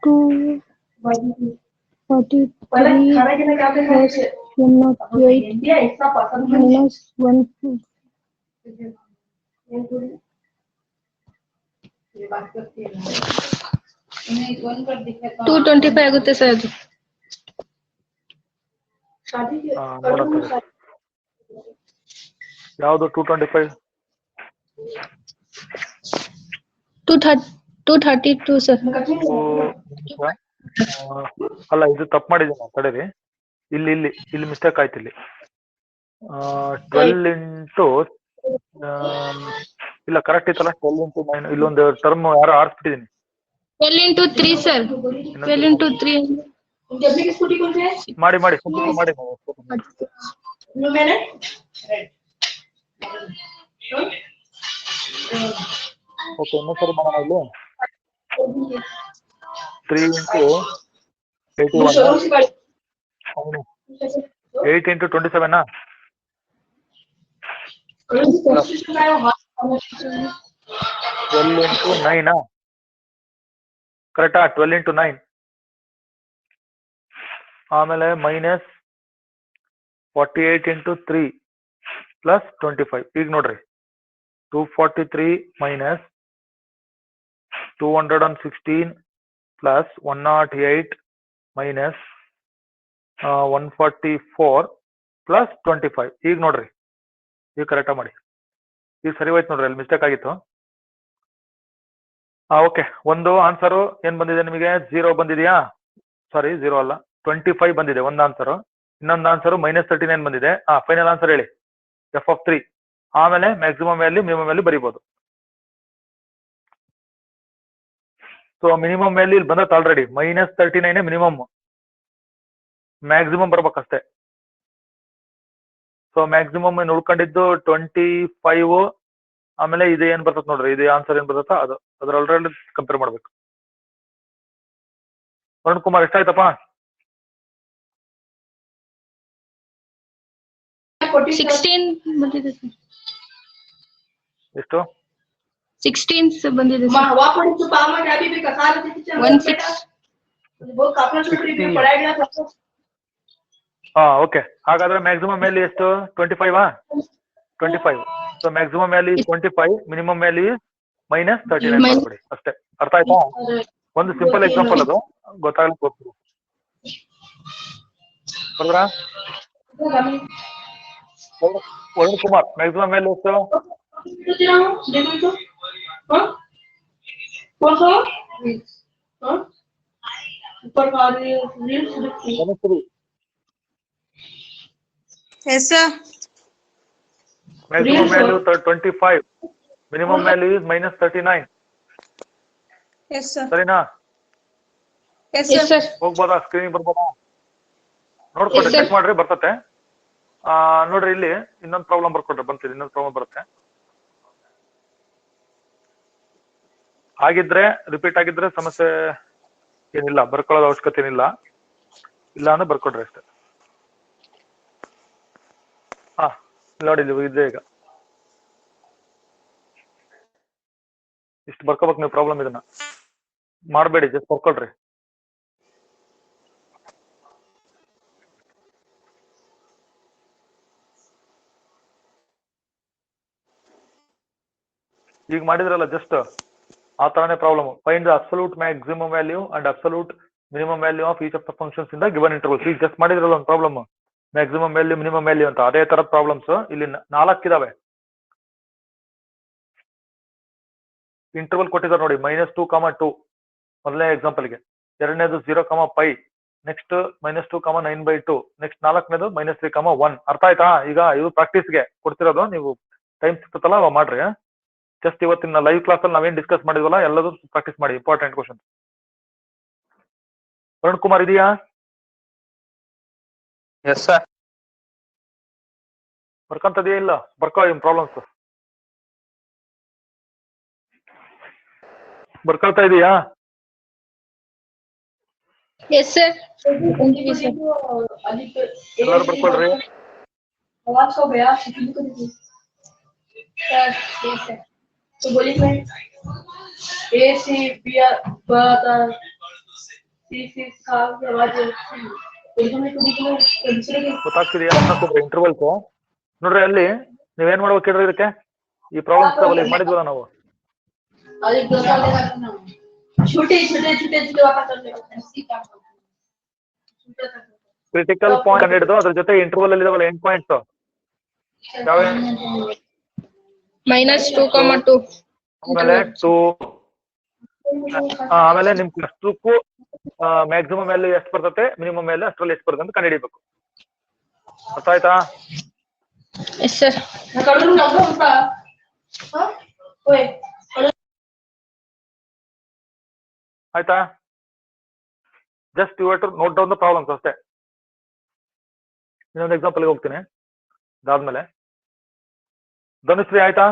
Two 25 ಆಗುತ್ತೆ ಸರ್ ಅದು. ನೋಡಕ್ಕೆ ಯಾವುದು 225? 232 ಸರ್. ಅಲ್ಲ, ಇದು ತಪ್ಪು ಮಾಡಿದ್ದೀನಿ ತಡೀರಿ. ಇಲ್ಲಿ ಮಿಸ್ಟೇಕ್ ಆಯ್ತು. ಇಲ್ಲಿ 12 ಇಂಟು ಇಲ್ಲ ಕರೆಕ್ಟ್ ಇತ್ತಲ್ಲ. 12 into 9 ಇಲ್ಲೊಂದು ಟರ್ಮ್ ಯಾರೋ ಆರಿಸ್ಬಿಟ್ಟಿದ್ದೀನಿ. 12 into 3 sir. 12 into 3. ಮಾಡಿ ಸಿಂಪ್ಲಿಫೈ ಮಾಡಿ. ಓಕೆ, ಇನ್ನೊಂದ್ಸರಿ ಮಾಡೋಣ. ಇಲ್ಲಿ 3 into 81 8 into 27 12 into 9 ಕರೆಕ್ಟಾ? 12 into 9 ಆಮೇಲೆ ಮೈನಸ್ 48 into 3 ಪ್ಲಸ್ 25. ಈಗ ನೋಡ್ರಿ 243 ಮೈನಸ್ 216 ಪ್ಲಸ್ 108 ಮೈನಸ್ 144 ಪ್ಲಸ್ 25. ಈಗ ನೋಡ್ರಿ, ಈಗ ಕರೆಕ್ಟಾ ಮಾಡಿ. ಈಗ ಸರಿ ಹೋಯ್ತು ನೋಡ್ರಿ, ಅಲ್ಲಿ ಮಿಸ್ಟೇಕ್ ಆಗಿತ್ತು. ಓಕೆ, ಒಂದು ಆನ್ಸರು ಏನ್ ಬಂದಿದೆ ನಿಮಗೆ? 0 ಬಂದಿದೆಯಾ? ಸಾರಿ, 0 ಅಲ್ಲ, 25 ಬಂದಿದೆ ಒಂದು ಆನ್ಸರು. ಇನ್ನೊಂದು ಆನ್ಸರು -39 ಬಂದಿದೆ. ಫೈನಲ್ ಆನ್ಸರ್ ಹೇಳಿ. f(3). ಆಮೇಲೆ ಮ್ಯಾಕ್ಸಿಮಮ್ ವ್ಯಾಲ್ಯೂ ಮಿನಿಮಮ್ ವ್ಯಾಲ್ಯೂ ಬರೀಬಹುದು. ಸೊ ಮಿನಿಮಮ್ ವ್ಯಾಲ್ಯೂ ಇಲ್ಲಿ ಬಂದತ್ತೆ ಆಲ್ರೆಡಿ. -39 ಮಿನಿಮಮ್, ಮ್ಯಾಕ್ಸಿಮಮ್ ಬರ್ಬೇಕಷ್ಟೇ. ಸೊ ಮ್ಯಾಕ್ಸಿಮಮ್ ಉಳ್ಕೊಂಡಿದ್ದು 25. ಆಮೇಲೆ ಇದು ಏನ್ ಬರ್ತದೆ ನೋಡ್ರಿ, ಇದು ಆನ್ಸರ್ ಏನ್ ಬರ್ತದ ಅದು ಅದ್ರ ಆಲ್ರೆಡಿ ಕಂಪೇರ್ ಮಾಡ್ಬೇಕು. ವರುಣ್ ಕುಮಾರ್ ಎಷ್ಟಾಯ್ತಪ್ಪ? 16 ಬಂದಿದೆ ಸರ್. ಎಷ್ಟು? 16 ಬಂದಿದೆ ಸರ್. 16. ಓಕೆ, ಹಾಗಾದ್ರೆ ಮ್ಯಾಕ್ಸಿಮಮ್ ವ್ಯಾಲ್ಯೂ ಎಷ್ಟು? 25. 25. So maximum value 25, minimum value -39 ಮಾಡ್ಬಿಡಿ ಅಷ್ಟೇ. ಅರ್ಥ ಆಯ್ತಾ? ಒಂದು ಸಿಂಪಲ್ ಎಕ್ಸಾಂಪಲ್, ಅದು ಗೊತ್ತಾಗ್ಲಿಕ್ಕೆ ಹೋಗ್ತೀವಿ. ಹೌದ್ರಾ? ವರುಣ್ ಕುಮಾರ್ ಮ್ಯಾಕ್ಸಿಮಮ್ ವ್ಯಾಲ್ಯೂ ಎಷ್ಟು? Yes sir. Maximum value 25, minimum value is -39. Yes, sir. ಸರಿನಾ? Yes, Yes, sir. sir. ಹೋಗ್ಬೋದಾ? ಸ್ಕ್ರೀನ್ ಬರ್ಬೋದಾ? ನೋಡ್ಕೊಡ್ರಿ, Yes, sir. ಚೆಕ್ ಮಾಡ್ರಿ, ಬರ್ತತೆ. ನೋಡ್ರಿ ಇಲ್ಲಿ ಇನ್ನೊಂದು ಪ್ರಾಬ್ಲಮ್ ಬರ್ಕೊಡ್ರಿ, ಬಂತಿದೆ ಇನ್ನೊಂದು ಪ್ರಾಬ್ಲಮ್ ಬರುತ್ತೆ. ಆಗಿದ್ರೆ ರಿಪೀಟ್ ಆಗಿದ್ರೆ ಸಮಸ್ಯೆ ಏನಿಲ್ಲ, ಬರ್ಕೊಳ್ಳೋದು ಅವಶ್ಯಕತೆ ಏನಿಲ್ಲ. ಇಲ್ಲ ಅಂದ್ರೆ ಬರ್ಕೊಡ್ರಿ ಅಷ್ಟೇ. ನೋಡಿ ಇದೆ ಈಗ ಇಷ್ಟು ಬರ್ಕೋಬೇಕು ನೀವು. ಪ್ರಾಬ್ಲಮ್ ಇದನ್ನ ಮಾಡಬೇಡಿ, ಜಸ್ಟ್ ಬರ್ಕೊಳ್ರಿ. ಈಗ ಮಾಡಿದ್ರಲ್ಲ ಜಸ್ಟ್ ಆ ತರನೇ problem. Find the absolute maximum value and absolute minimum value of each of the functions in the given intervals. ಈಗ ಜಸ್ಟ್ ಮಾಡಿದ್ರಲ್ಲ ಒಂದು problem, maximum value minimum value ಅಂತ. ಅದೇ ತರ ಪ್ರಾಬ್ಲಮ್ಸ್ ಇಲ್ಲಿ 4 ಇದಾವೆ. ಇಂಟರ್ವಲ್ ಕೊಟ್ಟಿದ್ದಾರೆ ನೋಡಿ, -2, 2 ಮೊದಲನೇ ಎಕ್ಸಾಂಪಲ್ಗೆ. ಎರಡನೇದು 0, ನೆಕ್ಸ್ಟ್ -2, 9/2. ನೆಕ್ಸ್ಟ್ 4ನೇದು -3, 1. ಅರ್ಥ ಆಯ್ತಾ? ಈಗ ಇದು ಪ್ರಾಕ್ಟೀಸ್ಗೆ ಕೊಡ್ತಿರೋದು, ನೀವು ಟೈಮ್ ಸಿಗ್ತಲ್ಲ ಅವಾಗ ಮಾಡ್ರಿ. ಜಸ್ಟ್ ಇವತ್ತಿನ ಲೈವ್ ಕ್ಲಾಸ್ ಅಲ್ಲಿ ನಾವೇನ್ ಡಿಸ್ಕಸ್ ಮಾಡಿದ್ವಲ್ಲ ಎಲ್ಲದೂ ಪ್ರಾಕ್ಟೀಸ್ ಮಾಡಿ. Important question. ವರುಣ್ ಕುಮಾರ್ ಇದೆಯಾ? Yes sir. ಬರ್ಕಂತದೆಯಾ? ಇಲ್ಲ ಬರ್ಕೋ ಪ್ರಾಬ್ಲಮ್ಸ್. ಬರ್ಕೊಳ್ತಾ ಇದೀಯಾ? Yes, sir. ಎಲ್ಲರೂ ಬರ್ಕೊಳ್ರಿ. Yes, sir. तो बोलिए मैं ए सी बी बता सी सी का आवाज एकदम ಗೊತ್ತಾಗ್ತಿದೆಯಾ? ಇಂಟರ್ವಲ್ಸ್ ನೋಡ್ರಿ, ಅಲ್ಲಿ ನೀವೇನ್ ಮಾಡ್ಬೇಕು ಹೇಳ್ರಿ ಇದಕ್ಕೆ. ಈ ಪ್ರಾಬ್ಲಮ್ಸ್ ಅಲ್ಲಿ ಮಾಡಿದ್ವಲ್ಲ ನಾವು, छोटे छोटे छोटे छोटे वापस ಕ್ರಿಟಿಕಲ್ ಪಾಯಿಂಟ್ ಕಂಡು ಹಿಡಿದು ಅದ್ರ ಜೊತೆ ಇಂಟರ್ವಲ್ ಅಲ್ಲಿ ಇದಾವಲ್ಲ ಎಂಡ್ ಪಾಯಿಂಟ್ಸ್ ಯಾವ -2, 2. ಆಮೇಲೆ 2 ಆಮೇಲೆ ನಿಮ್ ಅಷ್ಟಕ್ಕೂ ಮ್ಯಾಕ್ಸಿಮಮ್ ವ್ಯಾಲ್ಯೂ ಎಷ್ಟು ಬರ್ತದೆ, ಮಿನಿಮಮ್ ವ್ಯಾಲ್ಯೂ ಅಷ್ಟರಲ್ಲಿ ಎಷ್ಟು ಬರ್ತದೆ ಅಂತ ಕಂಡು ಹಿಡಿಬೇಕು. ಅರ್ಥ ಆಯ್ತಾ? Yes, sir. ಆಯ್ತಾ? Just you to note down the problems ಅಷ್ಟೇ. ಇನ್ನೊಂದು ಎಕ್ಸಾಂಪಲ್ಗೆ ಹೋಗ್ತೀನಿ ಅದಾದ್ಮೇಲೆ. ಧನುಶ್ರೀ ಆಯ್ತಾ?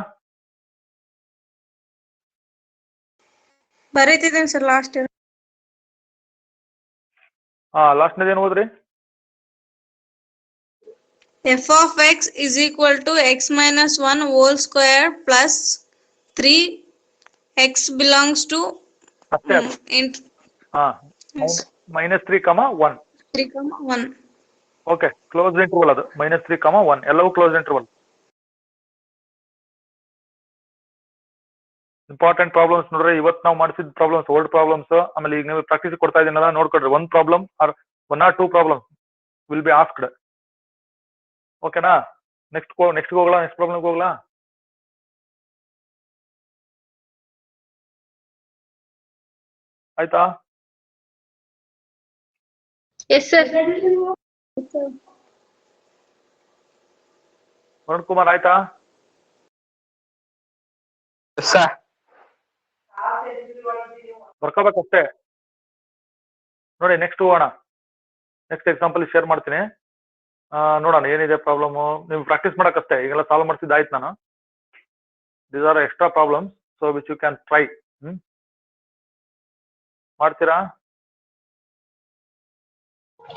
ಬರೀತಿದ್ದೇನೆ ಸರ್ ಲಾಸ್ಟ್. ಲಾಸ್ಟ್ನೇದು ಏನು ಹೋದ್ರಿ? f of x is equal to x minus 1 whole square plus 3 x belongs to ಅಷ್ಟೇ. -3, 1. 3, 1. ಓಕೆ, ಕ್ಲೋಸ್ ಇಂಟರ್ವಲ್ ಅದು. -3, 1 ಎಲ್ಲವೂ ಕ್ಲೋಸ್ ಇಂಟರ್ವಲ್. ಇಂಪಾರ್ಟೆಂಟ್ ಪ್ರಾಬ್ಲಮ್ಸ್ ನೋಡ್ರಿ. ಇವತ್ತು ನಾವು ಮಾಡಿಸಿದ ಪ್ರಾಬ್ಲಮ್ಸ್ ಓಲ್ಡ್ ಪ್ರಾಬ್ಲಮ್ಸ್. ಆಮೇಲೆ ಈಗ ನೀವು ಪ್ರಾಕ್ಟೀಸ್ ಕೊಡ್ತಾ ಇದೀನಲ್ಲ, ನೋಡ್ಕೊಡ್ರಿ. 1 problem or 1 or 2 problems will be asked. ಓಕೆನಾ? ನೆಕ್ಸ್ಟ್ ಹೋಗ್ಲಾ? ನೆಕ್ಸ್ಟ್ ಪ್ರಾಬ್ಲಮ್ಗೆ ಹೋಗ್ಲಾ? ಆಯ್ತಾ? Yes, sir. ವರುಣ್ ಕುಮಾರ್ ಆಯ್ತಾ? ಸರ್. ಬರ್ಕೋಬೇಕಷ್ಟೇ. ನೋಡಿ, ನೆಕ್ಸ್ಟ್ ಹೋಗೋಣ. ನೆಕ್ಸ್ಟ್ ಎಕ್ಸಾಂಪಲ್ ಶೇರ್ ಮಾಡ್ತೀನಿ, ನೋಡೋಣ ಏನಿದೆ ಪ್ರಾಬ್ಲಮ್. ನೀವು ಪ್ರಾಕ್ಟೀಸ್ ಮಾಡಕ್ಕಷ್ಟೇ. ಈಗೆಲ್ಲ ಸಾಲ್ವ್ ಮಾಡ್ತಿದ್ದಾಯ್ತು ನಾನು. These are extra problems so which you can try. ಮಾಡ್ತೀರಾ?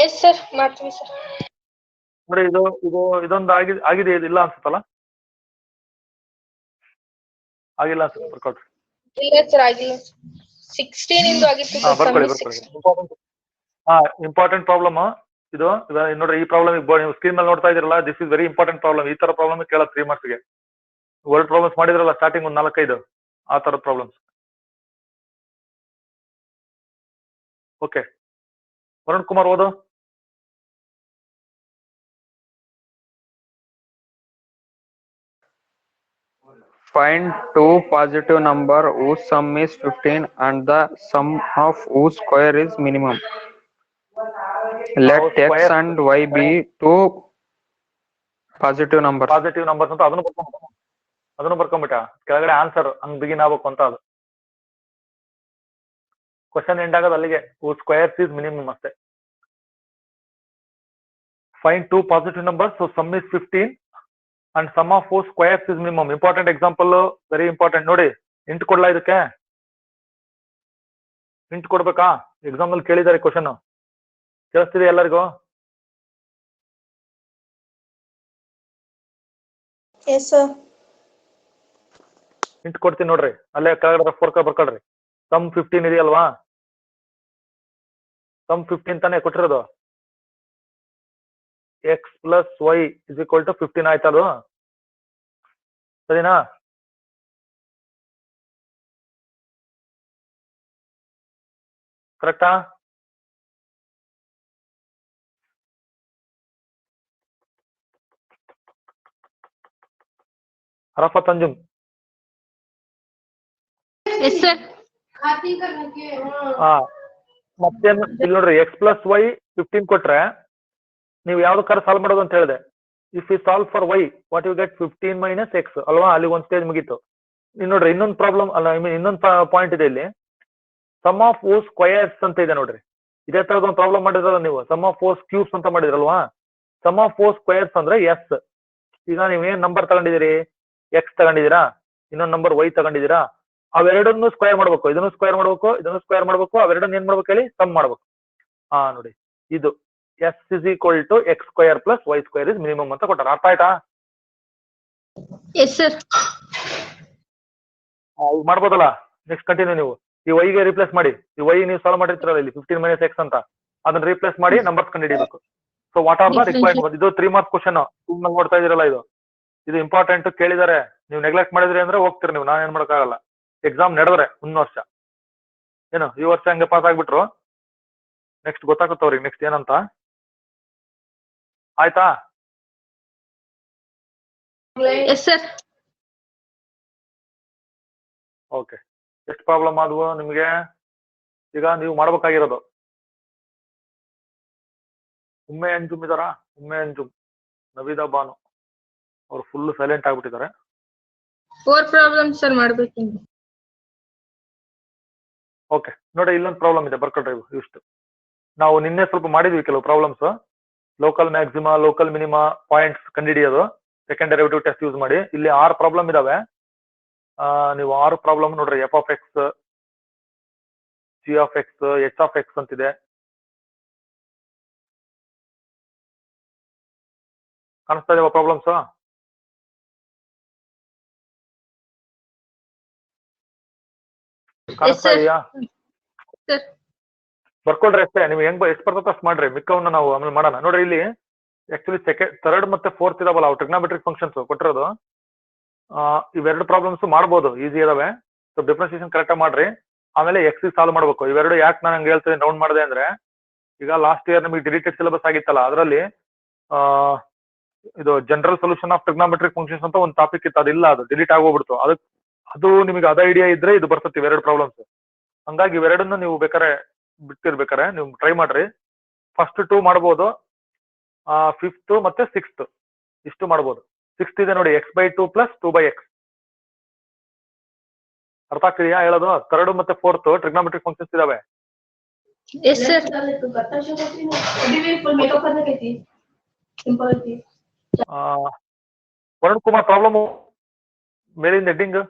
Yes, sir. ಮಾಡ್ತೀವಿ ಸರ್. ನೋಡಿ, ಇದೊಂದು ಆಗಿದೆ, ಇಲ್ಲ ಅನ್ಸುತ್ತಲ್ಲ? ಆಗಿಲ್ಲ ಅನ್ಸುತ್ತೆ. ಬರ್ಕೊಳ್ರಿ. ಇಲ್ಲ ಸರ್, ಆಗಿಲ್ಲ. 16 ಇಂದು ಆಗಿತ್ತು ಸರ್. ಬರ್ಕೊಳ್ಳಿ. ಇಂಪಾರ್ಟೆಂಟ್ ಪ್ರಾಬ್ಲಮ್ ಇದು. ನೋಡ್ರಿ, ಈ ಪ್ರಾಬ್ಲಮ್ ನೀವು ಸ್ಕ್ರೀನ್ ಮೇಲೆ ನೋಡ್ತಾ ಇದೀರಲ್ಲ, this is very important problem. ಈ ತರ ಪ್ರಾಬ್ಲಮ್ ಕೇಳೋದು 3 ಮಾರ್ಕ್ಸ್ಗೆ. ವರ್ಲ್ಡ್ ಪ್ರಾಬ್ಲಮ್ಸ್ ಮಾಡಿದ್ರಲ್ಲ ಸ್ಟಾರ್ಟಿಂಗ್ ಒಂದು 4-5 ಆ ತರ ಪ್ರಾಬ್ಲಮ್ಸ್. ಓಕೆ, ವರುಣ್ ಕುಮಾರ್ ಓದು. Find two positive number whose sum is 15 and the sum of whose square is minimum. Let x and y be two positive numbers. Positive numbers ಅಂತ ಅದನ್ನು ಬರ್ಕೊಂಡು ಅದನ್ನು ಬರ್ಕೊಂಬಿಟ್ಟ ಕೆಳಗಡೆ ಆನ್ಸರ್ ಹಂಗ್ ಬಿಗಿನ್ ಆಗ್ಬೇಕು ಅಂತ ಅದು ಕ್ವಶನ್ ಎಂಡ್ ಆಗೋದು ಅಲ್ಲಿಗೆ ಸ್ಕ್ವೇರ್ಸ್ ಈಸ್ ಮಿನಿಮಮ್ ಅಷ್ಟೇ. Find 2 positive numbers so sum is 15 and sum of 4 squares is minimum. Important example, very important. ನೋಡಿ ಇಂಟ್ ಕೊಡ್ಲಾ ಇದಕ್ಕೆ? ಇಂಟ್ ಕೊಡ್ಬೇಕಾ? ಎಕ್ಸಾಮ್ ಅಲ್ಲಿ ಕೇಳಿದಾರೆ ಕ್ವಶನ್, ಕೇಳಿಸ್ತಿದೆ ಎಲ್ಲರಿಗೂ? Yes, sir. ಇಂಟ್ ಕೊಡ್ತೀನಿ ನೋಡ್ರಿ, ಅಲ್ಲೇ ಕೆಳಗಡೆ 4 ಬರ್ಕೊಳ್ರಿ. ಸಮ್ 15 ಇದೆಯಲ್ವಾ? ಸಮ್ 15 ತಾನೇ ಕೊಟ್ಟಿರೋದು. x plus y is equal to 15 ಆಯ್ತಾ ಅದು? ಸರಿನಾ? ಕರೆಕ್ಟಾ? ಅರಫತ್ ಅಂಜುಮ್ Yes, sir. ಹಾ ಮತ್ತೇನು ಇಲ್ಲಿ ನೋಡ್ರಿ, ಎಕ್ಸ್ ಪ್ಲಸ್ ವೈ 15 ಕೊಟ್ರೆ ನೀವು ಯಾವ್ದಕ್ಕಾರ ಸಾಲ್ವ್ ಮಾಡೋದು ಅಂತ ಹೇಳಿದೆ. If you solve for y what you get 15 minus x ಅಲ್ವಾ? ಅಲ್ಲಿ ಒಂದ್ ಸ್ಟೇಜ್ ಮುಗೀತು. ಇಲ್ಲಿ ನೋಡ್ರಿ ಇನ್ನೊಂದು ಪ್ರಾಬ್ಲಮ್ ಅಲ್ಲ, ಐ ಮೀನ್ ಇನ್ನೊಂದು ಪಾಯಿಂಟ್ ಇದೆ ಇಲ್ಲಿ. ಸಮ್ ಆಫ್ ಓ ಸ್ಕ್ವಯರ್ಸ್ ಅಂತ ಇದೆ ನೋಡ್ರಿ. ಇದೇ ತರದ ಒಂದು ಪ್ರಾಬ್ಲಮ್ ಮಾಡಿದ್ರಲ್ಲ ನೀವು, ಸಮ್ ಆಫ್ ಓ ಕ್ಯೂಬ್ಸ್ ಅಂತ ಮಾಡಿದ್ರಲ್ವಾ? ಸಮ್ ಆಫ್ ಓ ಸ್ಕ್ವಯರ್ಸ್ ಅಂದ್ರೆ ಎಸ್. ಈಗ ನೀವೇನ್ ನಂಬರ್ ತಗೊಂಡಿದ್ದೀರಿ? ಎಕ್ಸ್ ತಗೊಂಡಿದ್ದೀರಾ, ಇನ್ನೊಂದು ನಂಬರ್ ವೈ ತಗೊಂಡಿದ್ದೀರಾ, ಅವೆರಡನ್ನು ಸ್ಕ್ವೇರ್ ಮಾಡ್ಬೇಕು, ಇದನ್ನು ಸ್ಕ್ವೇರ್ ಮಾಡ್ಬೇಕು, ಇದನ್ನು ಸ್ಕ್ವೇರ್ ಮಾಡ್ಬೇಕು, ಅವೆರಡನ್ನು ಏನ್ ಮಾಡ್ಬೇಕು ಹೇಳಿ? ಸಮ್ ಮಾಡ್ಬೇಕು. ಹಾ ನೋಡಿ, ಇದು S is equal to x square plus y square is minimum ಅಂತ ಕೊಟ್ಟಾರ. ಅರ್ಥ ಆಯ್ತಾ? Yes, sir. ಮಾಡ್ಬೋದಲ್ಲ? Next continue. ನೀವು ಈ ವೈಗೆ ರಿಪ್ಲೇಸ್ ಮಾಡಿ, ಈ ವೈ ನೀವು ಸಾಲ್ವ್ ಮಾಡಿರ್ತೀರಲ್ಲ ಇಲ್ಲಿ 15 ಮೈನಸ್ ಎಕ್ಸ್ ಅಂತ, ಅದನ್ನ ರಿಪ್ಲೇಸ್ ಮಾಡಿ ನಂಬರ್ಸ್ ಕಂಡುಹಿಡಿಬೇಕು. So what are the required? ಇದು 3 ಮಾರ್ಕ್ಸ್ ಕ್ವಶನ್ ನೋಡ್ತಾ ಇದೀರಲ್ಲ, ಇದು ಇಂಪಾರ್ಟೆಂಟ್ ಕೇಳಿದಾರೆ. ನೀವು ನೆಗ್ಲೆಕ್ಟ್ ಮಾಡಿದ್ರಿ ಅಂದ್ರೆ ಹೋಗ್ತೀರಿ ನೀವು, ನಾನು ಏನ್ ಮಾಡಕ್ಕಾಗಲ್ಲ. ಎಕ್ಸಾಮ್ ನಡೆದ್ರೆ ಮುಂದಿನ ವರ್ಷ ಏನು, ಈ ವರ್ಷ ಹಂಗೆ ಪಾಸ್ ಆಗ್ಬಿಟ್ರು, ನೆಕ್ಸ್ಟ್ ಗೊತ್ತಾಗುತ್ತವ್ರಿಗೆ ನೆಕ್ಸ್ಟ್ ಏನಂತ. ಆಯ್ತಾ? Yes, sir. ಓಕೆ. ಎಷ್ಟು ಪ್ರಾಬ್ಲಮ್ ಆದ್ವು ನಿಮ್ಗೆ? ಈಗ ನೀವು ಮಾಡ್ಬೇಕಾಗಿರೋದು, ಉಮ್ಮೆ ಅಂಜುಮ್ ಇದಾರಾ? ಉಮ್ಮೆ ಅಂಜುಮ್, ನವೀದಾ ಬಾನು ಅವ್ರು ಫುಲ್ ಸೈಲೆಂಟ್ ಆಗ್ಬಿಟ್ಟಿದ್ದಾರೆ. 4 problems, sir, ಮಾಡ್ಬೇಕಿಂದ. ಓಕೆ ನೋಡಿ, ಇಲ್ಲೊಂದು ಪ್ರಾಬ್ಲಮ್ ಇದೆ, ಬರ್ಕೊಳ್ರಿ. ಇಷ್ಟು ನಾವು ನಿನ್ನೆ ಸ್ವಲ್ಪ ಮಾಡಿದ್ವಿ ಕೆಲವು problems. Local maxima, local minima, points ಕಂಡುಹಿಡಿಯೋದು ಸೆಕೆಂಡ್ ಡೆರಿವೇಟಿವ್ ಟೆಸ್ಟ್ ಯೂಸ್ ಮಾಡಿ. ಇಲ್ಲಿ 6 ಪ್ರಾಬ್ಲಮ್ ಇದಾವೆ. ನೀವು 6 ಪ್ರಾಬ್ಲಮ್ ನೋಡ್ರಿ. F of x, g of x, h of x ಅಂತಿದೆ. ಕಾಣಿಸ್ತಾ ಇದೆಯಾ ಪ್ರಾಬ್ಲಮ್ಸ್? ಕಾಣಿಸ್ತಾ ಇದೆಯಾ? Sir. ಬರ್ಕೊಳ್ರಿ ಅಷ್ಟೇ. ನೀವು ಹೆಂಗ್ ಎಷ್ಟು ಬರ್ತದೆ ಅಷ್ಟು ಮಾಡ್ರಿ, ಮಿಕ್ಕವನ್ನ ನಾವು ಆಮೇಲೆ ಮಾಡೋಣ. ನೋಡ್ರಿ ಇಲ್ಲಿ ಆಕ್ಚುಲಿ ಥರ್ಡ್ ಮತ್ತೆ ಫೋರ್ತ್ ಇದಾವಲ್ಲ, ಅವು ಟ್ರಿಗ್ನಾಮೆಟ್ರಿಕ್ ಫಂಕ್ಷನ್ಸ್ ಕೊಟ್ಟಿರೋದು. ಇವೆರಡು ಪ್ರಾಬ್ಲಮ್ಸ್ ಮಾಡ್ಬೋದು, ಈಸಿ ಇದಾವೆ. ಸೊ ಡಿಫ್ರೆನ್ಸಿಯೇಷನ್ ಕರೆಕ್ಟ್ ಮಾಡ್ರಿ. ಆಮೇಲೆ ಎಕ್ಸ್ ಸಾಲ್ವ್ ಮಾಡ್ಬೇಕು. ಇವೆರಡು ಯಾಕೆ ನಾನು ಹಂಗೆ ಹೇಳ್ತೀನಿ ರೌಂಡ್ ಮಾಡಿದೆ ಅಂದ್ರೆ, ಈಗ ಲಾಸ್ಟ್ ಇಯರ್ ನಿಮಗೆ ಡಿಲೀಟೆಡ್ ಸಿಲೆಬಸ್ ಆಗಿತ್ತಲ್ಲ, ಅದರಲ್ಲಿ ಇದು general solution of trigonometric functions ಅಂತ ಒಂದು ಟಾಪಿಕ್ ಇತ್ತು. ಅದಿಲ್ಲ, ಅದು ಡಿಲೀಟ್ ಆಗೋಗ್ಬಿಡ್ತು. ಅದು ನಿಮಗೆ ಅದ ಐಡಿಯಾ ಇದ್ರೆ ಇದು ಬರ್ತದೆ ಇವೆರಡು ಪ್ರಾಬ್ಲಮ್ಸ್. ಹಂಗಾಗಿ ಇವೆರಡನ್ನು ನೀವು ಬೇಕಾರೆ ಬಿಟ್ಟಿರ್ಬೇಕಾರೆ ನೀವು ಟ್ರೈ ಮಾಡ್ರಿ. ಫಸ್ಟ್ 2 ಮಾಡ್ಬೋದು, 5th ಮತ್ತೆ 6th ಇಷ್ಟು ಮಾಡ್ಬೋದು. 6th ಇದೆ ನೋಡಿ, x/2 ಪ್ಲಸ್ 2/x. ಅರ್ಥ ಆಗ್ತಿದೆಯಾ ಹೇಳೋದು? 3rd ಮತ್ತೆ 4th ಟ್ರಿಗ್ನಾಮೆಟ್ರಿಕ್ ಫಂಕ್ಷನ್ಸ್ ಇದಾವೆ. Yes, sir. Varun Kumar problem ಮೇಲಿಂದ heading.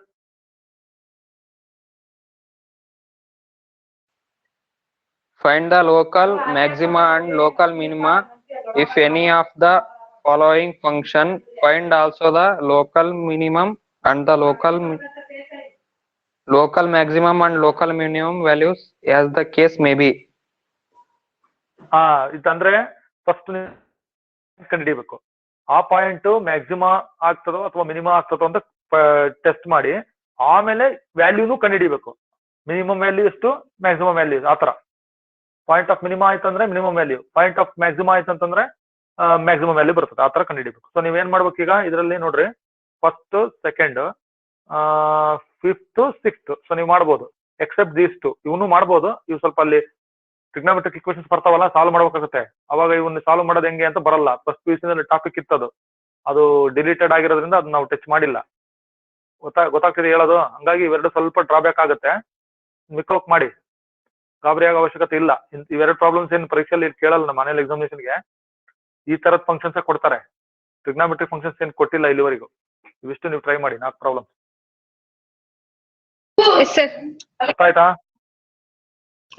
Find the local maxima and local minima if any of the following function. Find also the local minimum and the local maximum and local minimum values as the case may be. ಇದಂದ್ರೆ first ಕಂಡುಹಿಡಿಬೇಕು. ಆ point maxima ಆಗ್ತದೋ ಅಥವಾ minima ಆಗ್ತದೋ ಅಂತ test ಮಾಡಿ, ಆಮೇಲೆ ವ್ಯಾಲ್ಯೂನು ಕಂಡುಹಿಡಿಬೇಕು. Minimum value ಎಷ್ಟು, ಮ್ಯಾಕ್ಸಿಮಮ್ ವ್ಯಾಲ್ಯೂ, ಆತರ. ಪಾಯಿಂಟ್ ಆಫ್ ಮಿನಿಮಾ ಆಯ್ತಂದ್ರೆ minimum value, point of maxima ಆಯ್ತಂತಂದ್ರೆ ಮ್ಯಾಕ್ಸಿಮಮ್ ವ್ಯಾಲ್ಯೂ ಬರ್ತದೆ. ಆತರ ಕಂಡುಹಿಡಿಬೇಕು. ಸೊ ನೀವೇನ್ ಮಾಡ್ಬೇಕು ಈಗ ಇದರಲ್ಲಿ ನೋಡ್ರಿ, 1st, 2nd, 5th, 6th. So ನೀವು ಮಾಡ್ಬೋದು. ಎಕ್ಸೆಪ್ಟ್ ದೀಸ್ 2 ಇವನು ಮಾಡ್ಬೋದು. ಇವು ಸ್ವಲ್ಪ ಅಲ್ಲಿ ಟ್ರಿಗ್ನಾಮೆಟ್ರಿಕ್ ಇಕ್ವೇಷನ್ಸ್ ಬರ್ತಾವಲ್ಲ, ಸಾಲ್ವ್ ಮಾಡ್ಬೇಕಾಗುತ್ತೆ. ಅವಾಗ ಇವನ್ನ ಸಾಲ್ವ್ ಮಾಡೋದು ಹೆಂಗೆ ಅಂತ ಬರಲ್ಲ. ಫಸ್ಟ್ PUC ನಲ್ಲಿ ಟಾಪಿಕ್ ಇತ್ತದು, ಅದು ಡಿಲೀಟೆಡ್ ಆಗಿರೋದ್ರಿಂದ ಅದು ನಾವು ಟಚ್ ಮಾಡಿಲ್ಲ. ಗೊತ್ತಾಗ್ತಿದೆ ಹೇಳೋದು? ಹಂಗಾಗಿ ಇವೆರಡು ಸ್ವಲ್ಪ ಡ್ರಾಬ್ಯಾಕ್ ಆಗುತ್ತೆ, ಮಿಕ್ಕೋಕ್ ಮಾಡಿ, ಗಾಬರಿ ಆಗೋ ಅವಶ್ಯಕತೆ ಇಲ್ಲ. ಇವೆರಡು ಪ್ರಾಬ್ಲಮ್ಸ್ ಏನು ಪರೀಕ್ಷೆಯಲ್ಲಿ ಕೇಳಲ್ಲ ನಮ್ಮ ಮನೇಲಿ ಎಕ್ಸಾಮಿನೇಷನ್ಗೆ. ಈ ತರದ ಫಂಕ್ಷನ್ಸ್ ಕೊಡ್ತಾರೆ, ಟ್ರಿಗ್ನಾಮೆಟ್ರಿಕ್ ಫಂಕ್ಷನ್ಸ್ ಏನು ಕೊಟ್ಟಿಲ್ಲ ಇಲ್ಲಿವರೆಗೂ. ಇವಿಷ್ಟು ನೀವು ಟ್ರೈ ಮಾಡಿ, 4 ಪ್ರಾಬ್ಲಮ್. Yes, sir. ಅರ್ಥ ಆಯ್ತಾ?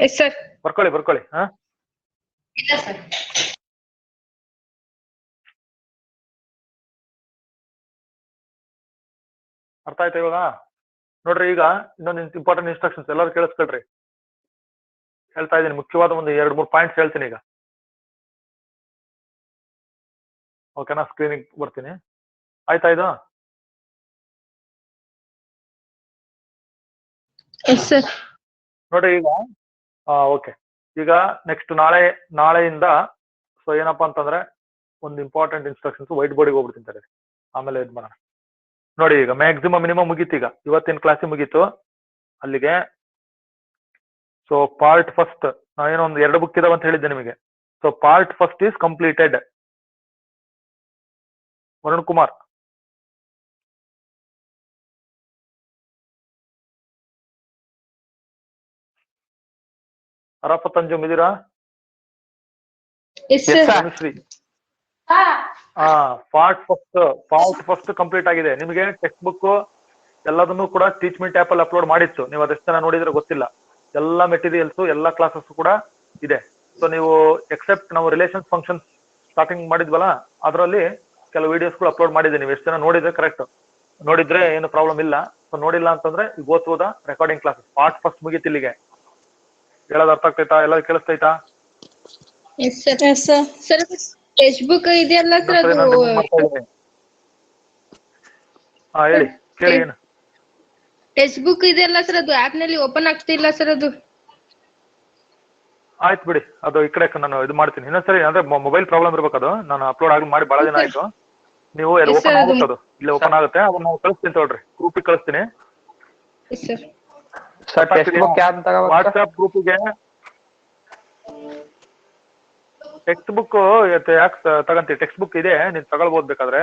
Yes, sir. ಬರ್ಕೊಳ್ಳಿ. ಹಾ, ಇಲ್ಲ ಸರ್. ಅರ್ಥ ಆಯ್ತಾ ಇವಾಗ? ನೋಡ್ರಿ, ಈಗ ಇನ್ನೊಂದು ಇಂಪಾರ್ಟೆಂಟ್ ಇನ್ಸ್ಟ್ರಕ್ಷನ್ಸ್ ಎಲ್ಲರೂ ಕೇಳಿಸ್ಕೊಳ್ರಿ. ಹೇಳ್ತಾ ಇದ್ದೀನಿ, ಮುಖ್ಯವಾದ ಒಂದು 2-3 ಪಾಯಿಂಟ್ಸ್ ಹೇಳ್ತೀನಿ ಈಗ. ಓಕೆನಾ? ಸ್ಕ್ರೀನಿಗೆ ಬರ್ತೀನಿ. ಆಯ್ತಾ ಇದು? Yes, sir. ನೋಡ್ರಿ ಈಗ, ಓಕೆ, ಈಗ ನೆಕ್ಸ್ಟ್ ನಾಳೆಯಿಂದ ಸೊ ಏನಪ್ಪಾ ಅಂತಂದ್ರೆ ಒಂದು ಇಂಪಾರ್ಟೆಂಟ್ ಇನ್ಸ್ಟ್ರಕ್ಷನ್ಸ್ ವೈಟ್ ಬೋರ್ಡಿಗೆ ಹೋಗ್ಬಿಡ್ತೀನಿ, ಆಮೇಲೆ ಇದು ಮಾಡೋಣ. ನೋಡಿ, ಈಗ ಮ್ಯಾಕ್ಸಿಮಮ್ ಮಿನಿಮಮ್ ಮುಗೀತು. ಈಗ ಇವತ್ತಿನ ಕ್ಲಾಸಿಗೆ ಮುಗೀತು ಅಲ್ಲಿಗೆ. ಸೊ ಪಾರ್ಟ್ ಫಸ್ಟ್ ನಾವೇನೋ ಒಂದು 2 ಬುಕ್ ಇದಾವೆ ಅಂತ ಹೇಳಿದ್ದೆ ನಿಮಗೆ. So part first is completed. Varun Kumar, Arafat Anjum ಇದೀರಾ? Yes, sir. Shri, part first complete ಆಗಿದೆ. ನಿಮಗೆ ಟೆಕ್ಸ್ಟ್ ಬುಕ್ ಎಲ್ಲದನ್ನು ಕೂಡ ಟೀಚ್ಮೆಂಟ್ ಆಪ್ ಅಲ್ಲಿ ಅಪ್ಲೋಡ್ ಮಾಡಿತ್ತು. ನೀವು ಅದೆಷ್ಟು ಜನ ನೋಡಿದ್ರೆ ಗೊತ್ತಿಲ್ಲ. ಎಲ್ಲ ಮೆಟೀರಿಯಲ್ಸ್, ಎಲ್ಲ ಕ್ಲಾಸಸ್ ಕೂಡ ಇದೆ. ಸೊ ನೀವು ಎಕ್ಸೆಪ್ಟ್ ನಾವು ರಿಲೇಷನ್ಸ್ ಫಂಕ್ಷನ್ಸ್ ಸ್ಟಾರ್ಟಿಂಗ್ ಮಾಡಿದ್ವಲ್ಲ, ಅದರಲ್ಲಿ ಕೆಲವು ವಿಡಿಯೋಸ್ಗಳು ಅಪ್ಲೋಡ್ ಮಾಡಿದೆ. ನೀವು ಎಷ್ಟು ಜನ ನೋಡಿದ್ರೆ ಕರೆಕ್ಟ್, ನೋಡಿದ್ರೆ ಏನು ಪ್ರಾಬ್ಲಮ್ ಇಲ್ಲ. ಸೊ ನೋಡಿಲ್ಲ ಅಂತಂದ್ರೆ ಈಗ ಓದ್ಬೋದ ರೆಕಾರ್ಡಿಂಗ್ ಕ್ಲಾಸಸ್. ಪಾರ್ಟ್ ಫಸ್ಟ್ ಮುಗೀತಿ ಇಲ್ಲಿಗೆ. ಹೇಳೋದು ಅರ್ಥ ಆಗ್ತೈತಾ? ಎಲ್ಲ ಕೇಳಿಸ್ತೈತಾ? Yes, sir. Yes, sir. Sir, text book ಇದೆಯಲ್ಲ ಸರ್, ಅದು ಹೇಳಿ, ಕೇಳಿ. ಏನು ಟೆಕ್ಸ್ಟ್ ಬುಕ್ ಇದೆಯಲ್ಲ ಸರ್, ಅದು ಆಪ್ ನಲ್ಲಿ ಓಪನ್ ಆಗ್ತಿಲ್ಲ ಸರ್ ಅದು. ಆಯ್ತು ಬಿಡಿ, ಅದು ಈ ಕಡೆ ನಾನು ಇದು ಮಾಡ್ತೀನಿ ಇನ್ನೊಂದ್ಸರಿ. ಅಂದ್ರೆ ಮೊಬೈಲ್ ಪ್ರಾಬ್ಲಮ್ ಇರ್ಬೇಕು. ಅದು ನಾನು ಅಪ್ಲೋಡ್ ಮಾಡಿ ಬಹಳ ದಿನ ಆಯ್ತು. ನೀವು Yes, ಓಪನ್ sir, ಆಗುತ್ತೆ, ಅದು ಇಲ್ಲೇ ಓಪನ್ ಆಗುತ್ತೆ. ಅದನ್ನ ಕಳಿಸ್ತೀನಿ ತಗೊಳ್ರಿ, ಗ್ರೂಪಿಗೆ ಕಳಿಸ್ತೀನಿ. Yes, sir. Sir text book ಯಾವ್ದು ತಗೋಬೇಕು? ವಾಟ್ಸ್ಆಪ್ ಗ್ರೂಪಿಗೆ ಟೆಕ್ಸ್ಟ್ ಬುಕ್ ಯಾಕೆ ತಗಂತೀವಿ? ಟೆಕ್ಸ್ಟ್ ಬುಕ್ ಇದೆ, ನೀನ್ ತಗೊಳ್ಬೋದು ಬೇಕಾದ್ರೆ.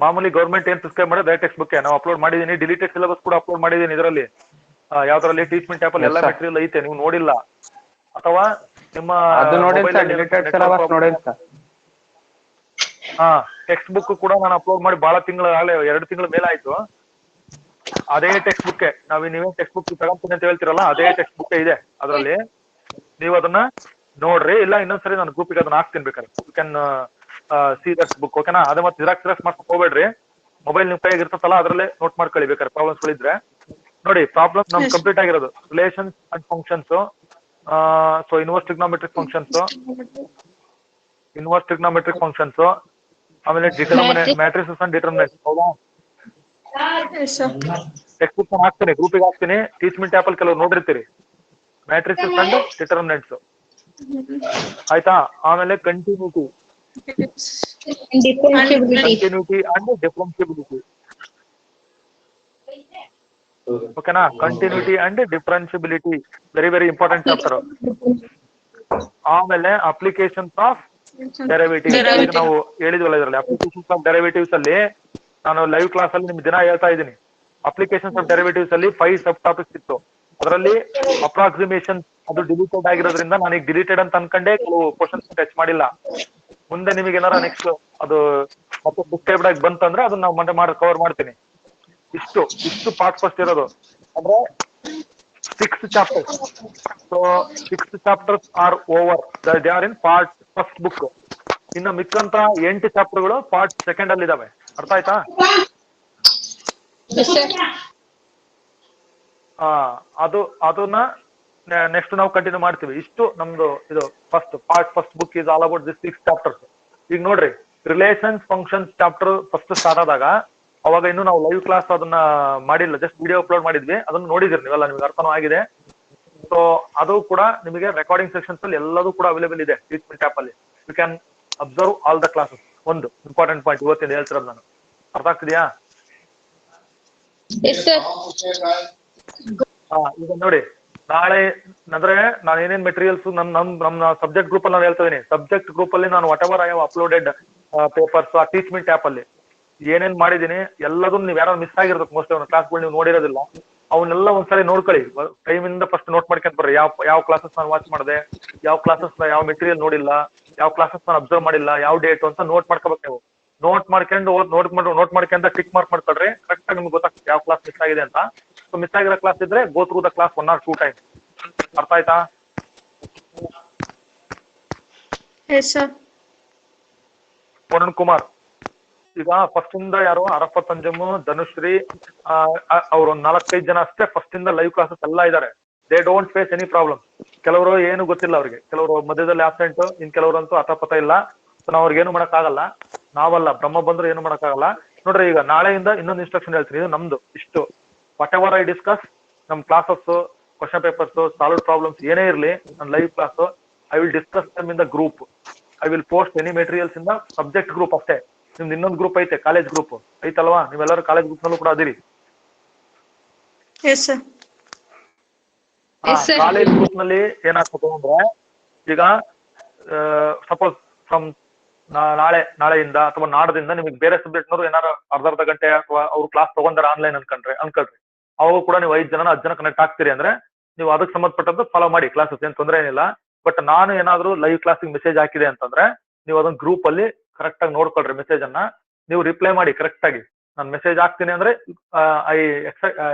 ಮಾಮೂಲಿ ಗೌರ್ಮೆಂಟ್ ಏನ್ ಪ್ರಿಸ್ಕ್ರೈಬ್ ಮಾಡೋದು ಟೆಕ್ಸ್ಟ್ ಬುಕ್ ನಾವು ಅಪ್ಲೋಡ್ ಮಾಡಿದೀನಿ. ಡಿಲೀಟೆಡ್ ಸಿಲೆಬಸ್ ಕೂಡ ಅಪ್ಲೋಡ್ ಮಾಡಿದೀನಿ ಇದರಲ್ಲಿ. ಯಾವ್ದ್ರಲ್ಲಿ ಟೀಚ್ಮೆಂಟ್ ಆಪ್ ಅಲ್ಲಿ ಎಲ್ಲ ಮೆಟೀರಿಯಲ್ ಐತೆ, ನೀವು ನೋಡಿಲ್ಲ ಅಥವಾ ನಿಮ್ಮ ಅದು ನೋಡಿಲ್ಲ ಸರ್, ಡಿಲೀಟೆಡ್ ಸಿಲೆಬಸ್ ನೋಡಿಲ್ಲ ಸರ್. ಟೆಕ್ಸ್ಟ್ ಬುಕ್ ಕೂಡ ನಾನು ಅಪ್ಲೋಡ್ ಮಾಡಿ ಬಹಳ ತಿಂಗಳಾಗಲೇ, 2 ತಿಂಗಳ ಮೇಲೆ ಆಯ್ತು. ಅದೇ ಟೆಕ್ಸ್ಟ್ ಬುಕ್ ನೀವೇ ಟೆಕ್ಸ್ಟ್ ಬುಕ್ ತಗೊಂತೀನಿ ಅಂತ ಹೇಳ್ತಿರಲ್ಲ, ಅದೇ ಟೆಕ್ಸ್ಟ್ ಬುಕ್ ಇದೆ ಅದರಲ್ಲಿ. ನೀವು ಅದನ್ನ ನೋಡ್ರಿ, ಇಲ್ಲ ಇನ್ನೊಂದ್ಸರಿ ನಾನು ಗ್ರೂಪಿಗೆ ಅದನ್ನ ಹಾಕ್ತೀನಿ ಬೇಕಾದ್ರೆ. You can see that book. ಓಕೆನಾ? ಅದೇ ಮತ್ತೆ ಜಿರಾಕ್ಸ್ ಮಾಡ್ಕೊಂಡು ಹೋಗ್ಬೇಡ್ರಿ. ಮೊಬೈಲ್ ನಿಮ್ ಕೈಗೆ ಇರ್ತಲ್ಲ, ಅದ್ರಲ್ಲೇ ನೋಟ್ ಮಾಡ್ಕೊಳ್ಳಿ ಬೇಕಾದ್ರೆ ಪ್ರಾಬ್ಲಮ್ಸ್ಗಳಿದ್ರೆ. ನೋಡಿ, ಪ್ರಾಬ್ಲಮ್ ನಮ್ಗೆ ಕಂಪ್ಲೀಟ್ ಆಗಿರೋದು relations and functions. So inverse trigonometric functions, ಆಮೇಲೆ ಮ್ಯಾಟ್ರಿಸಸ್ ಅಂಡ್ ಡಿಟರ್ಮಿನೆಂಟ್ಸ್. ಹೌದಾ? Yes, sir. ಟೆಕ್ಸ್ಟ್ ಬುಕ್ ಹಾಕ್ತೀನಿ, ಗ್ರೂಪಿಗೆ ಹಾಕ್ತೀನಿ. ಟೀಚ್ಮೆಂಟ್ ಆಪ್ ಅಲ್ಲಿ ಕೆಲವು ನೋಡಿರ್ತೀರಿ, ಮ್ಯಾಟ್ರಿಸಸ್ ಅಂಡ್ ಡಿಟರ್ಮಿನೆಂಟ್ಸ್. ಆಯ್ತಾ? ಆಮೇಲೆ ಕಂಟಿನ್ಯೂಟಿ ಅಂಡ್ ಡಿಫರೆನ್ಸಿಬಿಲಿಟಿ. ಓಕೆನಾ? Continuity and differentiability very very important chapter. ಆಮೇಲೆ ಅಪ್ಲಿಕೇಶನ್ಸ್ ಆಫ್ ಡೆರಿವೇಟಿವ್ಸ್. ನಾವು ಹೇಳಿದ್ವಲ್ಲ ಇದರಲ್ಲಿ ಅಪ್ಲಿಕೇಶನ್ಸ್ ಆಫ್ ಡೆರಿವೇಟಿವ್ಸ್ ಅಲ್ಲಿ ನಾನು ಲೈವ್ ಕ್ಲಾಸ್ ಅಲ್ಲಿ ನಿಮ್ಗೆ ದಿನ ಹೇಳ್ತಾ ಇದ್ದೀನಿ. ಅಪ್ಲಿಕೇಶನ್ಸ್ ಆಫ್ ಡೆರಿವೇಟಿವ್ಸ್ ಅಲ್ಲಿ 5 ಸಬ್ ಟಾಪಿಕ್ಸ್ ಇತ್ತು. ಅದರಲ್ಲಿ ಅಪ್ರಾಕ್ಸಿಮೇಷನ್ ಅದು ಡಿಲೀಟೆಡ್ ಆಗಿರೋದ್ರಿಂದ ನಾನು ಈಗ ಡಿಲೀಟೆಡ್ ಅಂತ ಅನ್ಕೊಂಡೆ ಕೆಲವು ಕ್ವಶನ್ಸ್ ಟಚ್ ಮಾಡಿಲ್ಲ. ಮುಂದೆ ನಿಮಗೆ ಏನಾರ ನೆಕ್ಸ್ಟ್ ಅದು ಮತ್ತೆ ಡಿಸ್ಕ್ರೈಬ್ಡ್ ಆಗಿ ಬಂತಂದ್ರೆ ಅದನ್ನ ನಾವು ಮತ್ತೆ ಕವರ್ ಮಾಡ್ತೀನಿ. ಇಷ್ಟು ಪಾರ್ಟ್ ಫಸ್ಟ್ ಇರೋದು. ಅಂದ್ರೆ 6 chapters. So 6 chapters are over, they are in part first book. ಇನ್ನು ಮಿಕ್ಕಂತ 8 ಚಾಪ್ಟರ್ಗಳು ಪಾರ್ಟ್ ಸೆಕೆಂಡ್ ಅಲ್ಲಿ ಇದಾವೆ. ಅರ್ಥ ಆಯ್ತಾ? Yes, sir. ಅದನ್ನ ನೆಕ್ಸ್ಟ್ ನಾವು ಕಂಟಿನ್ಯೂ ಮಾಡ್ತೀವಿ. ಇಷ್ಟು ನಮ್ದು ಇದು first book is all about this 6 chapters. ಈಗ ನೋಡ್ರಿ, relations functions chapter first start ಆದಾಗ ಅವಾಗ ಇನ್ನು ನಾವು ಲೈವ್ ಕ್ಲಾಸ್ ಅದನ್ನ ಮಾಡಿಲ್ಲ, ಜಸ್ಟ್ ವಿಡಿಯೋ ಅಪ್ಲೋಡ್ ಮಾಡಿದ್ವಿ. ಅದನ್ನ ನೋಡಿದಿರಿ ನೀವೆಲ್ಲ, ನಿಮ್ಗೆ ಅರ್ಥನೂ ಆಗಿದೆ. ಸೊ ಅದು ಕೂಡ ನಿಮಗೆ ರೆಕಾರ್ಡಿಂಗ್ ಸೆಕ್ಷನ್ಸ್ ಅಲ್ಲಿ ಎಲ್ಲದೂ ಕೂಡ ಅವೈಲೇಬಲ್ ಇದೆ ಟೀಚ್ಮೆಂಟ್ ಆಪ್ ಅಲ್ಲಿ. You can observe all the classes. ಒಂದು ಇಂಪಾರ್ಟೆಂಟ್ ಪಾಯಿಂಟ್ ಇವತ್ತಿಂದ ಹೇಳ್ತಿರೋದು ನಾನು. ಅರ್ಥ ಆಗ್ತಿದ್ಯಾ? Yes, sir. ಈಗ ನೋಡಿ, ನಾಳೆ ಅಂದ್ರೆ ನಾನು ಏನೇನ್ ಮೆಟೀರಿಯಲ್ಸ್ ನಮ್ಮ ಸಬ್ಜೆಕ್ಟ್ ಗ್ರೂಪ್ ಅಲ್ಲಿ ನಾನು ಹೇಳ್ತಾ ಇದೀನಿ. ಸಬ್ಜೆಕ್ಟ್ ಗ್ರೂಪ್ ಅಲ್ಲಿ ನಾನು what ever I have uploaded papers ಆ ಟೀಚ್ಮೆಂಟ್ ಆಪ್ ಅಲ್ಲಿ ಏನೇನ್ ಮಾಡಿದೀನಿ ಎಲ್ಲದನ್ನು ನೀವ್ ಯಾರು ಮಿಸ್ ಆಗಿರ್ಬೇಕು ಮೋಸ್ಟ್ಲಿ ಅವ್ನ ಕ್ಲಾಸ್ಗಳು ನೀವು ನೋಡಿರೋದಿಲ್ಲ. ಅವನ್ನೆಲ್ಲ ಒಂದ್ಸರಿ ನೋಡ್ಕೊಳ್ಳಿ. ಟೈಮ್ ಇಂದ ಫಸ್ಟ್ ನೋಟ್ ಮಾಡ್ಕೊಂತ ಬರ್ರಿ. ಯಾವ ಕ್ಲಾಸಸ್ ನಾನು ವಾಚ್ ಮಾಡಿದೆ, ಯಾವ ಕ್ಲಾಸಸ್ ಯಾವ ಮೆಟೀರಿಯಲ್ ನೋಡಿಲ್ಲ, ಯಾವ ಕ್ಲಾಸಸ್ ನಾನು ಅಬ್ಸರ್ವ್ ಮಾಡಿಲ್ಲ, ಯಾವ ಡೇಟ್ ಅಂತ ನೋಟ್ ಮಾಡ್ಕೋಬೇಕು ನೀವು. ನೋಟ್ ಮಾಡ್ಕೊಂತ ಟಿಕ್ ಮಾರ್ಕ್ ಮಾಡ್ಕೊಳ್ರಿ. ಕರೆಕ್ಟ್ ಆಗಿ ನಿಮ್ಗೆ ಗೊತ್ತಾಗ್ತದೆ ಯಾವ ಕ್ಲಾಸ್ ಮಿಸ್ ಆಗಿದೆ ಅಂತ. ಸೊ ಮಿಸ್ ಆಗಿರೋ ಕ್ಲಾಸ್ ಇದ್ರೆ ಗೋ through the class 1 or 2 times. ಅರ್ಥ ಆಯ್ತಾ? Yes, sir. ವರುಣ್ ಕುಮಾರ್, ಈಗ ಫಸ್ಟ್ ಇಂದ ಯಾರು ಅರಫತ್ ಅಂಜಮ್, ಧನುಶ್ರೀ ಅವ್ರು ಒಂದ್ 4-5 ಜನ ಅಷ್ಟೇ ಫಸ್ಟ್ ಇಂದ ಲೈವ್ ಕ್ಲಾಸಸ್ ಎಲ್ಲ ಇದಾರೆ. They don't face any problem. ಕೆಲವರು ಏನು ಗೊತ್ತಿಲ್ಲ ಅವ್ರಿಗೆ, ಕೆಲವರು ಮಧ್ಯದಲ್ಲಿ ಆಬ್ಸೆಂಟ್, ಇನ್ ಕೆಲವರಂತೂ ಅತಪತ ಇಲ್ಲ. ಸೊ ನಾವ್ ಅವ್ರಿಗೆ ಏನು ಮಾಡಕ್ ಆಗಲ್ಲ. ನಾವಲ್ಲ, ಬ್ರಹ್ಮ ಬಂದ್ರು ಏನು ಮಾಡಕ್ ಆಗಲ್ಲ. ನೋಡ್ರಿ, ಈಗ ನಾಳೆಯಿಂದ ಇನ್ನೊಂದು ಇನ್ಸ್ಟ್ರಕ್ಷನ್ ಹೇಳ್ತೀನಿ. ಇದು ನಮ್ದು ಇಷ್ಟು ವಾಟ್ ಎವರ್ ಐ ಡಿಸ್ಕಸ್, ನಮ್ classes, question papers, solve problems ಏನೇ ಇರ್ಲಿ, ನನ್ನ live class I will discuss dum in the group. I will post any materials in the subject group ಅಷ್ಟೇ. ನಿಮ್ದು ಇನ್ನೊಂದು ಗ್ರೂಪ್ ಐತೆ, ಕಾಲೇಜ್ ಗ್ರೂಪ್ ಐತಲ್ವಾ? ನೀವೆಲ್ಲರೂ ಕಾಲೇಜ್ ಗ್ರೂಪ್ ನಲ್ಲೂ ಕೂಡ ಅದಿರಿ. Yes, sir. ಕಾಲೇಜ್ ಗ್ರೂಪ್ ನಲ್ಲಿ ಏನಾಗ್ತದೆ ಅಂದ್ರೆ, ಈಗ ಸಪೋಸ್ ಫ್ರಮ್ ನಾಳೆಯಿಂದ ಅಥವಾ ನಾಡದಿಂದ ನಿಮಗೆ ಬೇರೆ ಸಬ್ಜೆಕ್ಟ್ ನವರು ಏನಾರು ಅರ್ಧ ಗಂಟೆ ಅಥವಾ ಅವ್ರು ಕ್ಲಾಸ್ ತಗೊಂಡಾರ ಆನ್ಲೈನ್ ಅನ್ಕೊಳ್ರಿ. ಅವಾಗ ಕೂಡ ನೀವು 5 ಜನ 10 ಜನ ಕನೆಕ್ಟ್ ಆಗ್ತೀರಿ ಅಂದ್ರೆ ನೀವು ಅದಕ್ಕೆ ಸಂಬಂಧಪಟ್ಟದ್ದು ಫಾಲೋ ಮಾಡಿ ಕ್ಲಾಸಸ್, ಏನ್ ತೊಂದರೆ ಏನಿಲ್ಲ. ಬಟ್ ನಾನು ಏನಾದ್ರು ಲೈವ್ ಕ್ಲಾಸಿಗೆ ಮೆಸೇಜ್ ಹಾಕಿದೆ ಅಂತಂದ್ರೆ ನೀವು ಅದನ್ನ ಗ್ರೂಪ್ ಅಲ್ಲಿ ಕರೆಕ್ಟ್ ಆಗಿ ನೋಡ್ಕೊಳ್ರಿ. ಮೆಸೇಜ್ ಅನ್ನ ನೀವು ರಿಪ್ಲೈ ಮಾಡಿ ಕರೆಕ್ಟ್ ಆಗಿ. ನಾನು ಮೆಸೇಜ್ ಹಾಕ್ತೀನಿ ಅಂದ್ರೆ ಐ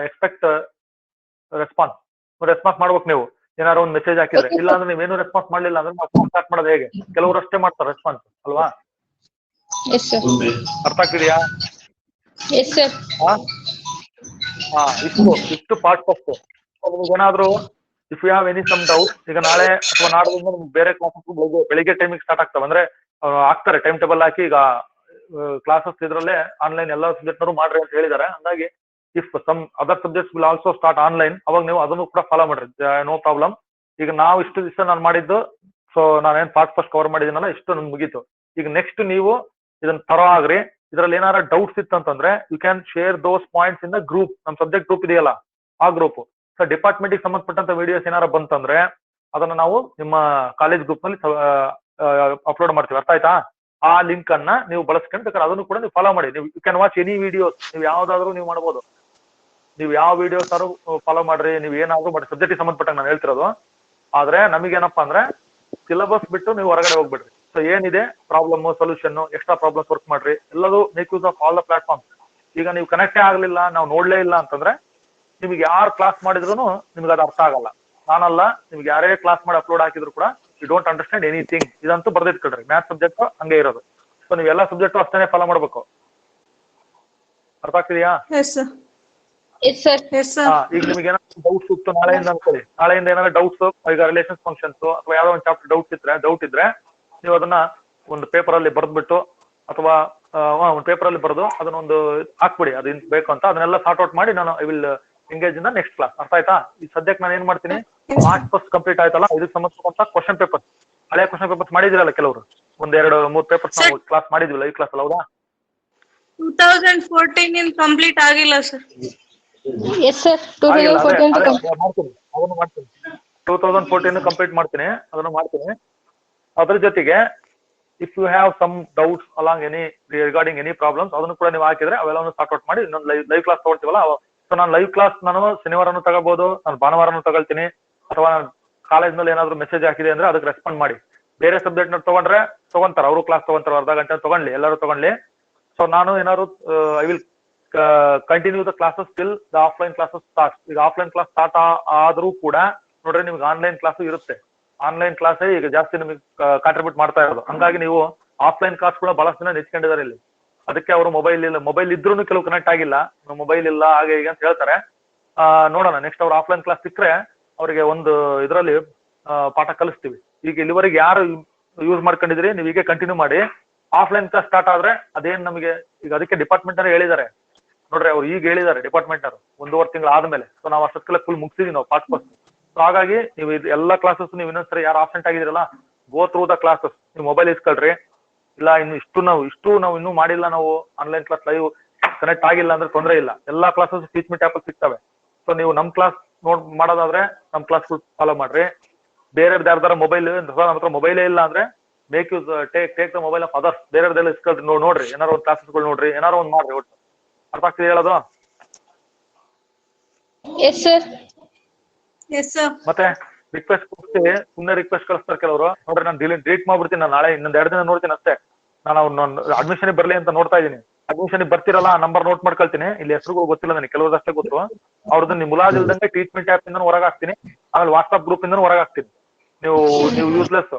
ಎಕ್ಸ್ಪೆಕ್ಟ್ ರೆಸ್ಪಾನ್ಸ್ ಮಾಡ್ಬೇಕು ನೀವು. ಏನಾದ್ರು ಒಂದು ಮೆಸೇಜ್ ಹಾಕಿದ್ರೆ. ಇಲ್ಲ ಅಂದ್ರೆ ನೀವೇನು ರೆಸ್ಪಾನ್ಸ್ ಮಾಡ್ಲಿಲ್ಲ ಅಂದ್ರೆ ನಾವು ಸ್ಟಾರ್ಟ್ ಮಾಡೋದು ಹೇಗೆ? ಕೆಲವರು ಅಷ್ಟೇ ಮಾಡ್ತಾರೆ ರೆಸ್ಪಾನ್ಸ್ ಅಲ್ವಾ? ಅರ್ಥ ಆಗ್ತಿದ್ಯಾ? ಇಷ್ಟು ಪಾರ್ಟ್ ಫಸ್ಟ್. ಏನಾದ್ರು if you have any some doubt, ಈಗ ನಾಳೆ ಅಥವಾ ನಾಡದಿಂದ ನಿಮ್ಗೆ ಬೇರೆ ಕ್ಲಾಸಸ್ ಬೆಳಿಗ್ಗೆ ಟೈಮಿಗೆ ಸ್ಟಾರ್ಟ್ ಆಗ್ತವೆ ಅಂದ್ರೆ ಆಗ್ತಾರೆ. ಟೈಮ್ ಟೇಬಲ್ ಹಾಕಿ ಈಗ ಕ್ಲಾಸಸ್ ಇದ್ರಲ್ಲೇ ಆನ್ಲೈನ್ ಎಲ್ಲ ಸಬ್ಜೆಕ್ಟ್ ನವರು ಮಾಡ್ರಿ ಅಂತ ಹೇಳಿದ್ದಾರೆ. ಹಂಗಾಗಿ if some other subjects will also start online, ಅವಾಗ ನೀವು ಅದನ್ನು ಕೂಡ ಫಾಲೋ ಮಾಡ್ರಿ, ನೋ ಪ್ರಾಬ್ಲಮ್. ಈಗ ನಾವು ಇಷ್ಟು ದಿವಸ ನಾನು ಮಾಡಿದ್ದು, ಸೊ ನಾನೇನ್ ಪಾರ್ಟ್ ಫಸ್ಟ್ ಕವರ್ ಮಾಡಿದ್ದೀನಲ್ಲ ಇಷ್ಟು ನನ್ ಮುಗೀತು. ಈಗ ನೆಕ್ಸ್ಟ್ ನೀವು ಇದನ್ನ ತರೋ ಆಗ್ರಿ. ಇದ್ರಲ್ಲಿ ಏನಾರ ಡೌಟ್ಸ್ ಇತ್ತು ಅಂತಂದ್ರೆ you can share those points in the group. ನಮ್ ಸಬ್ಜೆಕ್ಟ್ ಗ್ರೂಪ್ ಇದೆಯಲ್ಲ ಆ ಗ್ರೂಪ್. ಸೊ ಡಿಪಾರ್ಟ್ಮೆಂಟ್ ಗೆ ಸಂಬಂಧಪಟ್ಟಂತ ವಿಡಿಯೋಸ್ ಏನಾರ ಬಂತಂದ್ರೆ ಅದನ್ನ ನಾವು ನಿಮ್ಮ ಕಾಲೇಜ್ ಗ್ರೂಪ್ ನಲ್ಲಿ ಅಪ್ಲೋಡ್ ಮಾಡ್ತೀವಿ. ಅರ್ಥ ಆಯ್ತಾ? ಆ ಲಿಂಕ್ ಅನ್ನ ನೀವು ಬಳಸ್ಕೊಂಡು ಅದನ್ನು ಕೂಡ ನೀವು ಫಾಲೋ ಮಾಡಿ. ನೀವು you can watch any videos. ನೀವು ಯಾವ್ದಾದ್ರು ನೀವು ಮಾಡ್ಬೋದು. ನೀವು ಯಾವ ವಿಡಿಯೋಸ್ ಆದ್ರೂ ಫಾಲೋ ಮಾಡ್ರಿ. ನೀವು ಏನಾದ್ರು ಮಾಡಿ, ಸಬ್ಜೆಕ್ಟ್ ಸಂಬಂಧಪಟ್ಟ ನಾನು ಹೇಳ್ತಿರೋದು. ಆದ್ರೆ ನಮಗೇನಪ್ಪಾ ಅಂದ್ರೆ ಸಿಲೆಬಸ್ ಬಿಟ್ಟು ನೀವು ಹೊರಗಡೆ ಹೋಗ್ಬಿಡ್ರಿ. ಸೊ ಏನಿದೆ problem, solution, extra problems work ಮಾಡ್ರಿ. ಎಲ್ಲದೂ make use of all the platform. ಈಗ ನೀವು ಕನೆಕ್ಟೇ ಆಗ್ಲಿಲ್ಲ, ನಾವು ನೋಡ್ಲೇ ಇಲ್ಲ ಅಂತಂದ್ರೆ ನಿಮ್ಗೆ ಯಾರು ಕ್ಲಾಸ್ ಮಾಡಿದ್ರು ನಿಮ್ಗೆ ಅದು ಅರ್ಥ ಆಗಲ್ಲ. ನಾನಲ್ಲ, ನಿಮ್ಗೆ ಯಾರೇ ಕ್ಲಾಸ್ ಮಾಡಿ ಅಪ್ಲೋಡ್ ಹಾಕಿದ್ರು ಕೂಡ ಯು ಡೋಂಟ್ ಅಂಡರ್ಸ್ಟ್ಯಾಂಡ್ ಎನಿಥಿಂಗ್. ಇದಂತೂ ಬರ್ದಿಟ್ಕೊಳ್ರಿ. ಮ್ಯಾಥ್ಸ್ ಸಬ್ಜೆಕ್ಟ್ ಹಂಗೆ ಇರೋದು. ಸೊ ನೀವು ಎಲ್ಲ ಸಬ್ಜೆಕ್ಟ್ ಅಷ್ಟೇ ಫಾಲೋ ಮಾಡ್ಬೇಕು. ಅರ್ಥ ಆಗ್ತಿದೆಯಾ? ಈಗ ನಿಮ್ಗೆ ಏನಾದ್ರು ಡೌಟ್ಸ್ ಇತ್ತು ನಾಳೆಯಿಂದ ಅನ್ಕೊಳ್ಳಿ. ನಾಳೆಯಿಂದ ಏನಾದ್ರು ಡೌಟ್ಸ್, ಈಗ ರಿಲೇಷನ್ಸ್ ಫಂಕ್ಷನ್ಸ್ ಅಥವಾ ಯಾವ್ದೋ ಒಂದು ಚಾಪ್ಟರ್ ಡೌಟ್ ಇದ್ರೆ ನೀವು ಅದನ್ನ ಒಂದು ಪೇಪರ್ ಅಲ್ಲಿ ಬರ್ದ್ಬಿಟ್ಟು ಅಥವಾ ಒಂದು ಪೇಪರ್ ಅಲ್ಲಿ ಬರೆದು ಅದನ್ನೊಂದು ಹಾಕ್ಬಿಡಿ. ಅದು ಬೇಕು ಅಂತ ಅದನ್ನೆಲ್ಲ ಸಾರ್ಟ್ ಔಟ್ ಮಾಡಿ ನಾನು I will engage in the next class. ಅರ್ಥ ಆಯ್ತಾ? ಈ ಸದ್ಯಕ್ಕೆ ನಾನು ಏನ್ ಮಾಡ್ತೀನಿ, ಮಾರ್ಚ್ ಫಸ್ಟ್ ಕಂಪ್ಲೀಟ್ ಆಯ್ತಲ್ಲ, ಇದಕ್ಕೆ ಸಂಬಂಧಪಟ್ಟ ಕ್ವಶನ್ ಪೇಪರ್, ಹಳೆ ಕ್ವಶನ್ ಪೇಪರ್ಸ್ ಮಾಡಿದಿರಲ್ಲ ಕೆಲವರು, 1-2-3 ಪೇಪರ್ಸ್ ನಾವು ಕ್ಲಾಸ್ ಮಾಡಿದ್ವಿ ಲೈವ್ ಕ್ಲಾಸ್ ಅಲ್ಲ, ಹೌದಾ? 2014 ಇನ್ ಕಂಪ್ಲೀಟ್ ಆಗಿಲ್ಲ ಸರ್. Yes sir, 2014 ಮಾಡ್ತೀನಿ. 2014 ಕಂಪ್ಲೀಟ್ ಮಾಡ್ತೀನಿ, ಅದನ್ನು ಮಾಡ್ತೀನಿ. ಅದ್ರ ಜೊತೆಗೆ if you have some doubts along any regarding any problems ಅದನ್ನು ಕೂಡ ನೀವು ಹಾಕಿದ್ರೆ ಅವೆಲ್ಲವನ್ನು ಸಾರ್ಟ್ ಔಟ್ ಮಾಡಿ ಇನ್ನೊಂದು ಲೈವ್ ಕ್ಲಾಸ್ ತಗೊಳ್ತೀವಲ್ಲ. ಸೊ ನಾನು ಲೈವ್ ಕ್ಲಾಸ್ ನಾನು ಶನಿವಾರನೂ ತಗೋಬಹುದು, ನಾನು ಭಾನುವಾರನೂ ತಗೊಳ್ತೀನಿ. ಅಥವಾ ನಾನು ಕಾಲೇಜ್ ನಲ್ಲಿ ಏನಾದ್ರು ಮೆಸೇಜ್ ಹಾಕಿದೆ ಅಂದ್ರೆ ಅದಕ್ಕೆ ರೆಸ್ಪಾಂಡ್ ಮಾಡಿ. ಬೇರೆ ಸಬ್ಜೆಕ್ಟ್ ನ ತಗೊಂತಾರೆ, ಅವರು ಕ್ಲಾಸ್ ತಗೊಂತಾರೆ, ಅರ್ಧ ಗಂಟೆ ತಗೊಳ್ಳಿ, ಎಲ್ಲರೂ ತಗೊಳ್ಳಿ. ಸೊ ನಾನು ಏನಾದ್ರು I will continue the classes till the offline classes start. ಈಗ ಆಫ್ಲೈನ್ ಕ್ಲಾಸ್ ಸ್ಟಾರ್ಟ್ ಆದ್ರೂ ಕೂಡ ನೋಡ್ರಿ ನಿಮ್ಗೆ ಆನ್ಲೈನ್ ಕ್ಲಾಸ್ ಇರುತ್ತೆ. ಆನ್ಲೈನ್ ಕ್ಲಾಸೇ ಈಗ ಜಾಸ್ತಿ ನಿಮಗೆ ಕಾಂಟ್ರಿಬ್ಯೂಟ್ ಮಾಡ್ತಾ ಇರೋದು. ಹಂಗಾಗಿ ನೀವು ಆಫ್ಲೈನ್ ಕ್ಲಾಸ್ ಕೂಡ ಬಹಳಷ್ಟು ಜನ ನೆಚ್ಕೊಂಡಿದ್ದಾರೆ ಇಲ್ಲಿ. ಅದಕ್ಕೆ ಅವರು ಮೊಬೈಲ್ ಇದ್ರೂ ಕೆಲವು ಕನೆಕ್ಟ್ ಆಗಿಲ್ಲ, ಮೊಬೈಲ್ ಇಲ್ಲ ಹಾಗೆ ಹೀಗೆ ಅಂತ ಹೇಳ್ತಾರೆ. ನೋಡೋಣ, ನೆಕ್ಸ್ಟ್ ಅವ್ರು ಆಫ್ಲೈನ್ ಕ್ಲಾಸ್ ಸಿಕ್ಕರೆ ಅವರಿಗೆ ಒಂದು ಇದರಲ್ಲಿ ಪಾಠ ಕಲಿಸ್ತೀವಿ. ಈಗ ಇಲ್ಲಿವರೆಗೆ ಯಾರು ಯೂಸ್ ಮಾಡ್ಕೊಂಡಿದ್ರಿ ನೀವು ಹೀಗೆ ಕಂಟಿನ್ಯೂ ಮಾಡಿ. ಆಫ್ಲೈನ್ ಕ್ಲಾಸ್ ಸ್ಟಾರ್ಟ್ ಆದ್ರೆ ಅದೇನ್ ನಮಗೆ ಈಗ ಅದಕ್ಕೆ ಡಿಪಾರ್ಟ್ಮೆಂಟ್ ಅವರು ಹೇಳಿದ್ದಾರೆ ನೋಡ್ರಿ, ಅವ್ರು ಈಗ ಹೇಳಿದ್ದಾರೆ ಡಿಪಾರ್ಟ್ಮೆಂಟ್ ಅವರು 1.5 ತಿಂಗಳು ಆದ್ಮೇಲೆ. ಸೊ ನಾವು ಅಷ್ಟೊತ್ತಿಗೆಲ್ಲ ಫುಲ್ ಮುಗಿಸಿದೀವಿ ನಾವು ಪಾರ್ಟ್ ಫಸ್ಟ್. ಸೊ ಹಾಗಾಗಿ ನೀವು ಇದು ಎಲ್ಲ ಕ್ಲಾಸಸ್ ನೀವು ಇನ್ನೊಂದ್ಸರಿ ಯಾರು ಆಬ್ಸೆಂಟ್ ಆಗಿದ್ರಲ್ಲ ಗೋ ಥ್ರೂ ದ ಕ್ಲಾಸಸ್. ನೀವು ಮೊಬೈಲ್ ಇಸ್ಕೊಳ್ರಿ. ಇಲ್ಲ ಇನ್ನು ಇಷ್ಟು ನಾವು ಇನ್ನೂ ಮಾಡಿಲ್ಲ, ನಾವು ಆನ್ಲೈನ್ ಕ್ಲಾಸ್ ಲೈವ್ ಕನೆಕ್ಟ್ ಆಗಿಲ್ಲ ಅಂದ್ರೆ ತೊಂದರೆ ಇಲ್ಲ, ಎಲ್ಲಾ ಕ್ಲಾಸಸ್ ಟೀಚ್ ಮೀ ಆಪ್ ಸಿಗ್ತವೆ. ಸೊ ನೀವು ನಮ್ ಕ್ಲಾಸ್ ಮಾಡೋದಾದ್ರೆ ನಮ್ ಕ್ಲಾಸ್ ಫಾಲೋ ಮಾಡ್ರಿ. ಬೇರೆ ಯಾರ್ದಾರ ಮೊಬೈಲ್ ನಮ್ಮ ಹತ್ರ ಮೊಬೈಲೇ ಇಲ್ಲ ಅಂದ್ರೆ make use take the mobile of others, ಬೇರೆದೆಲ್ಲ ಇಸ್ಕೊಳ್ರಿ, ನೋಡ್ರಿ, ಏನಾರು ಒಂದು ಕ್ಲಾಸಸ್ಗಳು ನೋಡ್ರಿ, ಏನಾರು ಒಂದು ಮಾಡ್ರಿ. ಒಟ್ಟು ಅರ್ಥ ಆಗ್ತಿದೆ ಹೇಳೋದು? Yes, sir. Yes, sir. ಮತ್ತೆ ರಿಕ್ವೆಸ್ಟ್ ಕೊಡ್ತೀವಿ, ಸುಮ್ಮನೆ ರಿಕ್ವೆಸ್ಟ್ ಕಳಿಸ್ತಾರೆ ಕೆಲವರು. ನೋಡ್ರಿ ನಾನು ಡಿಲೀಟ್ ಮಾಡ್ಬಿಡ್ತೀನಿ, ನಾನು ನಾಳೆ ಇನ್ನೊಂದ್ 2 ದಿನ ನೋಡ್ತೀನಿ ಅಷ್ಟೇ. ನಾನು ಅಡ್ಮಿಷನ್ ಬರ್ಲಿ ಅಂತ ನೋಡ್ತಾ ಇದೀನಿ. ಅಡ್ಮಿಷನ್ ಬರ್ತಿರಲ್ಲ, ನಂಬರ್ ನೋಟ್ ಮಾಡ್ಕೊಳ್ತೀನಿ. ಇಲ್ಲಿ ಹೆಸರುಗಳು ಗೊತ್ತಿಲ್ಲ ನನಗೆ, ಕೆಲವ್ರದಷ್ಟೇ ಗೊತ್ತು. ಅವ್ರದ್ದು ನೀವು ಮುಲಾಜಿಲ್ದಂಗೆ ಟ್ರೀಟ್ಮೆಂಟ್ ಆ್ಯಪ್ ಇಂದ ಹೊರಗೆ ಹಾಕ್ತೀನಿ, ಆಮೇಲೆ ವಾಟ್ಸ್ಆಪ್ ಗ್ರೂಪ್ ಇಂದ ಹೊರಗೆ ಹಾಕ್ತೀನಿ. ನೀವು ಯೂಸ್ಲೆಸ್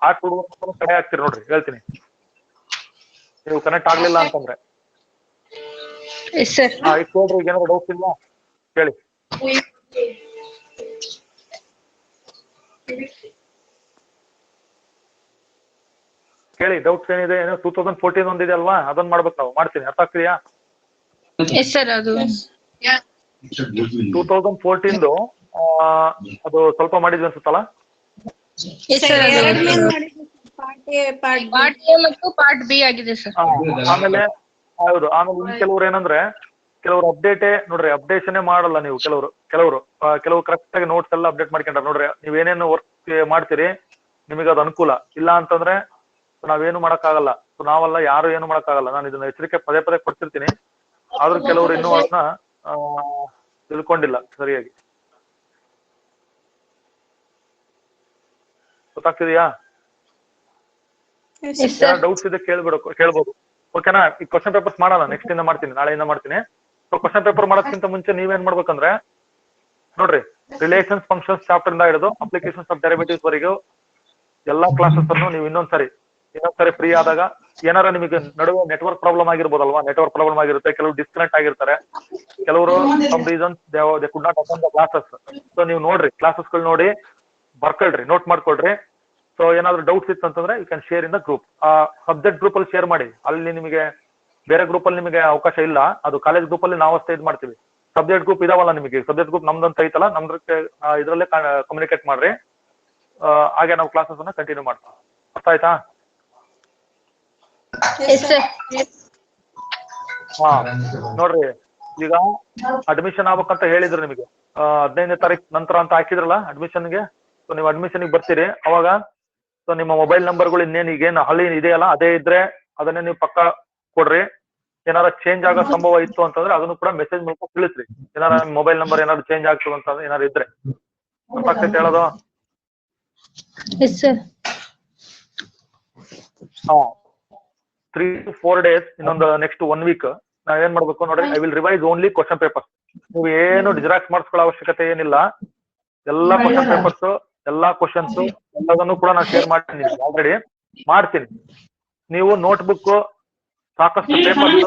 ಆಟ್ ಹುಡುಗ ಕಡೆ ಹಾಕ್ತೀರಿ ನೋಡ್ರಿ, ಹೇಳ್ತೀನಿ. ನೀವು ಕನೆಕ್ಟ್ ಆಗ್ಲಿಲ್ಲ ಅಂತಂದ್ರೆ Yes, sir. ಈಗ ಕೇಳ್ರಿ, ಈಗ ಏನಾದ್ರು ಡೌಟ್ಸ್ ಇಲ್ಲ ಕೇಳಿ. ಕೇಳಿ ಡೌಟ್ಸ್ ಏನಿದೆ? ಏನೋ 2014 ಒಂದಿದೆ ಅಲ್ವಾ, ಅದನ್ನ ಮಾಡ್ಬೇಕು ನಾವು. ಮಾಡ್ತೀನಿ, ಅರ್ಥ ಆಗ್ತಿದ್ಯಾ? Yes, sir. ಅದು 2014 ಅದು ಸ್ವಲ್ಪ ಮಾಡಿದ್ವಿ ಅನ್ಸುತ್ತಲ್ಲ. Yes, sir. ಅದು ಎರಡ್ ಮೇಲ್ ಮಾಡಿದ್ವಿ, part A, part B. Part A ಮತ್ತು ಪಾರ್ಟ್ ಬಿ ಆಗಿದೆ ಸರ್. ಆಮೇಲೆ ಹೌದು, ಆಮೇಲೆ ಇನ್ ಕೆಲವ್ರು ಏನಂದ್ರೆ, ಕೆಲವ್ರು ಅಪ್ಡೇಟೇ ನೋಡ್ರಿ, ಅಪ್ಡೇಷನ್ ಮಾಡಲ್ಲ ನೀವು. ಕೆಲವರು ಕರೆಕ್ಟ್ ಆಗಿ ನೋಟ್ಸ್ ಎಲ್ಲ ಅಪ್ಡೇಟ್ ಮಾಡ್ಕೊಂಡ್ರೆ ನೋಡ್ರಿ, ನೀವೇನೇನು ವರ್ಕ್ ಮಾಡ್ತೀರಿ ನಿಮಗೆ ಅದು ಅನುಕೂಲ ಇಲ್ಲ ಅಂತಂದ್ರೆ ನಾವೇನು ಮಾಡಕ್ಕಾಗಲ್ಲ. ನಾವೆಲ್ಲ ಯಾರು ಏನು ಮಾಡಕ್ಕಾಗಲ್ಲ. ನಾನು ಇದನ್ನ ಎಚ್ಚರಿಕೆ ಪದೇ ಪದೇ ಕೊಡ್ತಿರ್ತೀನಿ, ಆದ್ರೂ ಕೆಲವರು ಇನ್ನೂ ಅದನ್ನ ತಿಳ್ಕೊಂಡಿಲ್ಲ ಸರಿಯಾಗಿ. ಗೊತ್ತಾಗ್ತಿದೆಯಾ? Yes, Yes, sir. ಡೌಟ್ಸ್ ಇದೆ ಕೇಳ್ಬೋದು. ಓಕೆನಾ? ಈ ಕ್ವಶನ್ ಪೇಪರ್ಸ್ ಮಾಡೋಣ, ನೆಕ್ಸ್ಟ್ ಇಂದ ಮಾಡ್ತೀನಿ, ನಾಳೆಯಿಂದ ಮಾಡ್ತೀನಿ. ಸೊ ಕ್ವಶನ್ ಪೇಪರ್ ಮಾಡೋದಕ್ಕಿಂತ ಮುಂಚೆ ನೀವೇನ್ ಮಾಡ್ಬೇಕಂದ್ರೆ ನೋಡ್ರಿ, ರಿಲೇಷನ್ಸ್ ಫಂಕ್ಷನ್ಸ್ ಚಾಪ್ಟರ್ ಇಂದ ಹಿಡಿದು ಅಪ್ಲಿಕೇಶನ್ಸ್ ಆಫ್ ಡೆರಿವೇಟಿವ್ಸ್ ವರೆಗೂ ಎಲ್ಲಾ ಕ್ಲಾಸಸ್ ಅನ್ನು ನೀವು ಇನ್ನೊಂದ್ಸರಿ ಫ್ರೀ ಆದಾಗ, ಏನಾರ ನಿಮಗೆ ನಡುವೆ ನೆಟ್ವರ್ಕ್ ಪ್ರಾಬ್ಲಮ್ ಆಗಿರ್ಬೋದಲ್ವಾ, ನೆಟ್ವರ್ಕ್ ಪ್ರಾಬ್ಲಮ್ ಆಗಿರುತ್ತೆ, ಕೆಲವರು ಡಿಸ್ಕನೆಕ್ಟ್ ಆಗಿರ್ತಾರೆ, ಕೆಲವರು some reasons they could not attend the classes. So ನೀವು ನೋಡ್ರಿ, ಕ್ಲಾಸಸ್ಗಳು ನೋಡಿ ಬರ್ಕೊಳ್ರಿ, ನೋಟ್ ಮಾಡ್ಕೊಳ್ರಿ. ಸೊ ಏನಾದ್ರು ಡೌಟ್ಸ್ ಇತ್ತು ಅಂತಂದ್ರೆ you can share in the group. Subject group ಅಲ್ಲಿ ಶೇರ್ ಮಾಡಿ. ಅಲ್ಲಿ ನಿಮಗೆ ಬೇರೆ ಗ್ರೂಪ್ ಅಲ್ಲಿ ನಿಮಗೆ ಅವಕಾಶ ಇಲ್ಲ, ಅದು ಕಾಲೇಜ್ ಗ್ರೂಪ್ ಅಲ್ಲಿ ನಾವು ಅಷ್ಟೇ ಇದು ಮಾಡ್ತೀವಿ. ಸಬ್ಜೆಕ್ಟ್ ಗ್ರೂಪ್ ಇದಾವಲ್ಲ ನಿಮಗೆ, ಸಬ್ಜೆಕ್ಟ್ ಗ್ರೂಪ್ ನಮ್ದಂತ ಐತಲ್ಲ, ನಮ್ದಕ್ಕೆ ಇದ್ರಲ್ಲೇ ಕಮ್ಯುನಿಕೇಟ್ ಮಾಡ್ರಿ. ಹಾಗೆ ನಾವು ಕ್ಲಾಸಸ್ ಅನ್ನ ಕಂಟಿನ್ಯೂ ಮಾಡ್ತೀವಿ. ಅರ್ಥ ಆಯ್ತಾ? Yes, sir. ಹಾ ನೋಡ್ರಿ, ಈಗ ಅಡ್ಮಿಷನ್ ಆಗ್ಬೇಕಂತ ಹೇಳಿದ್ರು ನಿಮಗೆ 15ನೇ ತಾರೀಕು ನಂತರ ಅಂತ ಹಾಕಿದ್ರಲ್ಲ ಅಡ್ಮಿಷನ್ಗೆ. ಸೊ ನೀವು ಅಡ್ಮಿಷನ್ಗೆ ಬರ್ತೀರಿ ಅವಾಗ. ಸೊ ನಿಮ್ಮ ಮೊಬೈಲ್ ನಂಬರ್ಗಳು ಇನ್ನೇನು ಈಗೇನು ಹಳ್ಳಿ ಇದೆಯಲ್ಲ ಅದೇ ಇದ್ರೆ ಅದನ್ನೇ ನೀವು ಪಕ್ಕ ಕೊಡ್ರಿ. ಏನಾರ ಚೇಂಜ್ ಆಗೋ ಸಂಭವ ಇತ್ತು ಅಂತಂದ್ರೆ ಅದನ್ನು ಕೂಡ ಮೆಸೇಜ್ ಮೂಲಕ ತಿಳಿಸ್ರಿ. ಏನಾರ ಮೊಬೈಲ್ ನಂಬರ್ ಏನಾದ್ರು ಚೇಂಜ್ ಆಗ್ತದೆ ಅಂತ ಏನಾರು ಇದ್ರೆ. ಗೊತ್ತಾಗ್ತೈತೆ ಹೇಳೋದು? Yes, sir. ಹಾ 3 to 4 days, ಇನ್ನೊಂದು ನೆಕ್ಸ್ಟ್ 1 week ನಾವೇನ್ ಮಾಡ್ಬೇಕು ನೋಡ್ರಿ, I will revise only question paper. ನೀವು ಏನು ಜಿರಾಕ್ಸ್ ಮಾಡಿಸ್ಕೊಳ್ಳೋ ಅವಶ್ಯಕತೆ ಏನಿಲ್ಲ. ಎಲ್ಲಾ ಕ್ವಶನ್ ಪೇಪರ್ಸ್, ಎಲ್ಲಾ ಕ್ವಶನ್ಸ್ ಎಲ್ಲದನ್ನು ಕೂಡ ನಾನು ಶೇರ್ ಮಾಡ್ತೀನಿ, ಆಲ್ರೆಡಿ ಮಾಡ್ತೀನಿ. ನೀವು ನೋಟ್ಬುಕ್ ಸಾಕಷ್ಟು ಪೇಪರ್ಸ್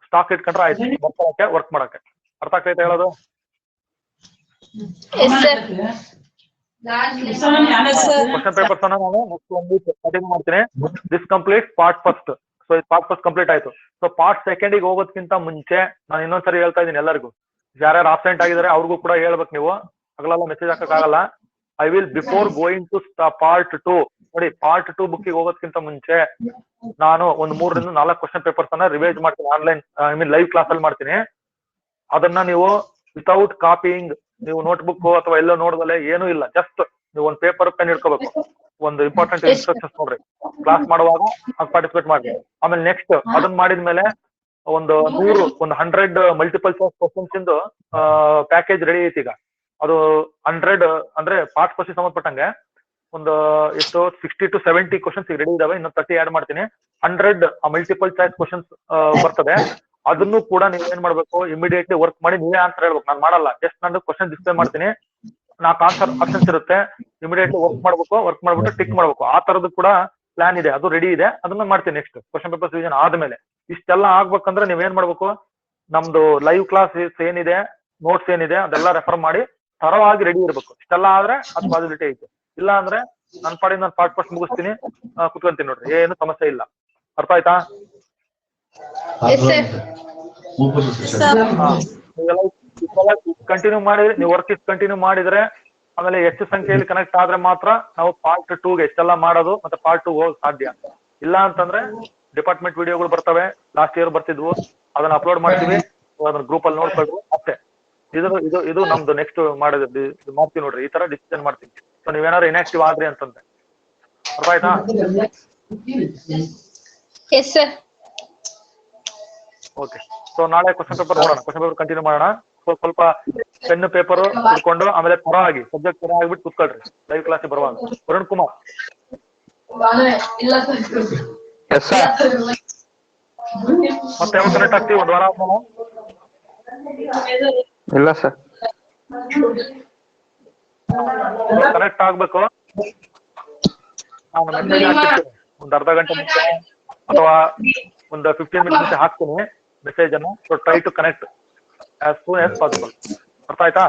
ಸ್ಟಾಕ್ ಇಟ್ಕೊಂಡ್ರೆ ಆಯ್ತು, ಬರ್ಕೊಳಕ್ಕೆ ವರ್ಕ್ ಮಾಡಕ್ಕೆ. ಅರ್ಥ ಆಗ್ತೈತೆ ಹೇಳೋದು? Yes, sir. ಕ್ವಶನ್ ಪೇಪರ್ಸ್ ಅನ್ನ ನಾನು ನೆಕ್ಸ್ಟ್ 1 week ಕಂಟಿನ್ಯೂ ಮಾಡ್ತೀನಿ. This complete part first. So part first complete ಆಯ್ತು. ಸೊ ಪಾರ್ಟ್ ಸೆಕೆಂಡಿಗೆ ಹೋಗೋದಕ್ಕಿಂತ ಮುಂಚೆ ನಾನು ಇನ್ನೊಂದ್ಸರಿ ಹೇಳ್ತಾ ಇದ್ದೀನಿ ಎಲ್ಲರಿಗೂ, ಯಾರ್ಯಾರು ಆಬ್ಸೆಂಟ್ ಆಗಿದ್ದಾರೆ ಅವ್ರಿಗೂ ಕೂಡ ಹೇಳ್ಬೇಕು. ನೀವು ಹಗಲೆಲ್ಲ ಮೆಸೇಜ್ ಹಾಕಕ್ಕಾಗಲ್ಲ. I will before going to part 2 ನೋಡಿ, ಪಾರ್ಟ್ 2 ಬುಕ್ಕಿಗೆ ಹೋಗೋದಕ್ಕಿಂತ ಮುಂಚೆ ನಾನು ಒಂದು 3 ರಿಂದ 4 ಕ್ವಶನ್ ಪೇಪರ್ಸ್ ಅನ್ನ ರಿವೈಸ್ ಮಾಡ್ತೀನಿ. ಆನ್ಲೈನ್ ಲೈವ್ ಕ್ಲಾಸ್ ಅಲ್ಲಿ ಮಾಡ್ತೀನಿ. ಅದನ್ನ ನೀವು ವಿತೌಟ್ ಕಾಪಿಯಿಂಗ್, ನೀವು ನೋಟ್ಬುಕ್ ಅಥವಾ ಎಲ್ಲೋ ನೋಡದಲ್ಲೇ ಏನೂ ಇಲ್ಲ, ಜಸ್ಟ್ ನೀವು ಒಂದು ಪೇಪರ್ ಪೆನ್ ಇಟ್ಕೋಬೇಕು. ಒಂದು ಇಂಪಾರ್ಟೆಂಟ್ ಇನ್ಸ್ಟ್ರಕ್ಷನ್ಸ್ ನೋಡ್ರಿ, ಕ್ಲಾಸ್ ಮಾಡುವಾಗ ಪಾರ್ಟಿಸಿಪೇಟ್ ಮಾಡಿ. ಆಮೇಲೆ ನೆಕ್ಸ್ಟ್ ಅದನ್ನ ಮಾಡಿದ್ಮೇಲೆ ಒಂದು 100 ಮಲ್ಟಿಪಲ್ ಚಾಯ್ಸ್ ಕ್ವಶನ್ಸ್ ಇಂದು ಪ್ಯಾಕೇಜ್ ರೆಡಿ ಐತಿ. ಈಗ ಅದು 100 ಅಂದ್ರೆ ಪಾರ್ಟ್ ಫಸ್ಟ್ ಸಂಬಂಧಪಟ್ಟಂಗೆ ಒಂದು ಎಷ್ಟು 60 to 70 ಕ್ವಶನ್ಸ್ ರೆಡಿ ಇದಾವೆ. ಇನ್ನೊಂದು 30 ಆಡ್ ಮಾಡ್ತೀನಿ. 100 ಮಲ್ಟಿಪಲ್ ಚಾಯ್ಸ್ ಕ್ವಶನ್ಸ್ ಬರ್ತದೆ. ಅದನ್ನು ಕೂಡ ನೀವು ಏನ್ ಮಾಡ್ಬೇಕು, ಇಮಿಡಿಯೇಟ್ಲಿ ವರ್ಕ್ ಮಾಡಿ ನೀವೇ ಆನ್ಸರ್ ಹೇಳ್ಬೇಕು. ನಾನು ಮಾಡಲ್ಲ, ಜಸ್ಟ್ ನಾನು ಕ್ವಶನ್ ಡಿಸ್ಪ್ಲೇ ಮಾಡ್ತೀನಿ. 4 ಆಪ್ಷನ್ಸ್ ಇರುತ್ತೆ, ಇಮಿಡಿಯೇಟ್ಲಿ ವರ್ಕ್ ಮಾಡ್ಬೇಕು. ವರ್ಕ್ ಮಾಡ್ಬಿಟ್ಟು ಟಿಕ್ ಮಾಡ್ಬೇಕು. ಆ ತರದ್ದು ಕೂಡ ಪ್ಲಾನ್ ಇದೆ, ಅದು ರೆಡಿ ಇದೆ. ಅದನ್ನ ಮಾಡ್ತೀನಿ ನೆಕ್ಸ್ಟ್ ಕ್ವಶನ್ ಪೇಪರ್ ರಿವಿಷನ್ ಆದ್ಮೇಲೆ. ಇಷ್ಟೆಲ್ಲ ಆಗ್ಬೇಕಂದ್ರೆ ನೀವೇನ್ ಮಾಡ್ಬೇಕು, ನಮ್ದು ಲೈವ್ ಕ್ಲಾಸ್ ಏನಿದೆ, ನೋಟ್ಸ್ ಏನಿದೆ ಅದೆಲ್ಲ ರೆಫರ್ ಮಾಡಿ ತರವಾಗಿ ರೆಡಿ ಇರ್ಬೇಕು. ಇಷ್ಟೆಲ್ಲ ಆದ್ರೆ ಅದು ಪಾಸಿಬಿಲಿಟಿ ಐತೆ. ಇಲ್ಲ ಅಂದ್ರೆ ನನ್ನ ಪಾಡಿ ನಾನು ಪಾರ್ಟ್ ಫಸ್ಟ್ ಮುಗಿಸ್ತೀನಿ, ಕುತ್ಕೊಂತೀನಿ ನೋಡ್ರಿ, ಏನು ಸಮಸ್ಯೆ ಇಲ್ಲ. ಅರ್ಥ ಆಯ್ತಾ? Yes, sir. ಕಂಟಿನ್ಯೂ ಮಾಡಿದ್ರೆ, ನೀವು ವರ್ಕ್ ಕಂಟಿನ್ಯೂ ಮಾಡಿದ್ರೆ ಆಮೇಲೆ ಹೆಚ್ಚು ಸಂಖ್ಯೆಯಲ್ಲಿ ಕನೆಕ್ಟ್ ಆದ್ರೆ ಮಾತ್ರ ನಾವು ಪಾರ್ಟ್ 2ಗೆ ಎಷ್ಟೆಲ್ಲ ಮಾಡೋದು ಮತ್ತೆ ಪಾರ್ಟ್ 2 ಹೋಗಕ್ ಸಾಧ್ಯ. ಇಲ್ಲ ಅಂತಂದ್ರೆ ಡಿಪಾರ್ಟ್ಮೆಂಟ್ ವಿಡಿಯೋಗಳು ಬರ್ತವೆ, ಲಾಸ್ಟ್ ಇಯರ್ ಬರ್ತಿದ್ವು, ಅದನ್ನ ಅಪ್ಲೋಡ್ ಮಾಡ್ತೀವಿ, ಅದನ್ನ ಗ್ರೂಪ್ ಅಲ್ಲಿ ನೋಡ್ಕೊಳ್ರಿ ಅಷ್ಟೇ. ಇದು ನಮ್ದು ನೆಕ್ಸ್ಟ್ ಮಾಡೋದು ಮಾಡ್ತೀವಿ ನೋಡ್ರಿ. ಈ ತರ ಡಿಸಿಷನ್ ಮಾಡ್ತೀವಿ. ಸೊ ನೀವೇನಾದ್ರು ಇನ್ಆಕ್ಟಿವ್ ಆದ್ರಿ ಅಂತಂದ್ರೆ ಅರ್ಥ ಆಯ್ತಾ? Yes, sir. ಓಕೆ. ಸೊ ನಾಳೆ ಕ್ವಶನ್ ಪೇಪರ್ ನೋಡೋಣ. ಕ್ವಶನ್ ಪೇಪರ್ ಕಂಟಿನ್ಯೂ ಮಾಡೋಣ. ಸೊ ಸ್ವಲ್ಪ ಪೆನ್ ಪೇಪರ್ ಇಟ್ಕೊಂಡು ಆಮೇಲೆ ತರ ಆಗಿ ಸಬ್ಜೆಕ್ಟ್ ತರ ಆಗಿಬಿಟ್ಟು ಕೂತ್ಕೊಳ್ರಿ ಲೈವ್ ಕ್ಲಾಸ್ ಬರುವಾಗ. ವರುಣ್ ಕುಮಾರ್. Yes, sir. ಮತ್ತೆ ಯಾವಾಗ ಕನೆಕ್ಟ್ ಆಗ್ತೀವಿ? ಒಂದು ವಾರ ಆದ್ಮೇಲೆ ಇಲ್ಲ ಸರ್. ಕನೆಕ್ಟ್ ಆಗ್ಬೇಕು. ನಾನು ಮೆಸೇಜ್ ಹಾಕ್ತೀನಿ ಒಂದು ಅರ್ಧ ಗಂಟೆ ಮುಂಚೆ ಅಥವಾ ಒಂದು 15 ಮಿನಿಟ್ ಮುಂಚೆ ಹಾಕ್ತೀನಿ ಮೆಸೇಜ್ ಅನ್ನು. So try to connect as soon as possible. ಅರ್ಥ ಆಯ್ತಾ?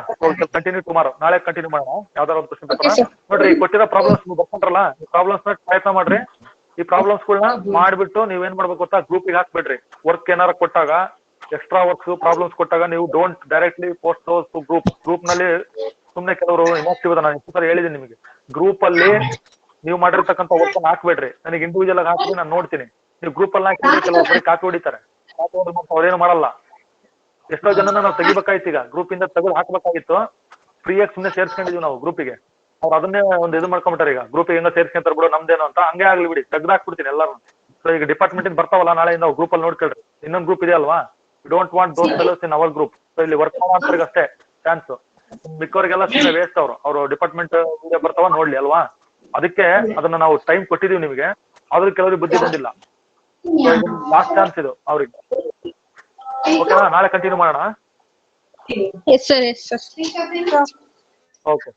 Continue tomorrow. ನಾಳೆ ಕಂಟಿನ್ಯೂ ಮಾಡೋಣ ಯಾವ್ದಾರ ಒಂದು ಕ್ವಶನ್ ಪೇಪರ್. ನೋಡ್ರಿ ಈ ಕೊಟ್ಟಿರೋ ಪ್ರಾಬ್ಲಮ್ಸ್ ನೀವು ಬರ್ಕೊಂಡ್ರಲ್ಲ, ಈ ಪ್ರಾಬ್ಲಮ್ಸ್ ನ ಪ್ರಯತ್ನ ಮಾಡ್ರಿ. ಈ ಪ್ರಾಬ್ಲಮ್ಸ್ ಗಳನ್ನ ಮಾಡ್ಬಿಟ್ಟು ನೀವೇನ್ ಮಾಡ್ಬೇಕು ಗೊತ್ತಾ, ಗ್ರೂಪಿಗೆ ಹಾಕ್ಬಿಡ್ರಿ. ವರ್ಕ್ ಏನಾರ ಕೊಟ್ಟಾಗ, ಎಕ್ಸ್ಟ್ರಾ ವರ್ಕ್ಸ್ ಪ್ರಾಬ್ಲಮ್ಸ್ ಕೊಟ್ಟಾಗ ನೀವು don't directly post those two group ನಲ್ಲಿ. ಸುಮ್ನೆ ಕೆಲವರು ಇನಾಕ್ಟಿವ್ ಅದ, ನಾನು ಎಷ್ಟು ಸರಿ ಹೇಳಿದ್ದೀನಿ ನಿಮಗೆ. ಗ್ರೂಪ್ ಅಲ್ಲಿ ನೀವು ಮಾಡಿರ್ತಕ್ಕಂಥ ವರ್ಕ್ ಅನ್ನ ಹಾಕ್ಬೇಡ್ರಿ. ನನಗೆ ಇಂಡಿವಿಜುವಲ್ ಆಗಿ ಹಾಕಿ ನಾನು ನೋಡ್ತೀನಿ. ನೀವು ಗ್ರೂಪ್ ಅಲ್ಲಿ ಹಾಕಿದ್ರೆ ಕೆಲವರು ಬರೀ ಕಾಪಿ ಹೊಡಿತಾರೆ. ಕಾಪಿ ಹೊಡೆದು ಅವ್ರೇನು ಮಾಡಲ್ಲ. ಎಷ್ಟೋ ಜನನ ನಾವು ತೆಗಿಬೇಕಾಯ್ತು. ಈಗ ಗ್ರೂಪ್ ಇಂದ ತೆಗೆದು ಹಾಕ್ಬೇಕಾಗಿತ್ತು. ಫ್ರೀಯಾಗಿ ಸುಮ್ಮನೆ ಸೇರ್ಸ್ಕೊಂಡಿದೀವಿ ನಾವು ಗ್ರೂಪಿಗೆ. ಅವ್ರು ಅದನ್ನೇ ಒಂದು ಇದು ಮಾಡ್ಕೊಂಬಿಟ್ಟಾರೆ. ಈಗ ಗ್ರೂಪಿಗೆ ಹೆಂಗ ಸೇರ್ಸ್ಕೊಂತಾರೆ ಬಿಡು ನಮ್ದೇನು ಅಂತ, ಹಂಗೆ ಆಗ್ಲಿ ಬಿಡಿ, ತೆಗ್ದಾಕ್ಬಿಡ್ತೀನಿ ಎಲ್ಲರೂ. ಸೊ ಈಗ ಡಿಪಾರ್ಟ್ಮೆಂಟ್ ಇಂದ ಬರ್ತಾವಲ್ಲ ನಾಳೆಯಿಂದ ಗ್ರೂಪ್ ಅಲ್ಲಿ ನೋಡ್ಕೊಳ್ರಿ. ಇನ್ನೊಂದು ಗ್ರೂಪ್ ಇದೆ ಅಲ್ವಾ, don't want those fellows in our group. So ಇಲ್ಲಿ ವರ್ಕ್ ಮಾಡೋಂಥವ್ರಿಗೆ ಅಷ್ಟೇ ಚಾನ್ಸ್. ಮಿಕ್ಕವರಿಗೆಲ್ಲ ಸುಮ್ಮನೆ ವೇಸ್ಟ್. ಅವರು ಡಿಪಾರ್ಟ್ಮೆಂಟ್ ಬರ್ತಾವ ನೋಡ್ಲಿ ಅಲ್ವಾ. ಅದಕ್ಕೆ ಅದನ್ನ ನಾವು ಟೈಮ್ ಕೊಟ್ಟಿದೀವಿ ನಿಮಗೆ. ಆದ್ರೂ ಕೆಲವರಿಗೆ ಬುದ್ಧಿ ಬಂದಿಲ್ಲ. ಲಾಸ್ಟ್ ಚಾನ್ಸ್ ಇದು ಅವ್ರಿಗೆ. ಓಕೆನಾ? ನಾಳೆ ಕಂಟಿನ್ಯೂ ಮಾಡೋಣ. Yes, sir. Yes, sir. Okay.